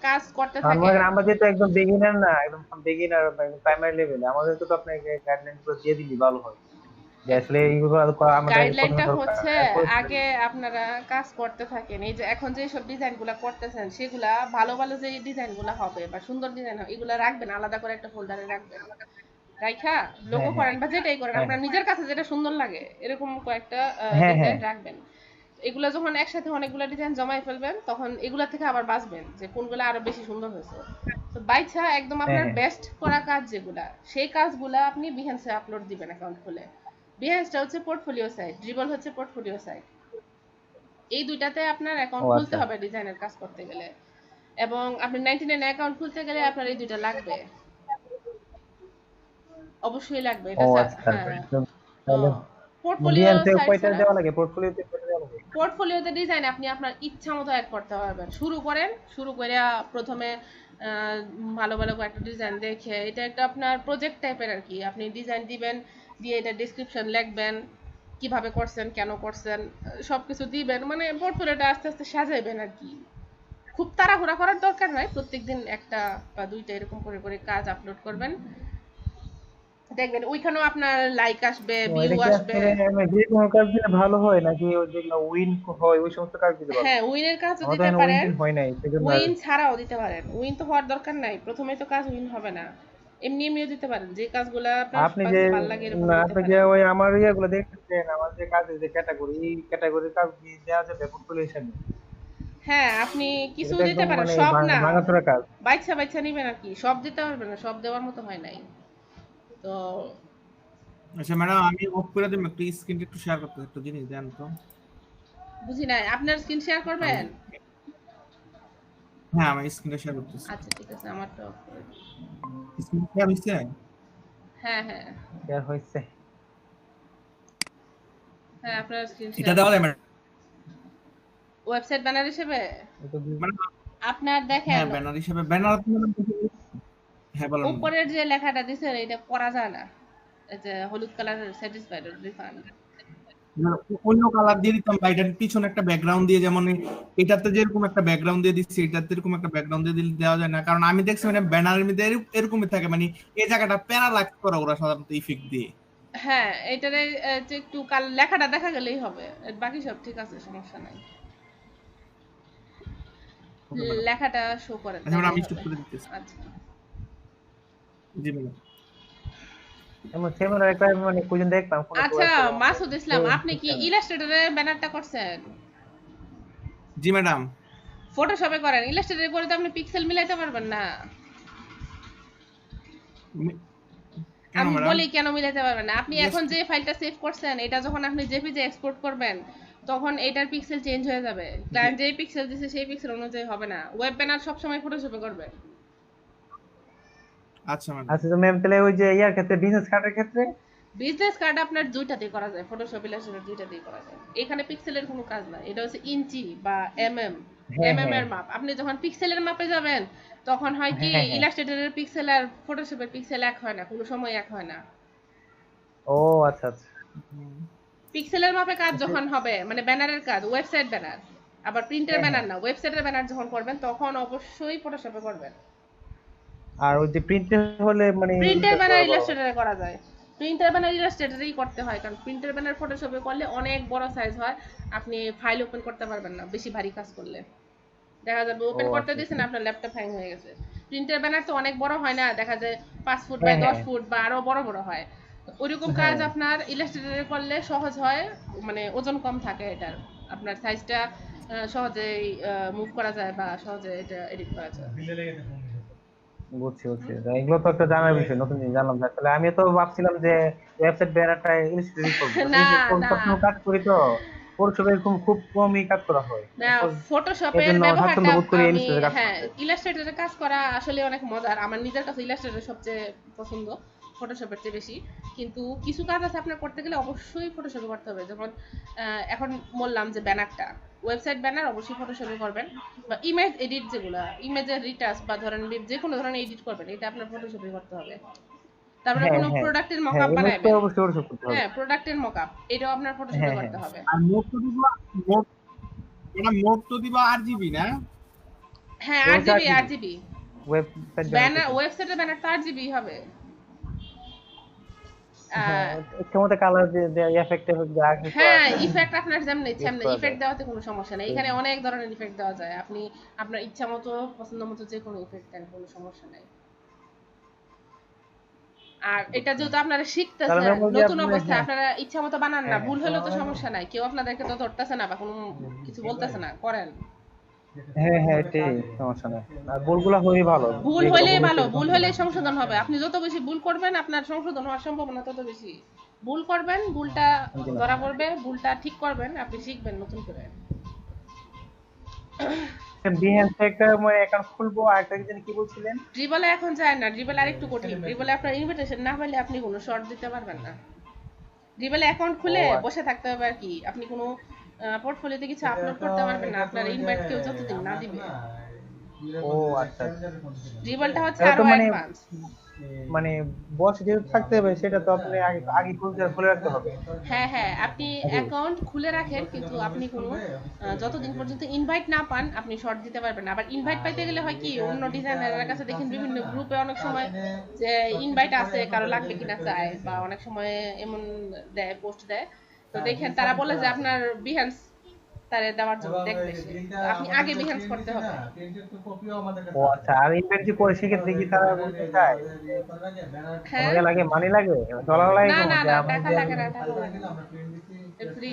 কাজ করতে আমার মনে থাকেন। হয় আমরা যেহেতু একদম বিগিনার না, একদম বিগিনার প্রাইমারি লেভেলে, আমাদের তো আপনি গাইডলাইন গুলো দিয়ে দিলে ভালো হয়, যে আসলে এইগুলো আমাদের গাইডলাইনটা প্রথমে হচ্ছে দরকার। আগে আপনারা কাজ করতে থাকেন। এই যে এখন যে সব ডিজাইনগুলো করতেছেন সেগুলা ভালো ভালো যে ডিজাইনগুলো হবে বা সুন্দর ডিজাইন হবে এগুলা রাখবেন, আলাদা করে একটা ফোল্ডারে রাখবেন। রাইখা লোগো হ্যাঁ করেন বা যেটাই করেন, হ্যাঁ আপনার নিজের কাছে যেটা সুন্দর লাগে এরকম কয়েকটা হ্যাঁ ডিজাইন হ্যাঁ, রাখবেন। এগুলো যখন একসাথে অনেকগুলো ডিজাইন জমাই ফেলবেন তখন এগুলা থেকে আবার বাঁচবেন যে কোনগুলো আরো বেশি সুন্দর হয়েছে। তো বাইছা একদম আপনার হ্যাঁ বেস্ট করা কাজ যেগুলা, সেই কাজগুলা আপনি বিহেন্সে আপলোড দিবেন অ্যাকাউন্ট খুলে। বিহেন্সটা হচ্ছে পোর্টফোলিও সাইট, ড্রিবল হচ্ছে পোর্টফোলিও সাইট। এই দুইটাতে আপনার অ্যাকাউন্ট ও খুলতে আচ্ছা, হবে ডিজাইনের কাজ করতে গেলে, এবং আপনি 99 অ্যাকাউন্ট খুলতে গেলে আপনার এই দুইটা লাগবে, অবশ্যই লাগবে ও এটা আচ্ছা, হ্যাঁ। তাহলে পোর্টফোলিও বিএনসি সাইট কয়টা ছাড়া দেওয়া লাগে, পোর্টফোলিওতে কয়টা দেওয়া লাগে? পোর্টফোলিওতে ডিজাইন আপনি আপনার ইচ্ছা মতো অ্যাড করতে পারবেন। শুরু করেন, শুরু করে প্রথমে ভালো ভালো কয়েকটা ডিজাইন দেখে, এটা একটা আপনার প্রজেক্ট টাইপের আর কি। আপনি ডিজাইন দিবেন, দিয়ে এটা ডেসক্রিপশন লিখবেন, কিভাবে করছেন, কেন করছেন, সবকিছু দিবেন। মানে পোর্টফোলিওটা আস্তে আস্তে সাজাইবেন আর কি। খুব তাড়াহুড়া করার দরকার নাই, প্রত্যেকদিন একটা বা দুইটা এরকম করে করে কাজ আপলোড করবেন। দেখবেন ওইখানেও আপনার লাইক আসবে, তো ভিউ এটা কি আসবে। আসলে আমি যে কোনো কাজ দিলে ভালো হয় নাকি ওই যেগুলো উইন হয় ওই সমস্ত কাজ দিতে পারবো? হ্যাঁ, উইনের কাজও আমার তো দিতে এখন উইন পারেন, টিন হয় নাই সেজন্য আর উইন ছাড়াও দিতে পারেন। উইন তো হওয়ার দরকার নাই, প্রথমে তো কাজ উইন হবে না, এমনি এমনিও দিতে পারেন। যে কাজগুলা আপনার আপনি যে ভালো লাগে এরকম না দিতে আপনি যে পারেন। ওই আমার ইয়েগুলো দেখতেছেন আমার যে কাজের যে ক্যাটাগরি এই ক্যাটাগরির কাজ কি দেওয়া যাবে পোর্টফোলিও হিসাবে? হ্যাঁ, আপনি এটা কিছু তো দিতে একদম পারেন, মানে সব না। ভাঙাচোরা কাজ। বাচ্চা বাচ্চা নিবেন আর কি, সব দিতে পারবেন না, সব দেওয়ার মতো হয় নাই তো। আচ্ছা ম্যাডাম, আমি অফ করে দিলাম, একটু স্ক্রিনটা একটু শেয়ার করতে একটা জিনিস দেন তো। বুঝি নাই, আপনার স্ক্রিন শেয়ার আমি করবেন? হ্যাঁ, আমি স্ক্রিনটা শেয়ার করতেছি। আচ্ছা ঠিক আছে, আমারটা off করে দিন। স্ক্রিন শেয়ার হইছে? হ্যাঁ হ্যাঁ শেয়ার হয়েছে। হ্যাঁ, আপনার স্ক্রিন এটা শেয়ার। দেওয়া যায় ম্যাডাম? ওয়েবসাইট ব্যানার হিসেবে এটা মানে আপনার দেখেন হ্যাঁ, ব্যানার হিসেবে ব্যানার। হ্যাঁ বলেন। উপরের যে লেখাটা দিছে এটা পড়া যায় না, এই যে হলুদ কালার স্যাটিসফাইড রিফান্ড। মানে অন্য কালার দিয়ে দিতাম বা এটার পিছনে একটা ব্যাকগ্রাউন্ড দিয়ে, যেমন এটাতে যেরকম একটা ব্যাকগ্রাউন্ড দিয়ে দিচ্ছি এটাতে এরকম একটা ব্যাকগ্রাউন্ড দিয়ে দিলে দেওয়া যায় না? কারণ আমি দেখছি মানে ব্যানারের মধ্যে এরকমই থাকে, মানে এই জায়গাটা প্যারালাক্স করা ওরা সাধারণত ইফেক্ট দিয়ে। হ্যাঁ, এটারে যে একটু লেখাটা দেখা গেলেই হবে, বাকি সব ঠিক আছে, সমস্যা নাই। Okay madam. লেখাটা শো করে আচ্ছা ম্যাডাম, আমি তাহলেই স্টপ হবে। করে দিতেছি। আচ্ছা জি ম্যাডাম। এমন সেমিনার একটা মানে কোজন দেখতাম কোন আচ্ছা, মাসুদ ইসলাম, আপনি কি ইলাস্ট্রেটরে ব্যানারটা করছেন? জি ম্যাডাম। ফটোশপে করেন, ইলাস্ট্রেটরে করে তো আপনি পিক্সেল মিলাইতে পারবেন না। কেন আমি ম্যাডাম? বলি কেন মিলাতে পারবেন না। আপনি Yes. এখন যে ফাইলটা সেভ করছেন এটা যখন আপনি জেপিজি এক্সপোর্ট করবেন তখন এটার পিক্সেল চেঞ্জ হয়ে যাবে। ক্লায়েন্ট যেই পিক্সেল দিছে সেই পিক্সেল অনুযায়ী হবে না। ওয়েব ব্যানার সব সময় ফটোশপে করবেন। আচ্ছা ম্যাডাম। আচ্ছা তো ম্যাম তাহলে ওই যে ইয়ার ক্ষেত্রে বিজনেস কার্ডের ক্ষেত্রে বিজনেস কার্ড আপনার দুইটাতেই করা যায়, ফটোশপ ইলাস্ট্রেটর দুইটাতেই করা যায়। এখানে পিক্সেলের কোনো কাজ না, এটা হচ্ছে ইঞ্চি বা হ্যাঁ এমএম হ্যাঁ এর মাপ। আপনি যখন পিক্সেলের মাপে যাবেন তখন হয় কি হ্যাঁ হ্যাঁ ইলাস্ট্রেটরের পিক্সেল আর ফটোশপের পিক্সেল এক হয় না, কোনো সময় এক হয় না। ও আচ্ছা আচ্ছা পিক্সেলের মাপে কাজ যখন হবে, মানে ব্যানারের কাজ, ওয়েবসাইট ব্যানার, আবার প্রিন্টের হ্যাঁ হ্যাঁ ব্যানার না, ওয়েবসাইটের ব্যানার যখন করবেন তখন অবশ্যই ফটোশপে করবেন। আর ওই যে প্রিন্টের হলে মানে প্রিন্টের ব্যানার বড় হয়। ইলাস্ট্রেটরে করা যায়, প্রিন্টের ব্যানার ইলাস্ট্রেটরেই করতে হয়, কারণ প্রিন্টের ব্যানার ফটোশপে করলে অনেক বড় সাইজ হয়, আপনি ফাইল ওপেন করতে পারবেন না বেশি ভারী কাজ করলে। দেখা যাবে ও ওপেন করতে আচ্ছা দিয়েছেন আপনার ল্যাপটপ হ্যাং হয়ে গেছে। প্রিন্টের ব্যানার তো অনেক বড় হয় না, দেখা যায় 5 ফুট বাই হ্যাঁ 10 হ্যাঁ ফুট বা আরো বড় বড় হয়। ওইরকম কাজ হ্যাঁ আপনার ইলাস্ট্রেটরে করলে সহজ হয়, মানে ওজন কম থাকে এটার, আপনার সাইজটা সহজেই মুভ করা যায় বা সহজে এটা এডিট করা যায়। বুঝছি বুঝছি এগুলো তো একটা জানার বিষয়, নতুন জিনিস জানলাম না। তাহলে আমি তো ভাবছিলাম যে ওয়েবসাইট ব্যানারটা ইনস্টল করবো, না এই যে না সবসময় কাজ করি তো ফটোশপে খুব কমই কাজ করা হয়, না, ফটোশপের এজন্য ব্যবহারটা স্বাচ্ছন্দ্য বোধ করি আমি, ইনস্টলের কাজ হ্যাঁ, করতে। ইলাস্ট্রেটরে কাজ করা আসলে অনেক মজার। আমার নিজের কাছে ইলাস্ট্রেটর সবচেয়ে পছন্দ, ফটোশপের চেয়ে বেশি। কিন্তু কিছু কাজ আছে আপনার করতে গেলে অবশ্যই ফটোশপে করতে হবে। যেমন এখন বললাম যে ব্যানারটা, ওয়েবসাইট ব্যানার অবশ্যই ফটোশপে করবেন, বা ইমেজ এডিট, যেগুলো ইমেজের রিটাচ বা ধরেন যে কোনো ধরনের এডিট করবেন এটা আপনার ফটোশপে করতে হবে। তারপরে হ্যাঁ কোনো হ্যাঁ প্রোডাক্টের হ্যাঁ মকআপ ইমেজ তো বানাবেন, অবশ্যই ফটোশপ করতে হবে। হ্যাঁ, প্রোডাক্টের মকআপ এটাও আপনার ফটোশপে হ্যাঁ হ্যাঁ করতে হবে। আর মোট তো দিবা, মোট এটা মোট তো দিবা আরজিবি না? হ্যাঁ, ওটা আরজিবি ওয়েবসাইট ব্যানার, ওয়েবসাইটের ব্যানার তো আরজিবি হবে। হ্যাঁ কেমন কালার দিয়ে এফেক্ট রাখতে হ্যাঁ, ইফেক্ট আপনার যেমন ইচ্ছা ইউজ করা ইফেক্ট যায়। দেওয়াতে কোনো সমস্যা নেই। এখানে অনেক ধরনের ইফেক্ট দেওয়া যায়, আপনি আপনার ইচ্ছা মতো পছন্দ মতো যে কোনো ইফেক্ট দেন, কোনো সমস্যা নেই। আর এটা যেহেতু আপনারা তাহলে শিখতেছেন ম্যাম ওই যে নতুন আপনি অবস্থায়, হ্যাঁ আপনারা ইচ্ছা মতো বানান না, হ্যাঁ ভুল হলেও তো সমস্যা নাই, কেউ আপনাদেরকে তো ধরতেছে না বা কোনো কিছু বলতেছে না, করেন। হ্যাঁ হ্যাঁ এটাই সমস্যা নেই, আর ভুলগুলো হলেই ভালো, ভুল যেগুলো হলেই ভুল ভালো, হয়েছে ভুল সংশোধন হলেই করতে। সংশোধন হবে। আপনি যত বেশি ভুল করবেন আপনার সংশোধন হওয়ার সম্ভাবনা তত বেশি। ভুল করবেন, ভুলটা জি না। ধরা পড়বে, ভুলটা ঠিক করবেন, আপনি শিখবেন নতুন করে। বিহেন্সে একটা মানে অ্যাকাউন্ট খুলবো, আর একটা কি জানি কি বলছিলেন? ড্রিবলে এখন যায় না, ড্রিবল আরেকটু কঠিন। ড্রিবলে আপনার ইনভিটেশন না পেলে আপনি কোনো শর্ট দিতে পারবেন না। ড্রিবলে অ্যাকাউন্ট খুলে ও আচ্ছা। বসে থাকতে হবে আর কি, আপনি কোনো পোর্টফোলিওতে কিছু আপলোড করতে পারবেন না, আপনার ইনভাইট কেউ যতদিন না দিবে। ও আচ্ছা ড্রিবলটা হচ্ছে তাহলে আরো তো মানে অ্যাডভান্স। মানে বস যেহেতু থাকতে হবে সেটা তো আপনি আগে আগে খুলে রাখতে হবে। হ্যাঁ হ্যাঁ, আপনি অ্যাকাউন্ট খুলে রাখেন, কিন্তু আপনি কোনো যতদিন পর্যন্ত ইনভাইট না পান আপনি শর্ট দিতে পারবেন না। আবার ইনভাইট পাইতে গেলে হয় কি, অন্য ডিজাইনারের কাছে দেখেন বিভিন্ন গ্রুপে অনেক সময় যে ইনভাইট আছে কারো লাগবে কিনা চায়, বা অনেক সময় এমন দেয়, পোস্ট দেয়, তো দেখেন তারা বলে যে আপনার বিহান্স তারে দেওয়ার জন্য দেখবে সে। তো আপনি আগে বিহান্স করতে হবে। ও আচ্ছা, আর ইনভেন্টরি করে সেক্ষেত্রে কি তারা বলতে চায় হ্যাঁ, কোনো লাগে মানি লাগে ডলার লাগে না কোনো না যে না, আমি টাকা যে লাগে না, টাকা লাগে না, ফ্রি।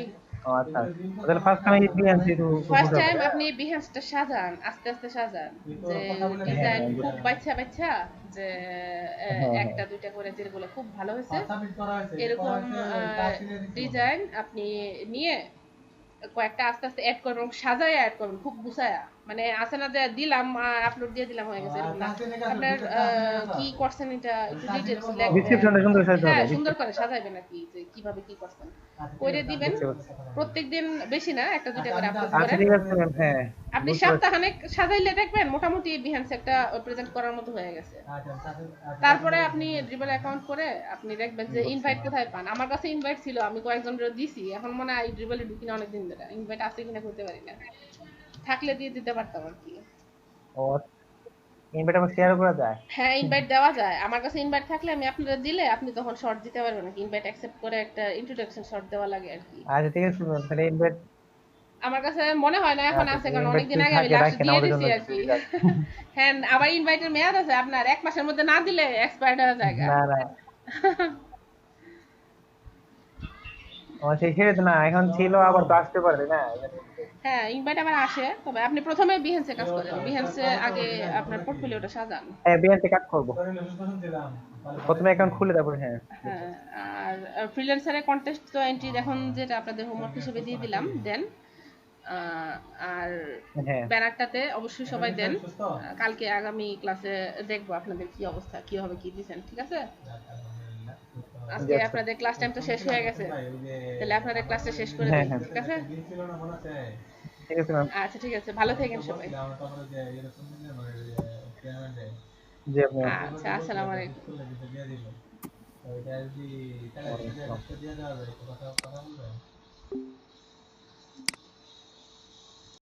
ও আচ্ছা, তাহলে ফার্স্ট টাইম বিএনসি একটু ফার্স্ট টাইম আপনি বিহেভটা সাজান, আস্তে আস্তে সাজান, যে ডিজাইন খুব বাচ্চা বাচ্চা, যে একটা দুইটা করে যেগুলো খুব ভালো হয়েছে এরকম ডিজাইন আপনি নিয়ে কয়েকটা আস্তে আস্তে অ্যাড করবেন, সাজায় অ্যাড করবেন, খুব গুছায়া। মানে আছে না যে দিলাম আপলোড দিয়ে দিলাম হয়ে গেছে, এরকম না। আপনার কি করছেন এটা একটু ডিটেইলস লিখবেন, ডেসক্রিপশনটা সুন্দর সাজাতে হ্যাঁ হবে। সুন্দর করে সাজাইবেন আর কি, যে কিভাবে কি করছেন কইরে দিবেন। প্রত্যেকদিন বেশি না, একটা দুইটা করে আপলোড আচ্ছা করেন। ঠিক আছে ম্যাম, হ্যাঁ আপনি সপ্তাহখানেক সাজাইলে দেখবেন মোটামুটি বিহান্স একটা প্রেজেন্ট করার মতো হয়ে গেছে। তারপরে আপনি ড্রিবল অ্যাকাউন্ট করে আপনি দেখবেন যে ইনভাইট কোথায় পান। আমার কাছে ইনভাইট ছিল, আমি কয়েকজনের দিছি, এখন মনে হয় ড্রিবলে ঢুকি না অনেকদিন ধরে, ইনভাইট আছে কিনা করতে পারি না, থাকলে দিয়ে দিতে পারতাম আর কি। ও ইনভাইট আবার শেয়ার করা যায়। হ্যাঁ, ইনভাইট দেওয়া যায়। আমার কাছে ইনভাইট থাকলে আমি আপনাদের দিলে আপনি তখন শর্ট দিতে পারবেন না, ইনভাইট অ্যাকসেপ্ট করে একটা ইন্ট্রোডাকশন শর্ট দেওয়া লাগে আর কি। আচ্ছা ঠিক আছে ম্যাম, তাহলে ইনভাইট আমার কাছে মনে হয় না এখন আছে, কারণ অনেকদিন আগে আমি থাকে, লাস্ট রাখেন দিয়ে আমাদের দিছি জন্য। আর কি। হ্যাঁ, আবার ইনভাইটের মেয়াদ আছে আপনার, 1 মাসের মধ্যে না দিলে এক্সপায়ার্ড হয়ে যায়। না না আমার সেই ছেড়ে তো না, এখন ছিল আবার তো আসতে পারে না। হ্যাঁ, ইনভাইট আবার আসে, তবে আপনি প্রথমে বিহেন্সে কাজ করেন, বিহেন্সে আগে আপনার পোর্টফোলিওটা সাজান। হ্যাঁ বিএনসি কাজ করব, প্রথমে অ্যাকাউন্ট খুলে তারপর হ্যাঁ। হ্যাঁ, আর ফ্রিল্যান্সারের কন্টেস্ট তো এন্ট্রি এখন যেটা আপনাদের হোমওয়ার্ক হিসেবে দিয়ে দিলাম দেন। আর হ্যাঁ ব্যানারটাতে অবশ্যই সবাই দেন। কালকে আগামী ক্লাসে দেখবো আপনাদের কি অবস্থা, কিভাবে কি দিচ্ছেন, ঠিক আছে? আজকে আপনাদের ক্লাস টাইম তো শেষ হয়ে গেছে, তাহলে আপনাদের ক্লাসটা শেষ করে দিন, ঠিক আছে? ঠিক আছে ম্যাম। আচ্ছা ঠিক আছে, ভালো থাকেন সবাই। জি আপনি আচ্ছা, আসসালামু আলাইকুম।